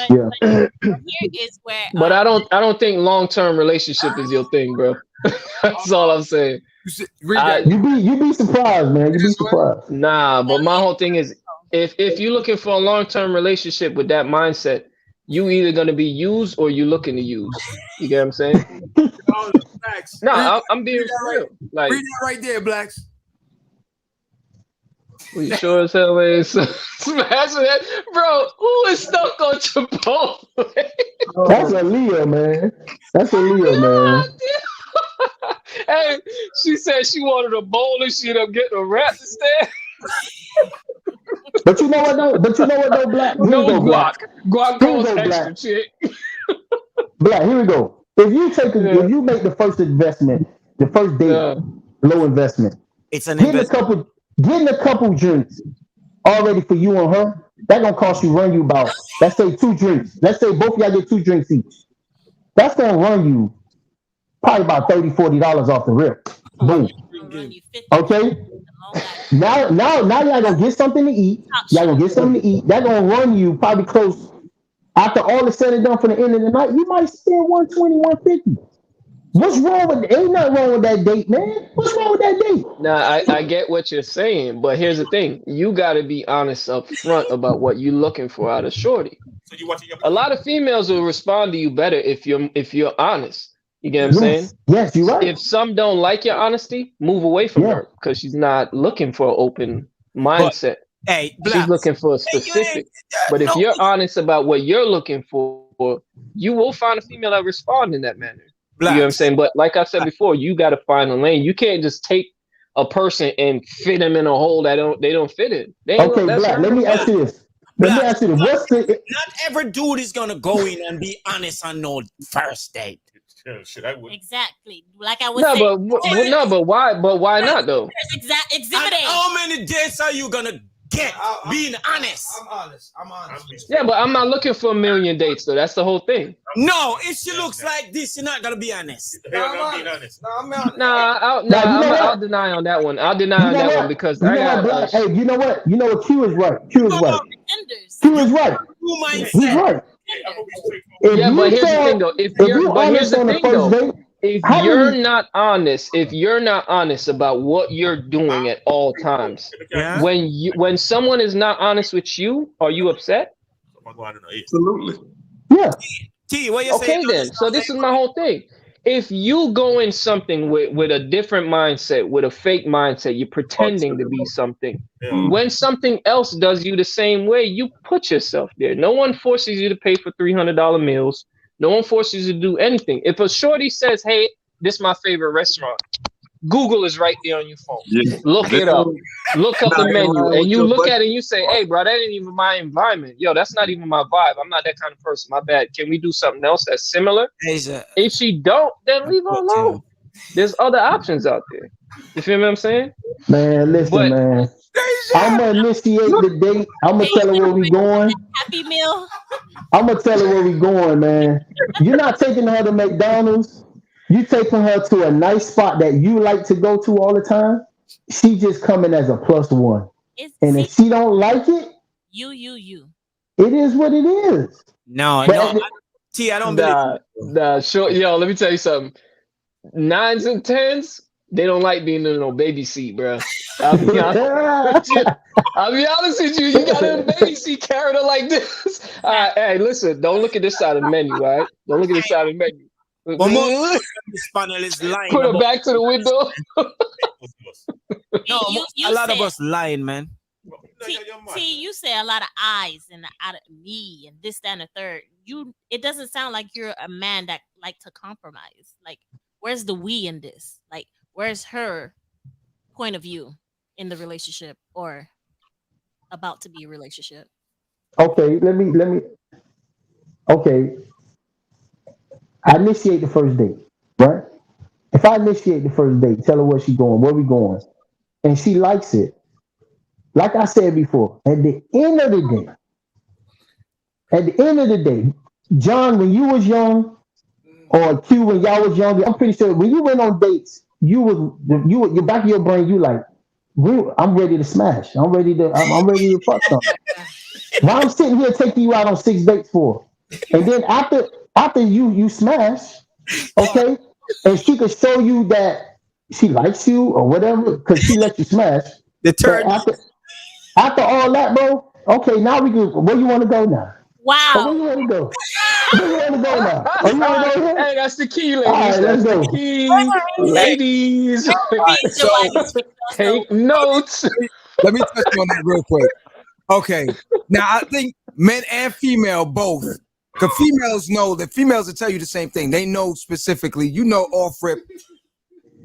But here is where.
But I don't think long-term relationship is your thing, bro. That's all I'm saying.
You be surprised, man. You be surprised.
Nah, but my whole thing is if you're looking for a long-term relationship with that mindset, you either gonna be used or you looking to use. You get what I'm saying? No, I'm being real. Like,
read that right there, Blacks.
We sure as hell is smashing that, bro. Who is stuck on Chipotle?
That's a Leo, man. That's a Leo, man.
Hey, she said she wanted a bowl and she ended up getting a wrap instead.
But you know what though, Black?
No guac. Guac goes extra, chick.
Black, here we go. If you make the first investment, the first date, low investment.
It's an
investment. Getting a couple drinks already for you and her, that gonna run you about, let's say 2 drinks. Let's say both of y'all get 2 drinks each. That's gonna run you probably about $30, $40 off the rip. Boom. Okay. Now y'all gonna get something to eat. That gonna run you probably close. After all is said and done for the end of the night, you might spend 120, 150. What's wrong with? Ain't nothing wrong with that date, man. What's wrong with that date?
Nah, I get what you're saying, but here's the thing: you got to be honest up front about what you're looking for out of shorty. A lot of females will respond to you better if you're honest. You get what I'm saying?
Yes, you're right.
If some don't like your honesty, move away from her because she's not looking for an open mindset. She's looking for a specific. But if you're honest about what you're looking for, you will find a female that responds in that manner. You know what I'm saying? But like I said before, you got to find a lane. You can't just take a person and fit them in a hole that they don't fit in.
Okay, Black, let me ask you this. Not
every dude is gonna go in and be honest on no first date.
Exactly. Like I was saying.
But why? But why not though?
Exhibit A.
How many dates are you gonna get being honest.
I'm honest.
Yeah, but I'm not looking for a million dates though. That's the whole thing.
No, if she looks like this, you're not gonna be honest.
I'll deny on that one. I'll deny on that one because
You
I
know
got.
what, Black? Hey, you know what? You know what? Q is right. Q is right. Q is right. He's right.
Yeah, but here's the thing though. If you're not honest, if you're not honest about what you're doing at all times, when someone is not honest with you, are you upset?
Absolutely.
Yeah.
T, what you
okay, then. So this is my whole thing. If you go in something with a different mindset, with a fake mindset, you're pretending to be something. When something else does you the same way, you put yourself there. No one forces you to pay for $300 meals. No one forces you to do anything. If a shorty says, hey, this is my favorite restaurant, Google is right there on your phone.
Yeah.
Look it up. Look up the menu. And you look at it and you say, hey, bro, that ain't even my environment. Yo, that's not even my vibe. I'm not that kind of person. My bad. Can we do something else that's similar? If she don't, then leave her alone. There's other options out there. You feel what I'm saying?
Man, listen, man. I'm gonna initiate the date. I'm gonna tell her where we going.
Happy Meal.
I'm gonna tell her where we going, man. You're not taking her to McDonald's. You taking her to a nice spot that you like to go to all the time. She just coming as a +1. And if she don't like it,
you.
It is what it is.
No, T, I don't
believe. Sure, yo, let me tell you something. 9s and 10s, they don't like being in no baby seat, bro. I'll be honest with you. You got a baby seat character like this. All right, hey, listen, don't look at this side of the menu, right? Don't look at this side of the menu.
This panel is lying.
Put her back to the window.
No, a lot of us lying, man.
T, you say a lot of I's and out of me and this, that, and the third. It doesn't sound like you're a man that like to compromise. Like, where's the we in this? Like, where's her point of view in the relationship or about to be a relationship?
Okay, let me. Okay, I initiate the first date, right? If I initiate the first date, tell her where she going, where we going, and she likes it. Like I said before, at the end of the day, John, when you was young, or Q when y'all was young, I'm pretty sure when you went on dates, you back of your brain, you like, I'm ready to smash. I'm ready to fuck something. Why I'm sitting here taking you out on 6 dates for? And then after you smash, okay, and she could show you that she likes you or whatever, because she let you smash. After all that, bro, okay, now we go. Where you want to go now?
Wow.
Where you want to go? Where you want to go now? Oh, you want to go here?
Hey, that's the key, ladies.
All right, let's go.
The key, ladies.
So
take notes.
Let me touch on that real quick. Okay, now I think men and female both. Because females know that females will tell you the same thing. They know specifically, off rip,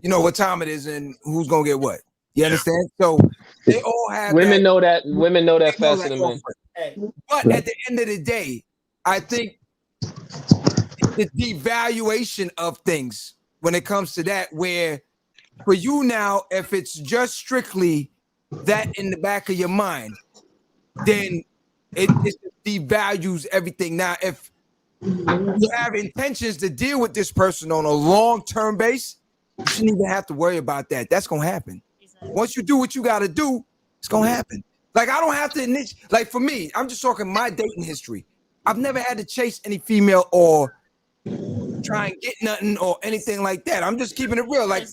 what time it is and who's gonna get what. You understand? So they all have
women know that. Women know that faster than men.
But at the end of the day, I think the devaluation of things when it comes to that, where for you now, if it's just strictly that in the back of your mind, then it devalues everything. Now, if you have intentions to deal with this person on a long-term base, you shouldn't even have to worry about that. That's gonna happen. Once you do what you got to do, it's gonna happen. Like, I don't have to initiate. Like, for me, I'm just talking my dating history. I've never had to chase any female or try and get nothing or anything like that. I'm just keeping it real. Like,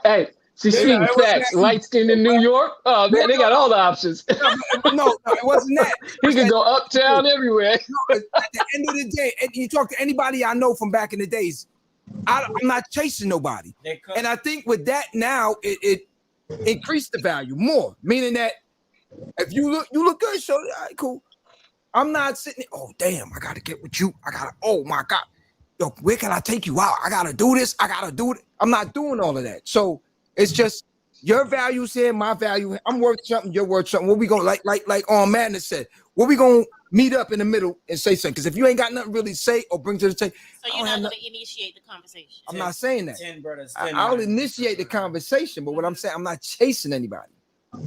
hey, she's speaking facts. Light skin in New York. Oh man, they got all the options.
No, it wasn't that.
He could go uptown everywhere.
No, at the end of the day, you talk to anybody I know from back in the days, I'm not chasing nobody. And I think with that now, it increased the value more. Meaning that if you look good, so all right, cool. I'm not sitting there, oh damn, I gotta get with you. Oh my God. Yo, where can I take you out? I gotta do this, I gotta do it. I'm not doing all of that. So it's just your values here, my value. I'm worth something, you're worth something. What we gonna like Madness said, what we gonna meet up in the middle and say something. Because if you ain't got nothing really to say or bring to the table,
So you're not going to initiate the conversation.
I'm not saying that.
10 brothers.
I'll initiate the conversation, but what I'm saying, I'm not chasing anybody.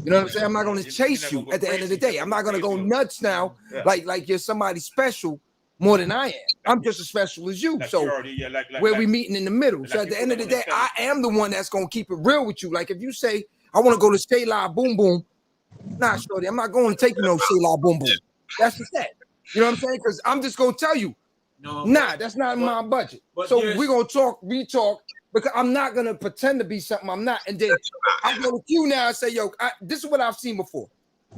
You know what I'm saying? I'm not going to chase you at the end of the day. I'm not going to go nuts now, like you're somebody special more than I am. I'm just as special as you. So where we meeting in the middle. So at the end of the day, I am the one that's going to keep it real with you. Like if you say, I want to go to Stay Live Boom Boom, nah, shorty, I'm not going to take you no Stay Live Boom Boom. That's just that. You know what I'm saying? Because I'm just going to tell you, nah, that's not in my budget. So we're going to retalk, because I'm not going to pretend to be something I'm not. And then I go to Q now and say, yo, this is what I've seen before.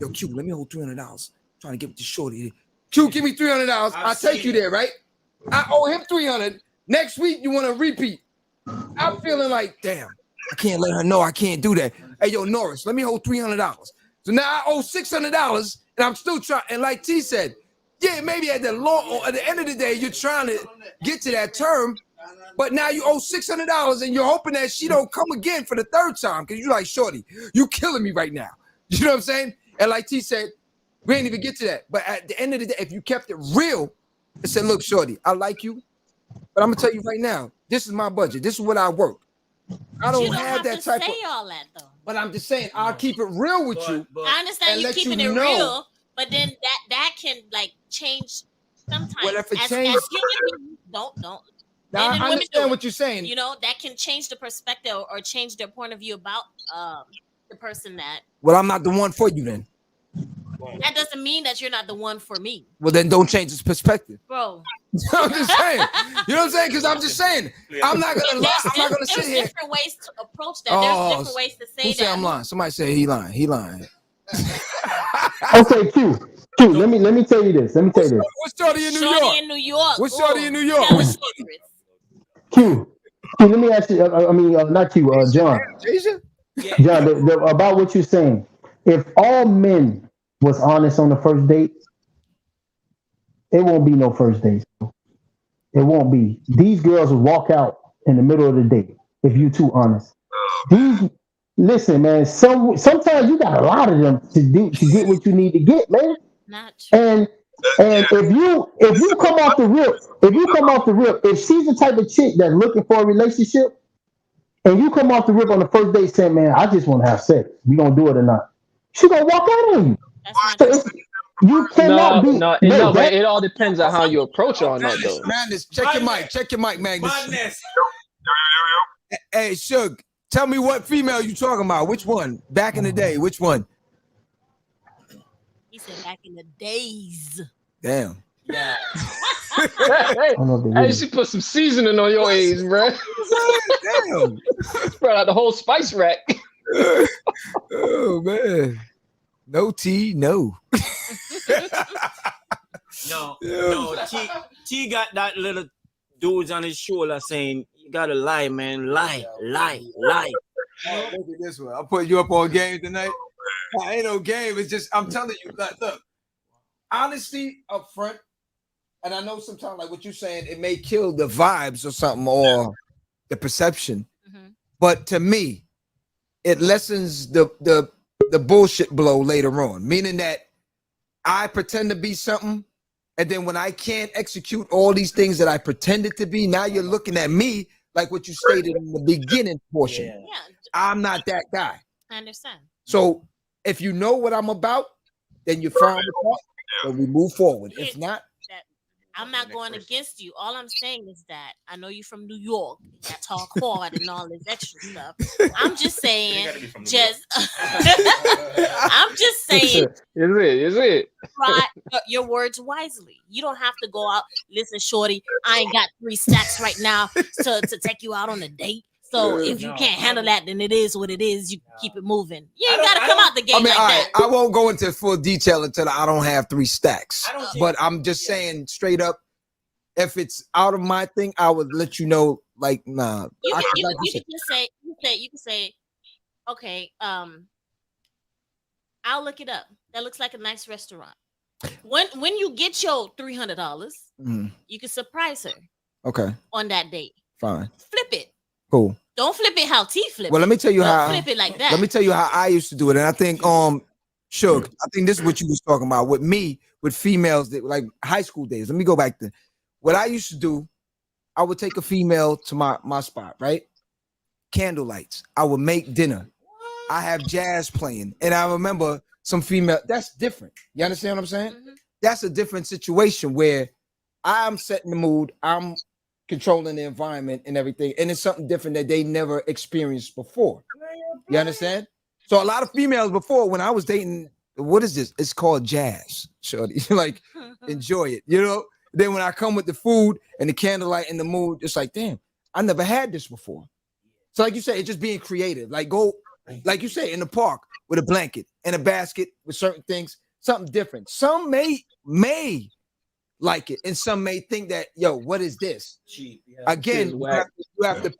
Yo, Q, let me hold $300. Trying to give it to shorty. Q, give me $300. I'll take you there, right? I owe him $300. Next week, you want to repeat. I'm feeling like, damn, I can't let her know I can't do that. Hey, yo, Norris, let me hold $300. So now I owe $600, and I'm still trying. And like T said, yeah, maybe at the end of the day, you're trying to get to that term, but now you owe $600, and you're hoping that she don't come again for the third time, because you're like, shorty, you killing me right now. You know what I'm saying? And like T said, we ain't even get to that. But at the end of the day, if you kept it real and said, look, shorty, I like you, but I'm gonna tell you right now, this is my budget. This is what I work. I don't have that type of.
Say all that though.
But I'm just saying, I'll keep it real with you.
I understand you keeping it real, but then that can like change sometimes.
Well, if it changes,
don't.
Now, I understand what you're saying.
You know, that can change the perspective or change their point of view about the person that.
Well, I'm not the one for you then.
That doesn't mean that you're not the one for me.
Well, then don't change his perspective.
Bro.
I'm just saying. You know what I'm saying? Because I'm just saying. I'm not gonna lie. I'm not gonna sit here.
There's different ways to approach that. There's different ways to say
who say I'm lying? Somebody say he lying. He lying.
Okay, Q. Let me tell you this.
What's shorty in New York?
Shorty in New York.
What's shorty in New York?
Q, let me ask you. Not Q. John. John, about what you're saying. If all men was honest on the first date, it won't be no first date. It won't be. These girls will walk out in the middle of the date if you too honest. Listen, man. Sometimes you got a lot of them to get what you need to get, man.
Not true.
And if you come off the rip, if she's the type of chick that's looking for a relationship, and you come off the rip on the first date saying, "Man, I just want to have sex. We gonna do it or not?" She gonna walk out on you. So you cannot be.
But it all depends on how you approach her on that, though.
Madness, check your mic, Magnus. Hey, Suge, tell me what female you talking about. Which one? Back in the day, which one?
He said back in the days.
Damn.
Yeah.
Hey, she put some seasoning on your age, bro.
Damn.
Brought out the whole spice rack.
Oh man. No tea, no.
No. T got that little dudes on his shoulder saying, "You gotta lie, man. Lie.
Look at this one. I'll put you up on game tonight. Ain't no game. It's just I'm telling you, look, honesty up front. And I know sometimes, like what you're saying, it may kill the vibes or something or the perception. Mm-hmm. But to me, it lessens the bullshit blow later on. Meaning that I pretend to be something, and then when I can't execute all these things that I pretended to be, now you're looking at me like what you stated in the beginning portion.
Yeah.
I'm not that guy.
I understand.
So if you know what I'm about, then you're fine with that, and we move forward. If not,
I'm not going against you. All I'm saying is that I know you're from New York. That talk hard and all this extra stuff. I'm just saying, I'm just saying.
Is it?
Try your words wisely. You don't have to go out. Listen, shorty, I ain't got 3 stacks right now to take you out on a date. So if you can't handle that, then it is what it is. You keep it moving. You ain't got to come out the gate like that.
I won't go into full detail until I don't have 3 stacks. But I'm just saying straight up, if it's out of my thing, I would let you know. Like, nah.
You can just say, okay, I'll look it up. That looks like a nice restaurant. When you get your $300, you can surprise her.
Okay.
On that date.
Fine.
Flip it.
Cool.
Don't flip it how T flip.
Well, let me tell you how.
Flip it like that.
Let me tell you how I used to do it, and I think Suge, I think this is what you was talking about with me, with females that like high school days. Let me go back to what I used to do. I would take a female to my spot, right? Candlelights. I would make dinner. I have jazz playing, and I remember some female. That's different. You understand what I'm saying? Mm-hmm. That's a different situation where I'm setting the mood. I'm controlling the environment and everything, and it's something different that they never experienced before. You understand? So a lot of females before, when I was dating, what is this? It's called jazz. Shorty, like enjoy it. You know. Then when I come with the food and the candlelight and the mood, it's like, damn, I never had this before. So like you say, it's just being creative. Like go, like you say, in the park with a blanket and a basket with certain things, something different. Some may like it, and some may think that, yo, what is this? Again, you have to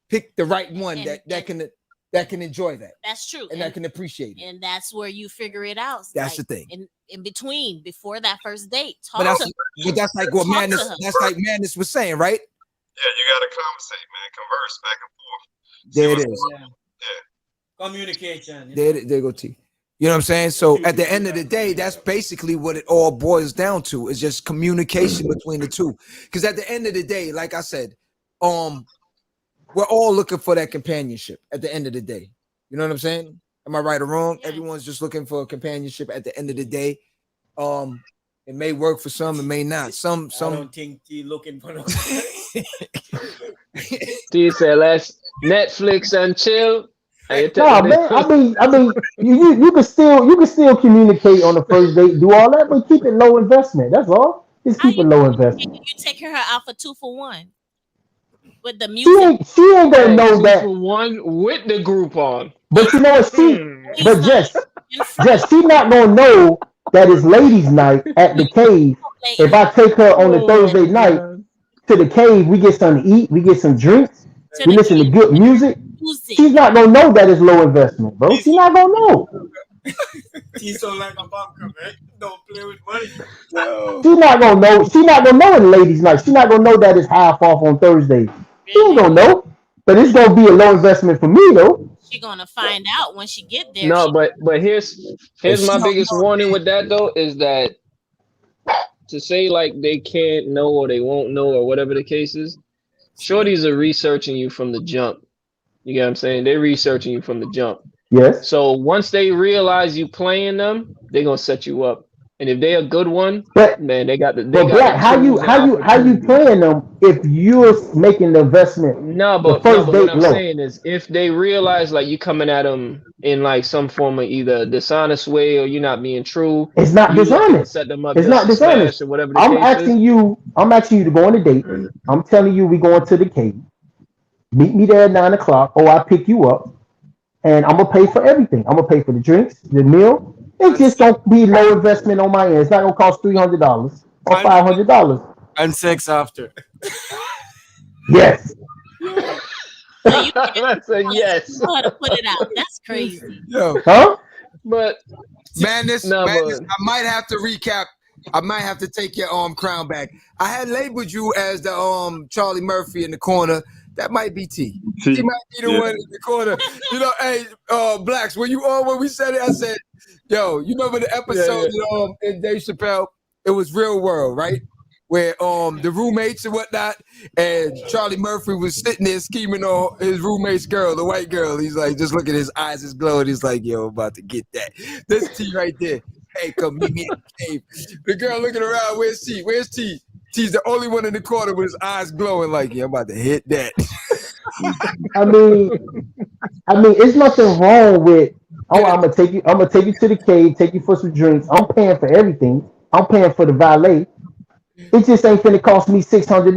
pick the right one that can enjoy that.
That's true.
And that can appreciate it.
And that's where you figure it out.
That's like, the thing.
In between, before that first date, talk
but that's,
to
but that's like what Madness, that's like Madness was saying, right?
Yeah, you gotta conversate, man. Converse back and forth.
There it is.
Yeah. Communication.
There go T. You know what I'm saying? So at the end of the day, that's basically what it all boils down to. Is just communication between the two. Because at the end of the day, like I said, we're all looking for that companionship at the end of the day. You know what I'm saying? Am I right or wrong? Yeah. Everyone's just looking for companionship at the end of the day. It may work for some, it may not. Some
I don't think he looking for no.
T said, let's Netflix and chill.
No, man. I mean, you can still communicate on the first date, do all that, but keep it low investment. That's all. Just keep it low investment.
You take her out for 2 for $1 with the music.
She ain't gonna know that
2 for $1 with the Groupon.
But you know what? But Jess, she not gonna know that it's ladies' night at the cave. If I take her on the Thursday night to the cave, we get something to eat, we get some drinks, we listen to good music. She's not gonna know that it's low investment, bro. She's not gonna know.
He's so like a banker, man. Don't play with money.
No. She's not gonna know. She's not gonna know it's ladies' night. She's not gonna know that it's half off on Thursday. She ain't gonna know. But it's gonna be a low investment for me, though.
She's gonna find out when she get there.
No, but here's my biggest warning with that though is that to say like they can't know or they won't know or whatever the case is, shorties are researching you from the jump. You get what I'm saying? They're researching you from the jump.
Yes.
So once they realize you playing them, they're gonna set you up. And if they're a good one, man, they got the.
But Black, how you playing them if you're making the investment?
No, but what I'm saying is, if they realize like you coming at them in like some form of either dishonest way or you're not being true,
it's not dishonest.
Set them up.
It's not dishonest.
Or whatever the
I'm
case
asking
is.
you. I'm asking you to go on a date. I'm telling you, we going to the cave. Meet me there at 9 o'clock, or I pick you up, and I'm gonna pay for everything. I'm gonna pay for the drinks, the meal. It just don't be low investment on my end. It's not gonna cost $300 or $500.
And sex after.
Yes.
That's a yes.
How to put it out? That's crazy.
Yo,
huh?
But
Madness, I might have to recap. I might have to take your crown back. I had labeled you as the Charlie Murphy in the corner. That might be T. He might be the one in the corner. You know, hey, Blacks, when we said it, I said, yo, you remember the episode in Dave Chappelle? It was Real World, right? Where the roommates and whatnot, and Charlie Murphy was sitting there scheming on his roommate's girl, the white girl. He's like, just look at his eyes is glowing. He's like, yo, I'm about to get that. This T right there. Hey, come meet me in the cave. The girl looking around, where's T? Where's T? T's the only one in the corner with his eyes glowing like, yeah, I'm about to hit that.
I mean, it's nothing wrong with, I'm gonna take you to the cave, take you for some drinks. I'm paying for everything. I'm paying for the valet. It just ain't finna cost me $600.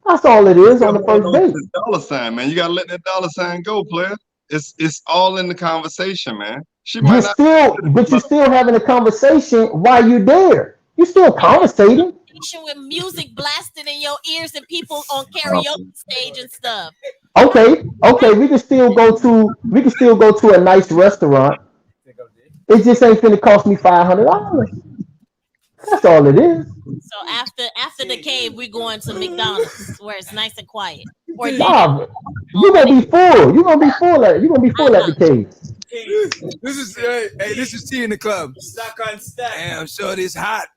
That's all it is on the first date.
Dollar sign, man. You gotta let that dollar sign go, player. It's all in the conversation, man. You're still having a conversation while you're there. You're still conversating.
With music blasting in your ears and people on karaoke stage and stuff.
Okay. We can still go to a nice restaurant. It just ain't finna cost me $500. That's all it is.
So after the cave, we going to McDonald's where it's nice and quiet. Or
you're gonna be full. You're gonna be full at the cave.
This is this is tea in the club.
Stack on stack.
Damn, shorty, it's hot.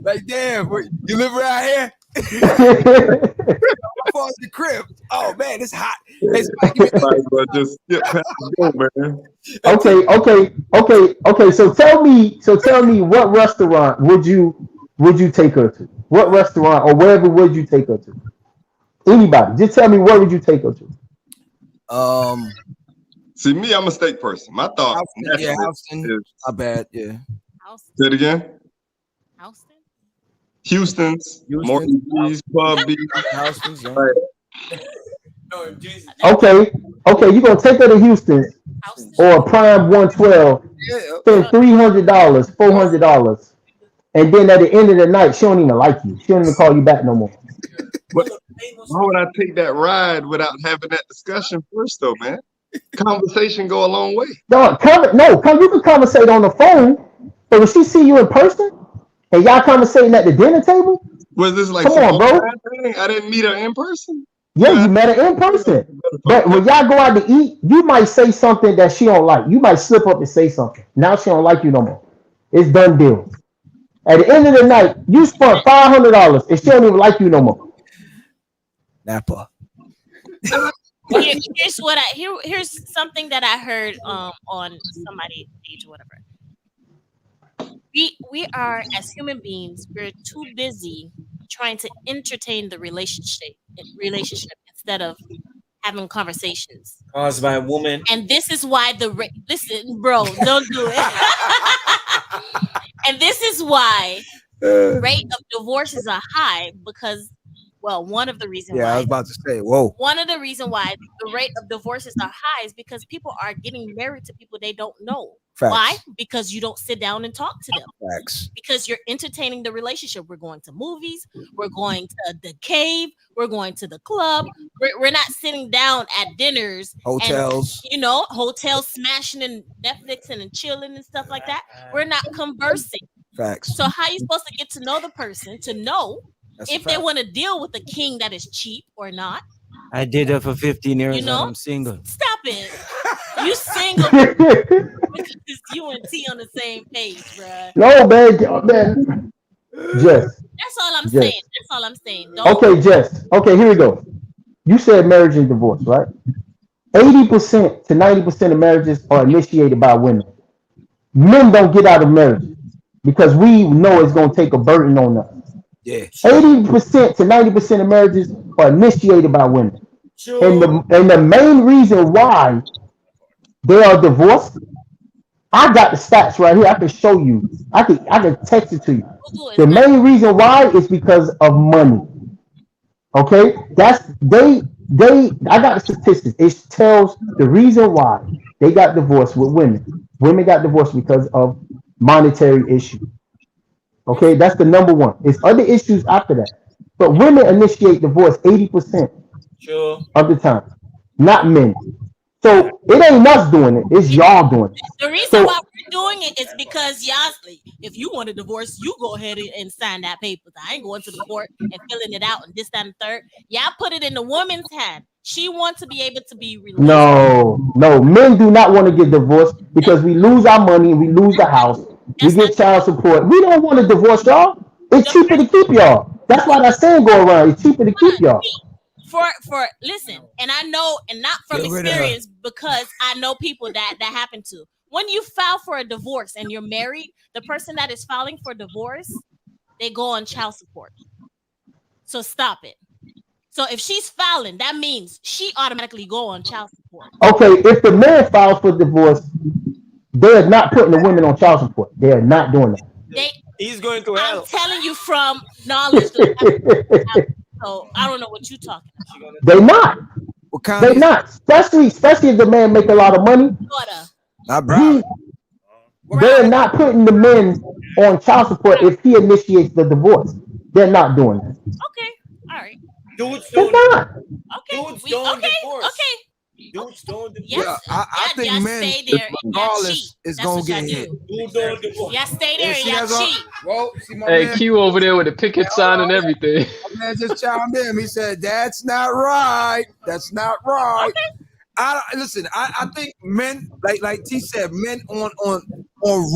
Like, damn, you live around here? How far is the crib? Oh man, it's hot. Hey, Spike, give me that.
Just get past the door, man.
Okay. So tell me, what restaurant would you take her to? What restaurant or wherever would you take her to? Anybody, just tell me where would you take her to?
See me, I'm a steak person. My thought,
Houston. Not bad, yeah.
Say it again. Houston's, Morton G's, Pub B.
Houston's, yeah.
Okay, you're gonna take her to Houston or a Prime 112, spend $300, $400, and then at the end of the night, she don't even like you. She don't even call you back no more.
But why would I take that ride without having that discussion first, though, man? Conversation go a long way.
No, you can conversate on the phone, but when she see you in person and y'all conversating at the dinner table,
was this like
come on, bro?
I didn't meet her in person.
Yeah, you met her in person. But when y'all go out to eat, you might say something that she don't like. You might slip up and say something. Now she don't like you no more. It's done deal. At the end of the night, you spent $500 and she don't even like you no more.
Napa.
Here's something that I heard on somebody's page or whatever. We are, as human beings, we're too busy trying to entertain the relationship instead of having conversations.
Caused by a woman.
And this is why listen, bro, don't do it. And this is why rate of divorces are high because, well, one of the reasons
I was about to say, whoa.
One of the reasons why the rate of divorces are high is because people are getting married to people they don't know.
Facts.
Why? Because you don't sit down and talk to them.
Facts.
Because you're entertaining the relationship. We're going to movies. We're going to the cave. We're going to the club. We're not sitting down at dinners.
Hotels.
And, hotels smashing and Netflix and chilling and stuff like that. We're not conversing.
Facts.
So how are you supposed to get to know the person to know if they want to deal with a king that is cheap or not?
I did that for 15 years and I'm single.
Stop it. You single because you and T on the same page, bro.
No, man. Jess.
That's all I'm saying. That's all I'm saying.
Okay, Jess. Okay, here we go. You said marriage and divorce, right? 80% to 90% of marriages are initiated by women. Men don't get out of marriage because we know it's going to take a burden on us.
Yeah.
80% to 90% of marriages are initiated by women. And the main reason why they are divorced, I got the stats right here. I can show you. I can text it to you. The main reason why is because of money. Okay? I got the statistics. It tells the reason why they got divorced with women. Women got divorced because of monetary issues. Okay, that's the number one. It's other issues after that. But women initiate divorce 80% of the time, not men. So it ain't us doing it, it's y'all doing it.
The reason why we're doing it is because y'all, if you want a divorce, you go ahead and sign that paper. I ain't going to the court and filling it out and this, that, and third. Y'all put it in the woman's hand. She wants to be able to be released.
No, men do not want to get divorced because we lose our money, we lose the house, we get child support. We don't want to divorce y'all. It's cheaper to keep y'all. That's why that saying go around. It's cheaper to keep y'all.
Listen, and I know, and not from experience, because I know people that happened to. When you file for a divorce and you're married, the person that is filing for divorce, they go on child support. So stop it. So if she's filing, that means she automatically go on child support.
Okay, if the man files for divorce, they're not putting the women on child support. They are not doing that.
He's going to hell.
I'm telling you from knowledge. So I don't know what you're talking about.
They're not. They're not. Especially if the man make a lot of money.
Not bro.
They're not putting the men on child support if he initiates the divorce. They're not doing that.
Okay. All right.
Dudes
don't. Okay.
Dudes don't divorce.
Okay.
Dudes don't divorce.
Yes.
I think men, regardless, is going to get hit.
Dudes don't divorce.
Y'all stay there and y'all cheat.
Well, see my
Hey,
man,
Q over there with a picket sign and everything.
My man just chimed in. He said, "That's not right. That's not right."
Okay.
listen. I think men, like T said, men on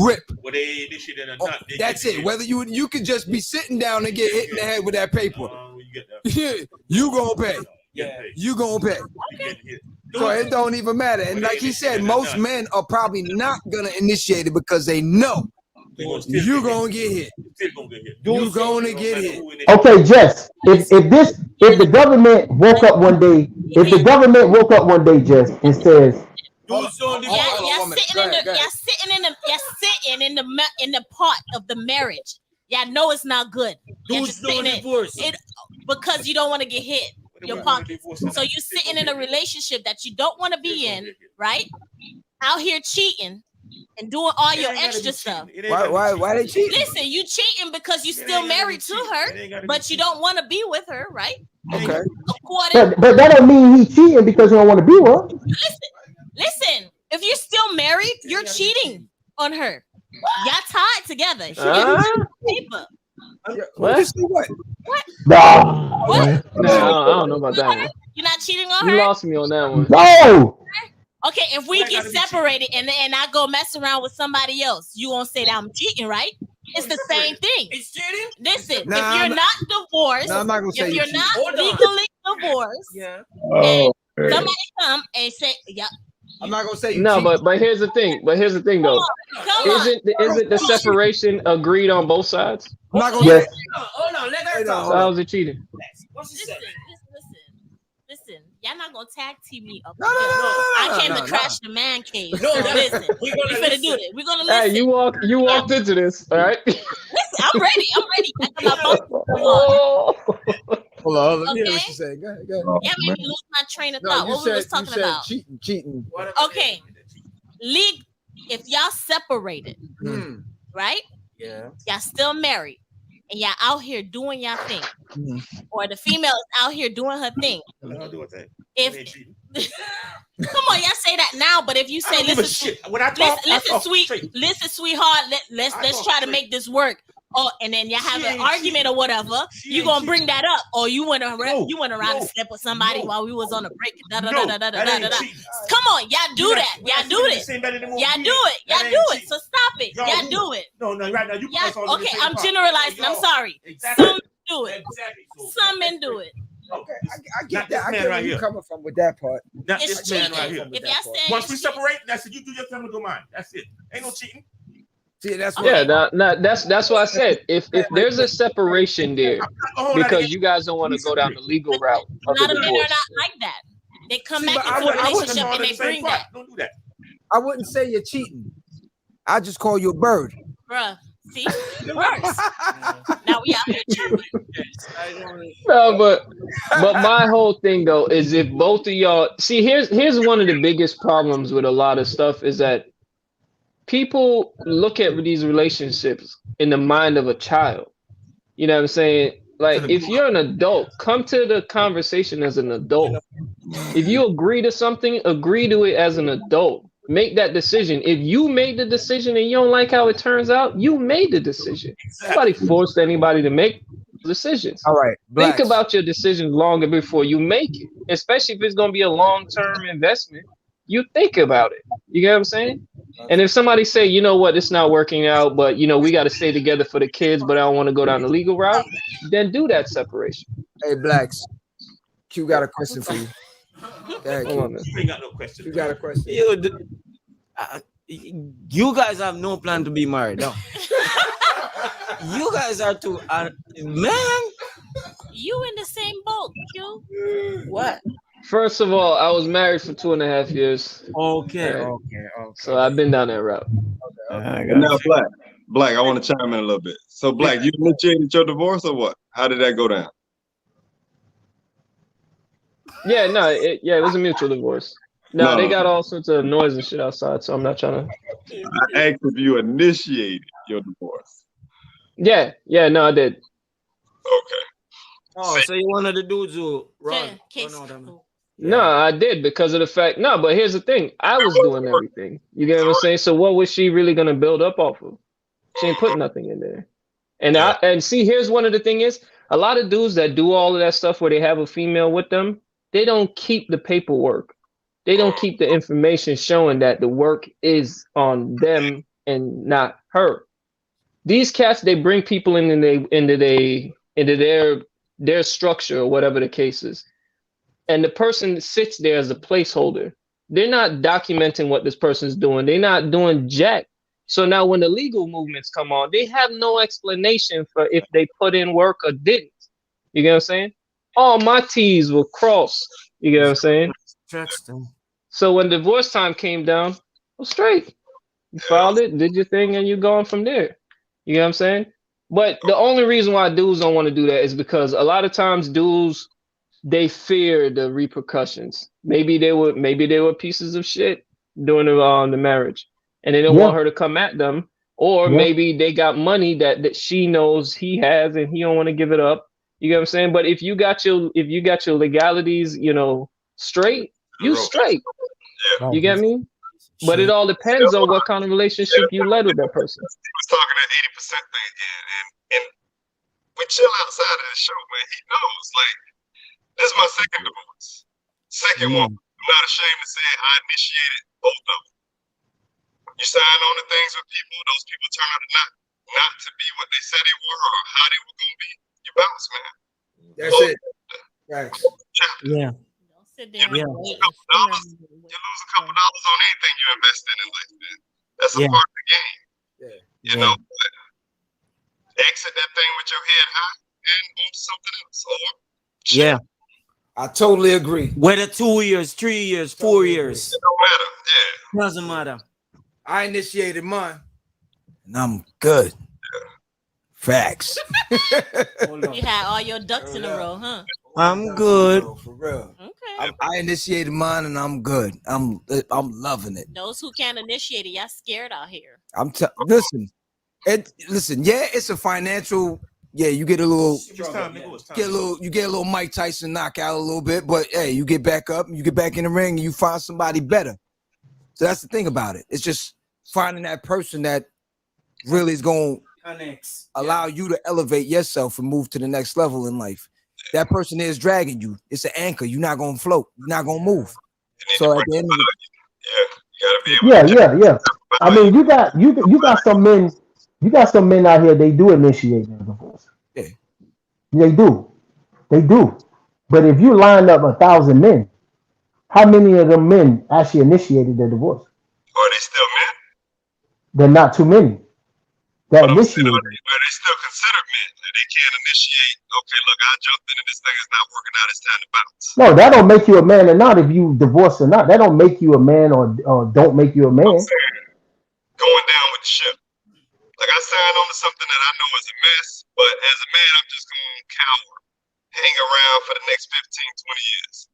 rip.
Well, they initiate or not.
That's it. Whether you could just be sitting down and get hit in the head with that paper, you gonna pay.
Yeah,
you gonna pay. So it don't even matter. And like he said, most men are probably not gonna initiate it because they know you gonna get hit. You gonna get hit.
Okay, Jess. If the government woke up one day, Jess, and says,
You're sitting in the part of the marriage. Yeah, know it's not good. You're just sitting it because you don't want to get hit. Your pocket. So you're sitting in a relationship that you don't want to be in, right? Out here cheating and doing all your extra stuff.
Why they cheating?
Listen, you cheating because you still married to her, but you don't want to be with her, right?
Okay.
but that don't mean he cheating because he don't want to be with her.
Listen. If you're still married, you're cheating on her. Y'all tied together. She gets paper.
What?
What?
No.
What?
No, I don't know about that one.
You're not cheating on
You
her?
lost me on that one.
No.
Okay, if we get separated and I go mess around with somebody else, you won't say that I'm cheating, right? It's the same thing.
It's cheating?
Listen,
Nah,
if you're not divorced,
I'm not gonna say
if
you're
you're not
cheating.
legally divorced, and somebody come and say, yeah.
I'm not gonna say you
No,
cheating.
but here's the thing. though.
Come on.
Isn't the separation agreed on both sides?
I'm not gonna
Yes.
say.
Hold on, let her talk.
So how is it cheating?
What's he saying?
Listen. Y'all not gonna tag team me up.
No.
I came to crash the man cave.
No,
listen.
we're
We
gonna
finna do
listen.
this. We're gonna listen.
Hey, you walked into this, all right?
Listen, I'm ready. I got my phone.
Hold on. Let me hear
Okay.
what you say. Go ahead.
Yeah, made me lose my train of
No,
thought.
you
What we was
said
talking about?
cheating.
Okay. If y'all separated, right?
Yeah.
Y'all still married, and y'all out here doing y'all thing, or the female is out here doing her thing. If come on, y'all say that now, but if you say listen, listen, sweetheart, let's try to make this work. Oh, and then y'all have an argument or whatever, you gonna bring that up, or you went around and slept with somebody while we was on a break. Come on, y'all do that. Y'all do it. Y'all do it. Y'all do it. So stop it. Y'all do it.
No, right now you put us on the
Okay,
same
I'm
part.
generalizing. I'm sorry.
Exactly.
Some do it. Some men do it.
Okay, I get
Not
that.
this
I
man
get where
right
you're
here.
coming from with that part.
Not
It's
this man
cheating.
right here.
If y'all say
Once we separate, that's it. You do your thing, we do mine. That's it. Ain't no cheating.
See, that's what.
Yeah, that's why I said if there's a separation there because you guys don't want to go down the legal route
a
of
lot
the
of men are
divorce.
not like that. They come
See,
back
but I
into the
wouldn't
relationship and they bring that.
Don't do that.
I wouldn't say you're cheating. I just call you a bird.
Bruh, see? It works. Now we out here cheating.
No, but my whole thing though is if both of y'all see here's one of the biggest problems with a lot of stuff is that people look at these relationships in the mind of a child. You know what I'm saying? Like if you're an adult, come to the conversation as an adult. If you agree to something, agree to it as an adult. Make that decision. If you made the decision and you don't like how it turns out, you made the decision. Nobody forced anybody to make decisions.
All right.
Think about your decisions longer before you make it, especially if it's going to be a long-term investment. You think about it. You get what I'm saying? And if somebody say, you know what, it's not working out, but you know we got to stay together for the kids, but I don't want to go down the legal route, then do that separation.
Hey, Blacks. Q got a question for you. Hold
on, man.
You ain't got no question.
You got a question.
You guys have no plan to be married, no? You guys are too, man.
You in the same boat, Q.
What?
First of all, I was married for 2.5 years.
Okay.
So I've been down that route.
Now, Black, I want to chime in a little bit. So, Black, you initiated your divorce or what? How did that go down?
Yeah, no, it was a mutual divorce. No, they got all sorts of noise and shit outside, so I'm not trying to.
I asked if you initiated your divorce.
Yeah, no, I did.
Okay.
Oh, so you wanted the dudes who run?
No, I did because of the fact. No, but here's the thing. I was doing everything. You get what I'm saying? So what was she really gonna build up off of? She ain't put nothing in there. And see, here's one of the thing is a lot of dudes that do all of that stuff where they have a female with them, they don't keep the paperwork. they don't keep the information showing that the work is on them and not her. These cats, they bring people into their structure or whatever the case is, and the person sits there as a placeholder. They're not documenting what this person's doing. They're not doing jack. So now when the legal movements come on, they have no explanation for if they put in work or didn't. You get what I'm saying? All my T's were crossed. You get what I'm saying? So when divorce time came down, well, straight. You filed it, did your thing, and you're going from there. You know what I'm saying? But the only reason why dudes don't want to do that is because a lot of times dudes, they fear the repercussions. Maybe they were pieces of shit during the marriage, and they don't want her to come at them. Or maybe they got money that she knows he has, and he don't want to give it up. You get what I'm saying? But if you got your legalities, straight, you straight. You get me? But it all depends on what kind of relationship you led with that person.
He was talking that 80% thing, and we chill outside of the show, man. He knows, like, this is my second divorce. Second one, I'm not ashamed to say it, I initiated both of them. You sign on to things with people, those people turn out not to be what they said they were or how they were going to be. You bounce, man.
That's it. Right.
Yeah.
Sit there and wait.
You lose a couple dollars on anything you invest in life, man. That's a part of the game. You know, but exit that thing with your head high and move to something else. Or
I totally agree.
Whether 2 years, 3 years, 4 years.
It don't matter. Yeah.
Doesn't matter.
I initiated mine, and I'm good. Facts.
You had all your ducks in a row, huh?
I'm good.
For real.
Okay.
I initiated mine, and I'm good. I'm loving it.
Those who can't initiate it, y'all scared out here.
Listen. Yeah, it's a financial. Yeah, you get a little, you get a little Mike Tyson knockout a little bit, but hey, you get back up, you get back in the ring, and you find somebody better. So that's the thing about it. It's just finding that person that really is going to allow you to elevate yourself and move to the next level in life. That person is dragging you. It's an anchor. You're not going to float. You're not going to move. So at the end of
yeah. I mean, you got some men. You got some men out here. They do initiate their divorce.
Yeah,
they do. But if you line up 1,000 men, how many of them men actually initiated their divorce?
Are they still men?
They're not too many that initiated.
But they still considered men. They can't initiate. Okay, look, I jumped into this thing. It's not working out. It's time to bounce.
No, that don't make you a man or not if you divorce or not. That don't make you a man or don't make you a man.
Going down with the ship. Like, I signed on to something that I know is a mess, but as a man, I'm just going to cower, hang around for the next 15, 20 years.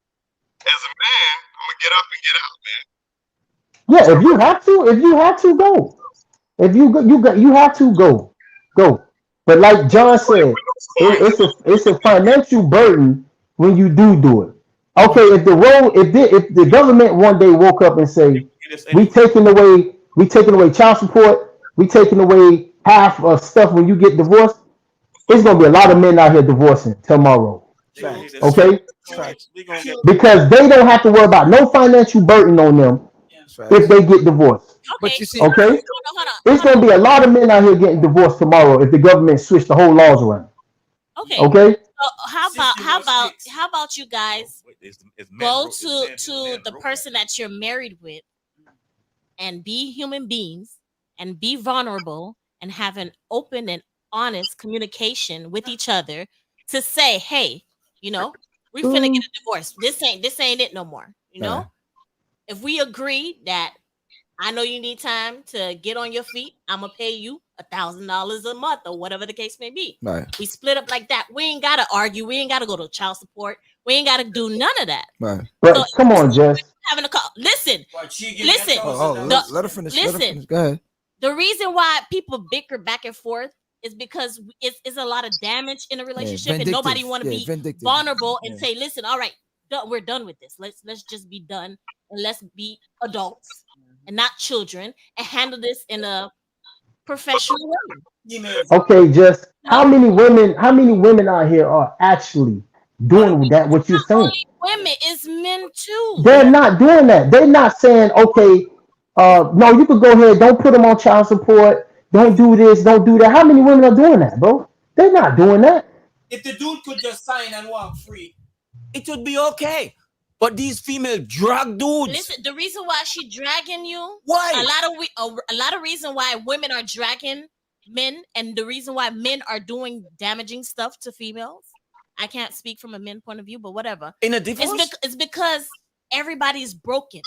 As a man, I'm going to get up and get out, man.
Yeah, if you have to, go. If you have to go. But like John said, it's a financial burden when you do it. Okay, if the government one day woke up and say we taking away child support, we taking away half of stuff when you get divorced, there's gonna be a lot of men out here divorcing tomorrow. Okay, because they don't have to worry about no financial burden on them if they get divorced.
But you see,
okay,
hold on.
it's gonna be a lot of men out here getting divorced tomorrow if the government switch the whole laws around. Okay.
How about you guys go to the person that you're married with and be human beings and be vulnerable and have an open and honest communication with each other to say, hey, we're finna get a divorce. This ain't it no more. If we agree that I know you need time to get on your feet, I'm gonna pay you $1,000 a month or whatever the case may be.
Right.
We split up like that. We ain't gotta argue. We ain't gotta go to child support. We ain't gotta do none of that.
Right.
But so, come on, Jess.
Having a call. Listen.
Let her finish.
Listen.
Go ahead.
The reason why people bicker back and forth is because it's a lot of damage in a relationship, and nobody want to be vulnerable and say, "Listen, all right, we're done with this. Let's just be done and let's be adults and not children and handle this in a professional way."
Okay, Jess. How many women out here are actually doing that. What you're saying?
Women, it's men too.
They're not doing that. They're not saying, okay, no, you could go ahead. Don't put them on child support. Don't do this. Don't do that. How many women are doing that, bro? They're not doing that.
If the dude could just sign and walk free, it would be okay. But these female drug dudes.
Listen, the reason why she dragging you.
Why?
A lot of reason why women are dragging men, and the reason why men are doing damaging stuff to females. I can't speak from a men point of view, but whatever.
In a divorce,
it's because everybody's broken.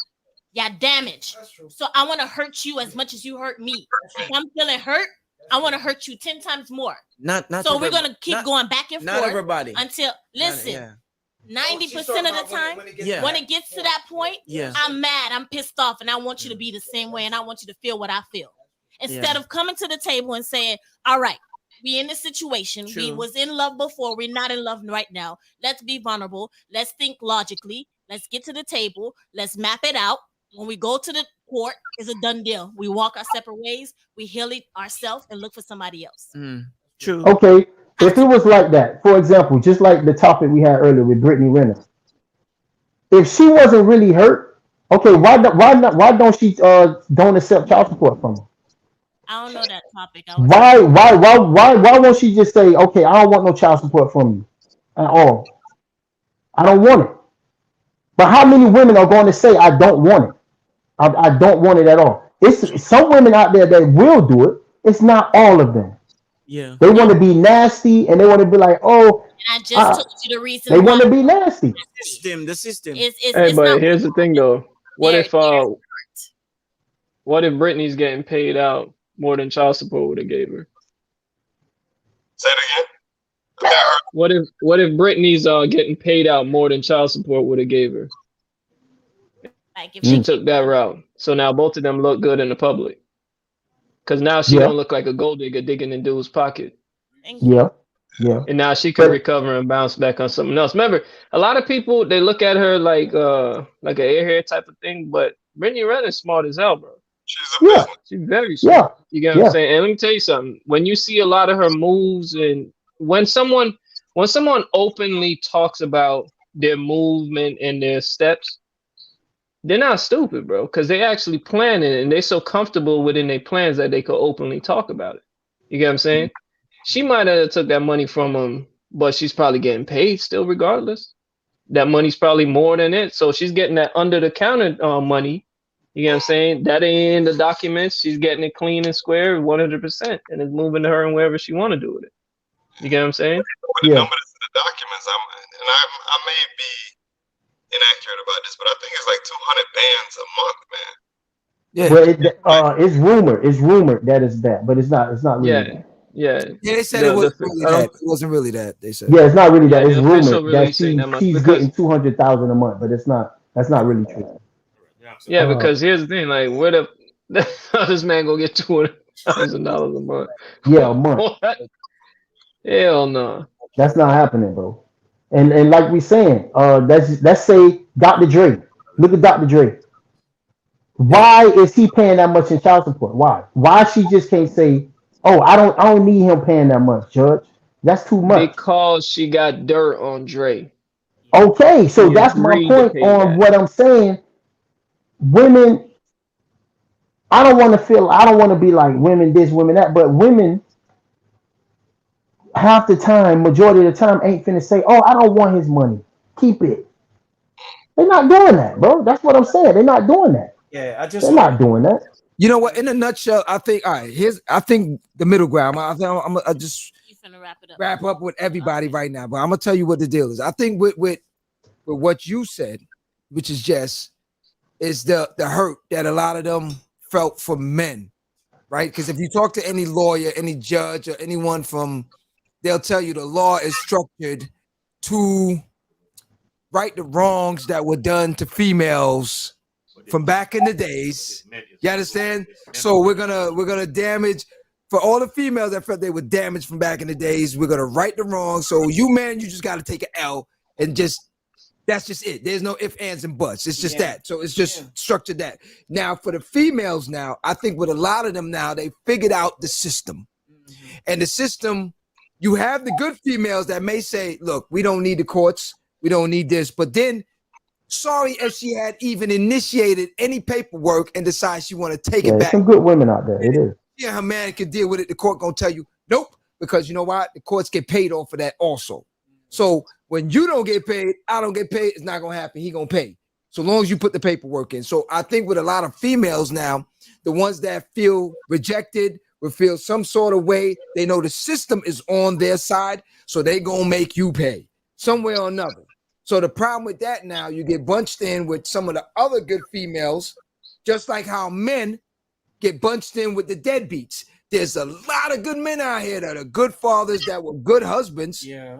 Yeah, damaged. So I want to hurt you as much as you hurt me. If I'm feeling hurt, I want to hurt you 10 times more.
Not
so we're gonna keep going back and forth.
Not everybody.
Until 90% of the time, when it gets to that point, I'm mad, I'm pissed off, and I want you to be the same way, and I want you to feel what I feel. Instead of coming to the table and saying, all right, we in this situation. We was in love before. We're not in love right now. Let's be vulnerable. Let's think logically. Let's get to the table. Let's map it out. When we go to the court, it's a done deal. We walk our separate ways. We heal it ourselves and look for somebody else.
True.
Okay, if it was like that, for example, just like the topic we had earlier with Brittany Renner, if she wasn't really hurt, okay, why don't she don't accept child support from her?
I don't know that topic.
Why won't she just say, okay, I don't want no child support from you at all? I don't want it. But how many women are going to say, I don't want it? I don't want it at all. It's some women out there that will do it. It's not all of them.
Yeah.
They want to be nasty and they want to be like, oh.
I just told you the reason.
They want to be nasty.
The system.
Hey, but here's the thing though. What if Britney's getting paid out more than child support would have gave her?
Say it again.
What if Britney's getting paid out more than child support would have gave her?
Like if
She took that route. So now both of them look good in the public. Because now she don't look like a gold digger digging in dude's pocket.
Yeah.
And now she can recover and bounce back on something else. Remember, a lot of people, they look at her like an airhead type of thing, but Brittany Renner's smart as hell, bro. She's very smart. You get what I'm saying? And let me tell you something. When you see a lot of her moves, and when someone openly talks about their movement and their steps, they're not stupid, bro, because they actually plan it and they're so comfortable within their plans that they could openly talk about it. You get what I'm saying? She might have took that money from him, but she's probably getting paid still regardless. That money's probably more than it. So she's getting that under the counter money. You get what I'm saying? That ain't in the documents. She's getting it clean and square 100%, and it's moving to her and wherever she want to do with it. You get what I'm saying?
With the numbers in the documents, I may be inaccurate about this, but I think it's like 200 bands a month, man.
Yeah. Well, it's rumored that it's that, but it's not really that.
Yeah, they said it wasn't really that. It wasn't really that. They said.
Yeah, it's not really that. It's rumored that she's getting 200,000 a month, but that's not really true.
Yeah, because here's the thing: like, where how this man gonna get $200,000 a month?
Yeah, a month.
Hell no.
That's not happening, bro. And like we saying, let's say Dr. Dre. Look at Dr. Dre. Why is he paying that much in child support? Why she just can't say, oh, I don't need him paying that much, Judge. That's too much.
Because she got dirt on Dre.
Okay, so that's my point on what I'm saying. Women, I don't want to be like women this, women that, but women half the time, majority of the time, ain't finna say, oh, I don't want his money. Keep it. They're not doing that, bro. That's what I'm saying. They're not doing that.
Yeah,
they're not doing that.
You know what? In a nutshell, I think. All right, I think the middle ground. I just wrap up with everybody right now, but I'm gonna tell you what the deal is. I think with what you said, which is just is the hurt that a lot of them felt from men, right? Because if you talk to any lawyer, any judge, or anyone they'll tell you the law is structured to right the wrongs that were done to females from back in the days. You understand? So we're gonna damage for all the females that felt they were damaged from back in the days. We're gonna right the wrong. So you just got to take an L and that's just it. There's no ifs, ands, and buts. It's just that. So it's just structured that. Now for the females, I think with a lot of them now, they figured out the system, and the system. You have the good females that may say, look, we don't need the courts. We don't need this. But then, sorry if she had even initiated any paperwork and decides she want to take it
There's
back.
some good women out there. It is.
Yeah, her man can deal with it. The court gonna tell you, nope, because you know what? The courts get paid off for that also. So when you don't get paid, I don't get paid, it's not gonna happen. He gonna pay. So long as you put the paperwork in. So I think with a lot of females now, the ones that feel rejected will feel some sort of way. They know the system is on their side, so they gonna make you pay some way or another. So the problem with that now, you get bunched in with some of the other good females, just like how men get bunched in with the deadbeats. There's a lot of good men out here that are good fathers, that were good husbands.
Yeah.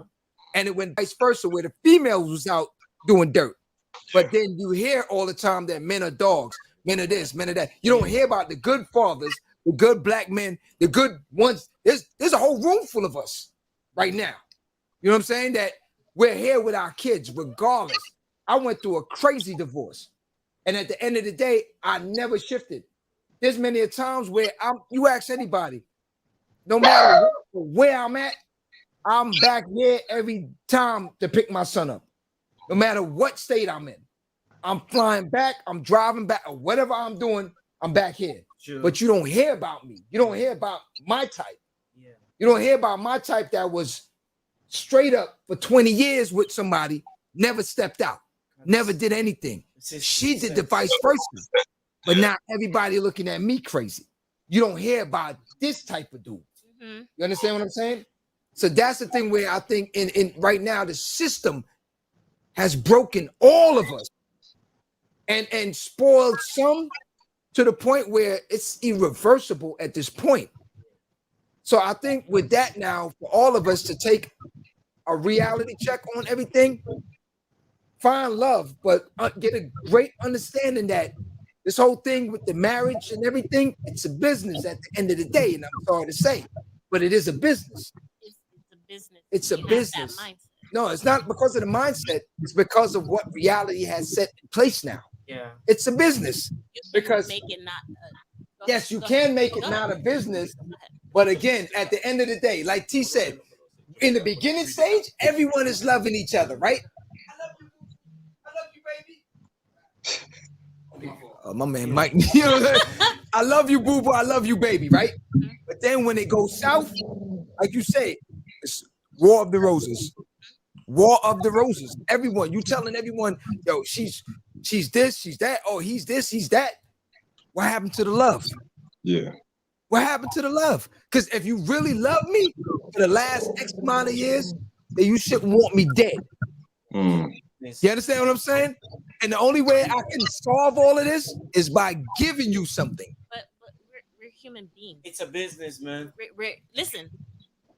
And it went vice versa, where the females was out doing dirt. But then you hear all the time that men are dogs, men are this, men are that. You don't hear about the good fathers, the good black men, the good ones. There's a whole room full of us right now. You know what I'm saying? That we're here with our kids, regardless. I went through a crazy divorce. And at the end of the day, I never shifted. There's many a times where you ask anybody, no matter where I'm at, I'm back here every time to pick my son up. No matter what state I'm in. I'm flying back, I'm driving back, or whatever I'm doing, I'm back here. Sure. But you don't hear about me. You don't hear about my type. Yeah. You don't hear about my type that was straight up for 20 years with somebody, never stepped out, never did anything. She did the vice versa. But now everybody looking at me crazy. You don't hear about this type of dude. Mm-hmm. You understand what I'm saying? So that's the thing where I think in right now the system has broken all of us and spoiled some to the point where it's irreversible at this point. So I think with that now, for all of us to take a reality check on everything, find love, but get a great understanding that this whole thing with the marriage and everything, it's a business at the end of the day. And I'm sorry to say, but it is a business.
It's a business.
It's a business. No, it's not because of the mindset. It's because of what reality has set in place now.
Yeah.
It's a business. Because
make it not
yes, you can make it not a business. But again, at the end of the day, like T said, in the beginning stage, everyone is loving each other, right? I love you, baby. My man Mike, you know, I love you, boo boo. I love you, baby, right? But then when it goes south, like you say, it's War of the Roses. War of the Roses. Everyone, you telling everyone, yo, she's this, she's that. Oh, he's this, he's that. What happened to the love?
Yeah.
What happened to the love? Because if you really love me for the last X amount of years, then you shouldn't want me dead. You understand what I'm saying? And the only way I can solve all of this is by giving you something.
But we're human beings.
It's a business, man.
Listen,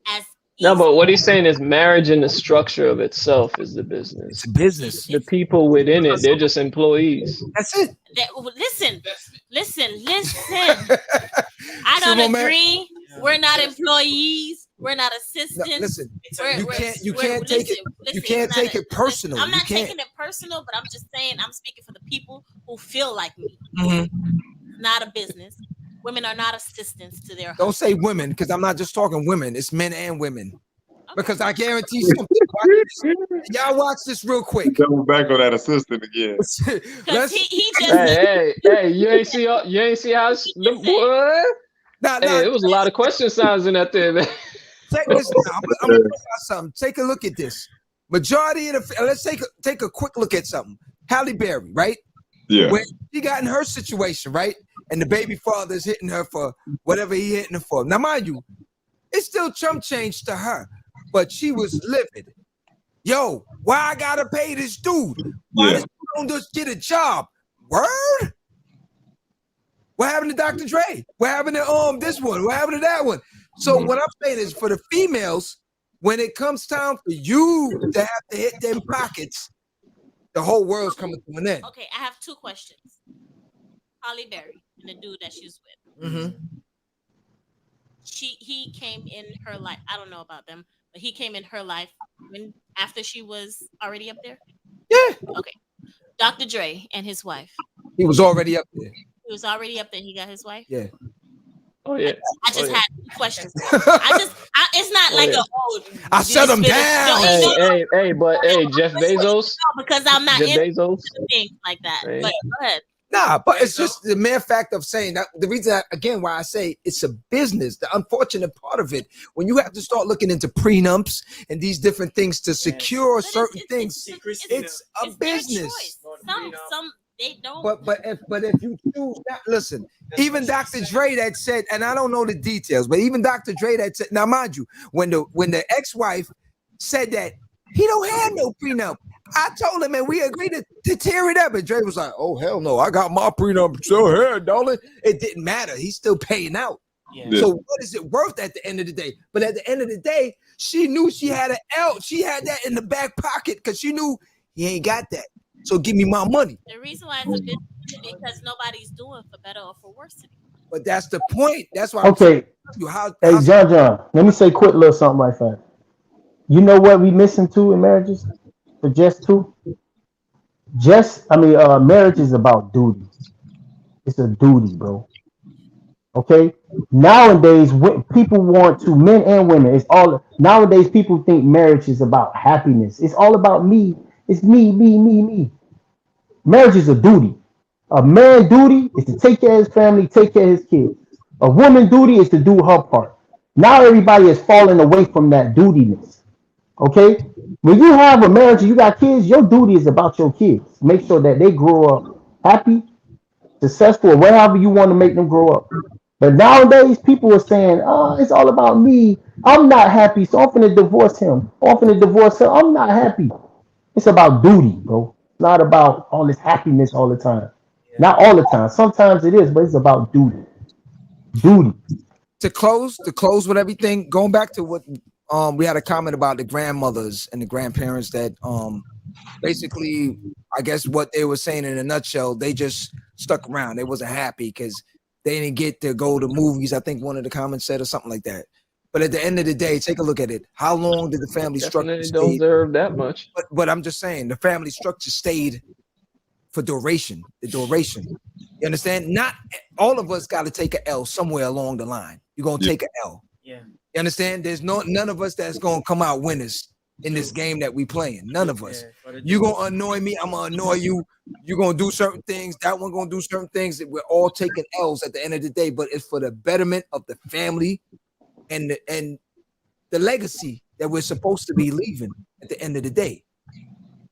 as
no, but what he's saying is marriage and the structure of itself is the business.
It's a business.
The people within it, they're just employees.
That's it.
Listen. I don't agree. We're not employees. We're not assistants.
No, listen, you can't take it personal.
I'm not taking it personal, but I'm just saying I'm speaking for the people who feel like me. Not a business. Women are not assistants to their husbands.
Don't say women, because I'm not just talking women. It's men and women. Okay. Because I guarantee something. Y'all watch this real quick.
Double back on that assistant again.
he just
hey, you ain't see how it was a lot of question signs in that there, man.
Check this out. I'm gonna talk about something. Take a look at this. Majority of the let's take a quick look at something. Halle Berry, right?
Yeah.
When she got in her situation, right? And the baby father's hitting her for whatever he hitting her for. Now, mind you, it's still chump change to her, but she was livid. Yo, why I gotta pay this dude? Why this dude don't just get a job? Word? What happened to Dr. Dre? What happened to this one? What happened to that one? So what I'm saying is for the females, when it comes time for you to have to hit them pockets, the whole world's coming to an end.
Okay, I have two questions. Halle Berry and the dude that she's with. He came in her life. I don't know about them, but he came in her life after she was already up there.
Yeah.
Okay. Dr. Dre and his wife.
He was already up there.
He was already up there. He got his wife.
Yeah.
Oh yeah.
I just had questions. It's not like
I shut them down.
Hey, Jeff Bezos.
No, because I'm not
Jeff
into
Bezos.
things like that.
Hey.
But go ahead.
Nah, but it's just the mere fact of saying that. The reason, again, why I say it's a business, the unfortunate part of it, when you have to start looking into prenups and these different things to secure certain things, it's a business.
Some they don't.
But if you choose that, listen, even Dr. Dre that said, and I don't know the details, but even Dr. Dre that said, now mind you, when the ex-wife said that he don't have no prenup, I told him, and we agreed to tear it up. And Dre was like, oh, hell no, I got my prenup still here, darling. It didn't matter. He's still paying out. Yeah. So what is it worth at the end of the day? But at the end of the day, she knew she had an L. She had that in the back pocket because she knew he ain't got that. So give me my money.
The reason why it's a business is because nobody's doing for better or for worse.
But that's the point. That's why
Okay. Hey, John, let me say quick little something right there. You know what we missing too in marriages? For marriage is about duty. It's a duty, bro. Okay. Nowadays, people want to, men and women. Nowadays people think marriage is about happiness. It's all about me. It's me. Marriage is a duty. A man's duty is to take care of his family, take care of his kids. A woman's duty is to do her part. Now everybody is falling away from that dutiness. Okay? When you have a marriage and you got kids, your duty is about your kids. Make sure that they grow up happy, successful, wherever you want to make them grow up. But nowadays, people are saying, oh, it's all about me. I'm not happy, so I'm going to divorce him. Or I'm going to divorce her. I'm not happy. It's about duty, bro. It's not about all this happiness all the time. Yeah. Not all the time. Sometimes it is, but it's about duty. Duty.
To close with everything, going back to what we had a comment about the grandmothers and the grandparents that basically, I guess what they were saying in a nutshell, they just stuck around. They wasn't happy because they didn't get to go to movies. I think one of the comments said or something like that. But at the end of the day, take a look at it. How long did the family structure stay?
Don't deserve that much.
But I'm just saying, the family structure stayed for duration. The duration. You understand? Not all of us got to take an L somewhere along the line. You're gonna take an L. Yeah. You understand? There's none of us that's gonna come out winners in this game that we playing. None of us. You're gonna annoy me. I'm gonna annoy you. You're gonna do certain things. That one gonna do certain things. That we're all taking L's at the end of the day. But it's for the betterment of the family and the legacy that we're supposed to be leaving at the end of the day.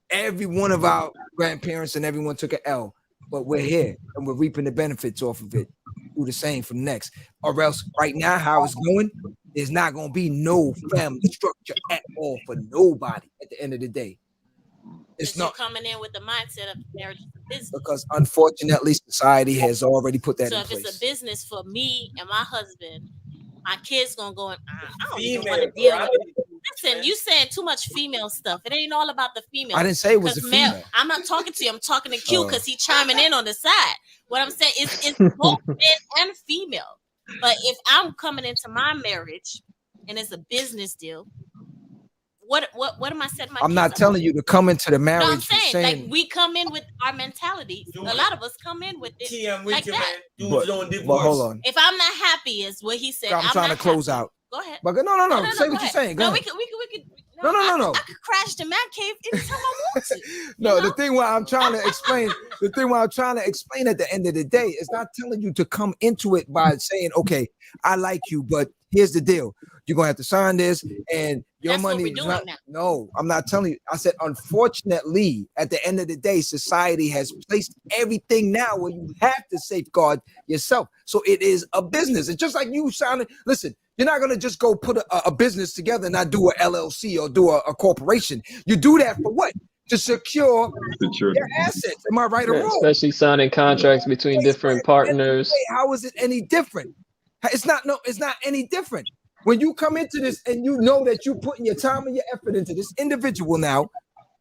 Every one of our grandparents and everyone took an L, but we're here and we're reaping the benefits off of it. Do the same for next, or else right now how it's going, there's not going to be no family structure at all for nobody at the end of the day. It's not
coming in with the mindset of marriage is a business,
because unfortunately society has already put that in place.
So if it's a business for me and my husband, my kids gonna go and I don't even want to deal with it. Listen, you saying too much female stuff. It ain't all about the female.
I didn't say it was a female.
I'm not talking to you. I'm talking to Q because he's chiming in on the side. What I'm saying is it's both men and female. But if I'm coming into my marriage and it's a business deal, what am I setting my?
I'm not telling you to come into the marriage.
No, I'm saying like we come in with our mentality. A lot of us come in with it like that.
But hold on.
If I'm not happy, is what he said.
I'm trying to close out.
Go ahead.
But no. Say what you're saying. Go ahead. No.
I could crash the Mancave anytime I want to.
No, the thing why I'm trying to explain, at the end of the day is not telling you to come into it by saying, okay, I like you, but here's the deal. You're gonna have to sign this and your money is not. No, I'm not telling you. I said, unfortunately, at the end of the day, society has placed everything now where you have to safeguard yourself. So it is a business. It's just like you signing. Listen, you're not gonna just go put a business together and not do a LLC or do a corporation. You do that for what? To secure your assets. Am I right or wrong?
Especially signing contracts between different partners.
How is it any different? It's not any different. When you come into this and you know that you're putting your time and your effort into this individual now,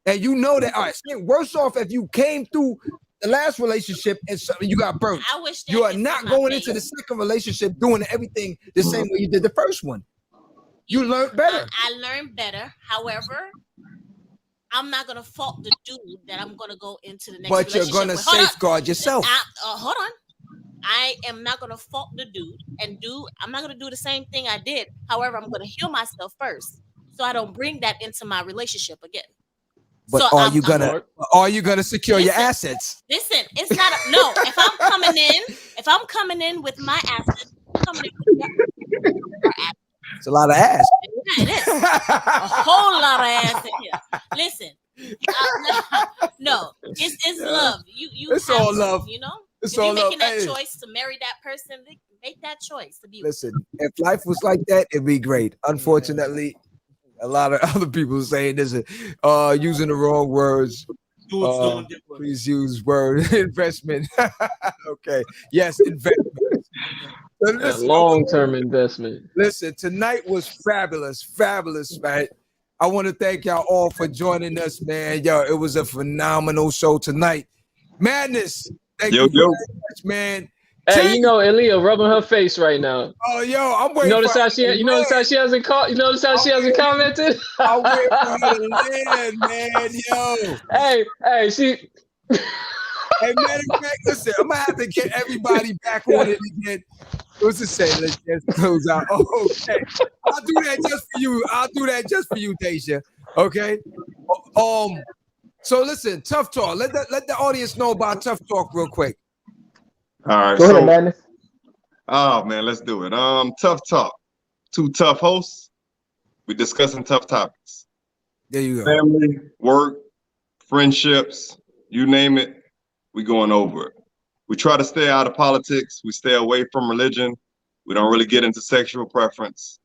and you know that, all right, it's worse off if you came through the last relationship and you got burnt.
I wish
you are not going into the second relationship doing everything the same way you did the first one. You learned better.
I learned better. However, I'm not going to fault the dude that I'm going to go into the next relationship.
But you're going to safeguard yourself.
Hold on. I am not gonna fault the dude and I'm not gonna do the same thing I did. However, I'm gonna heal myself first, so I don't bring that into my relationship again.
But
So
are you gonna secure your assets?
Listen, it's not no. If I'm coming in with my assets, I'm coming in with your assets.
It's a lot of ass.
Yeah, it is a whole lot of ass in here. Listen, no, it's love. You
It's
have
all
to,
love.
you know.
It's
If you're
all love.
making that
Hey.
choice to marry that person, make that choice to be.
Listen, if life was like that, it'd be great. Unfortunately, a lot of other people saying this, using the wrong words. Please use word investment. Okay. Yes, investment. But listen,
Long-term investment.
Listen, tonight was fabulous, man. I want to thank y'all all for joining us, man. Yo, it was a phenomenal show tonight. Madness. Thank you very much, man.
Hey, you know, Aaliyah rubbing her face right now.
Oh, yo, I'm waiting.
You notice how she hasn't commented?
I'm waiting for her to land, man. Yo.
Hey, she.
Hey, matter of fact, listen, I'm gonna have to get everybody back on it again. What's it say? Let's just close out. Oh, okay. I'll do that just for you, Daisha. Okay. So listen, Tough Talk. Let the audience know about Tough Talk real quick.
All right.
Go ahead, Madness.
Oh man, let's do it. Tough Talk. Two tough hosts. We're discussing tough topics.
There you go.
Family, work, friendships, you name it, we going over it. We try to stay out of politics. We stay away from religion. We don't really get into sexual preference.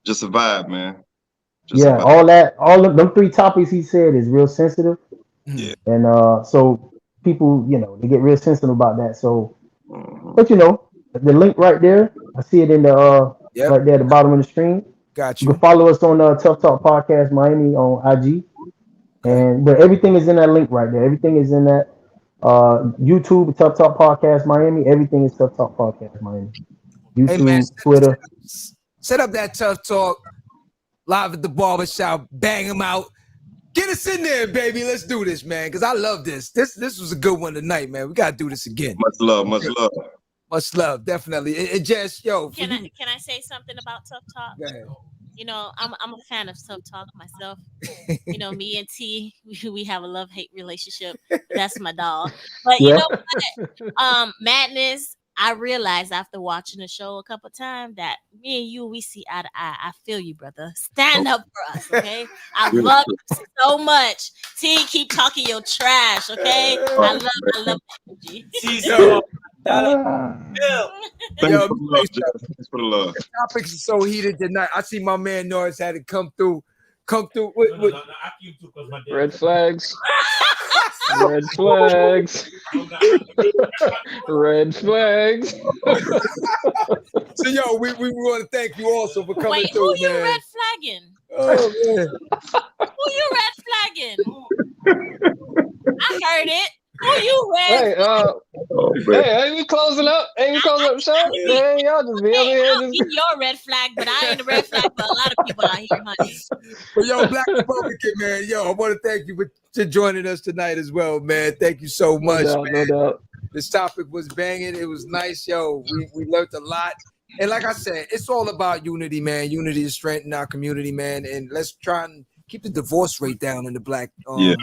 Just a vibe, man.
All of them three topics he said is real sensitive.
Yeah.
And so people, they get real sensitive about that. So, but the link right there, I see it in the right there at the bottom of the screen.
Got
you. You can follow us on Tough Talk Podcast Miami on IG, but everything is in that link right there. Everything is in that YouTube Tough Talk Podcast Miami. Everything is Tough Talk Podcast Miami. YouTube,
hey man,
Twitter.
Set up that Tough Talk live at the barbershop. Bang them out. Get us in there, baby. Let's do this, man. Because I love this. This was a good one tonight, man. We gotta do this again.
Much love, much love.
Much love, definitely. It just,
Can I say something about Tough Talk?
Go ahead.
I'm a fan of Tough Talk myself. Me and T, we have a love-hate relationship. That's my dog. But you know what? Madness, I realized after watching the show a couple times that me and you, we see eye to eye. I feel you, brother. Stand up for us, okay? I love you so much. T, keep talking your trash, okay? I love energy.
Thanks for the love.
The topics are so heated tonight. I see my man Norris had to come through.
Red flags. Red flags. Red flags.
So yo, we want to thank you also for coming through.
Who you red flagging?
Oh man.
Who you red flagging? I heard it. Who you red?
Hey, ain't we closing up? Ain't we closing up the show? Man, y'all just be over here.
I'll be your red flag, but I ain't a red flag for a lot of people out here, honey.
But yo, Black Republican, man, I want to thank you for joining us tonight as well, man. Thank you so much, man.
No doubt.
This topic was banging. It was nice, yo. We learned a lot. And like I said, it's all about unity, man. Unity is strength in our community, man. And let's try and keep the divorce rate down in the black household,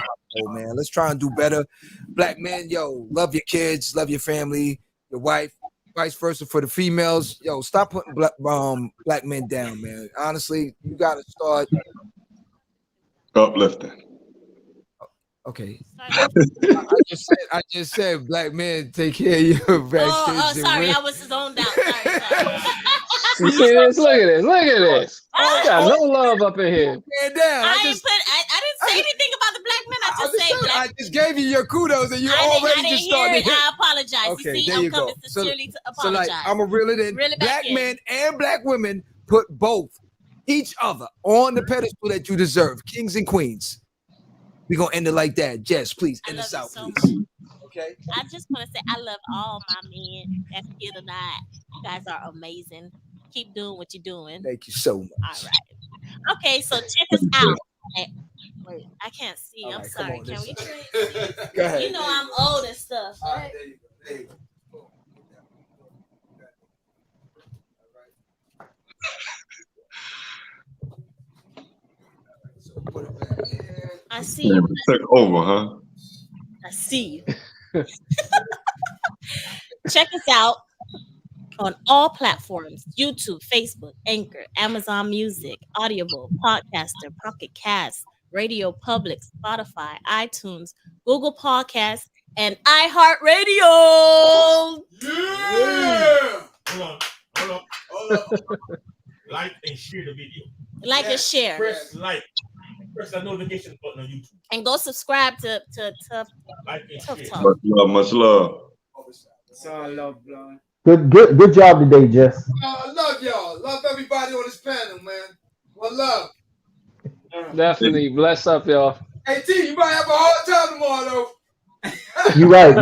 man. Let's try and do better. Black men, yo, love your kids, love your family, your wife, vice versa for the females. Yo, stop putting black men down, man. Honestly, you got to start
uplifting.
Okay. I just said black men take care of your backstage.
Sorry, I was zoned out. Sorry.
You see this? Look at this. I got no love up in here.
I didn't say anything about the black men.
I just gave you your kudos and you already just started.
I apologize.
Okay,
you see,
there
I'm
you
coming
go.
sincerely to apologize.
So like, I'm going to reel it in.
Reel it
black
back
men and black women put both each other on the pedestal that you deserve. Kings and queens. We're going to end it like that. Jess, please end us out, please. Okay.
I just want to say I love all my men that's here tonight. You guys are amazing. Keep doing what you're doing.
Thank you so much.
All right. Okay, so check us out. Wait, I can't see. I'm sorry. Can we?
Go ahead.
You know I'm old and stuff. Right?
There you go.
I see you.
Took over, huh?
I see you. Check us out on all platforms: YouTube, Facebook, Anchor, Amazon Music, Audible, Podcaster, Pocket Cast, Radio Public, Spotify, iTunes, Google Podcasts, and iHeartRadio.
Yeah. Hold on. Like and share the video.
Like and share.
Press like. Press that notification button on YouTube.
And go subscribe to
Like and
Tough
share.
Talk.
Much love, much love.
It's all love, bro.
Good job today, Jess.
I love y'all. Love everybody on this panel, man. One love.
Definitely. Bless up, y'all.
Hey, T, you might have a hard time tomorrow, though.
You right.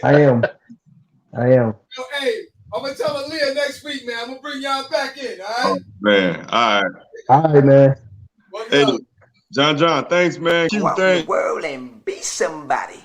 I am.
Yo, hey, I'm gonna tell Aaliyah next week, man. I'm gonna bring y'all back in, all right?
Man, all
right, man.
Hey, John, thanks, man.
Go out in the world and be somebody.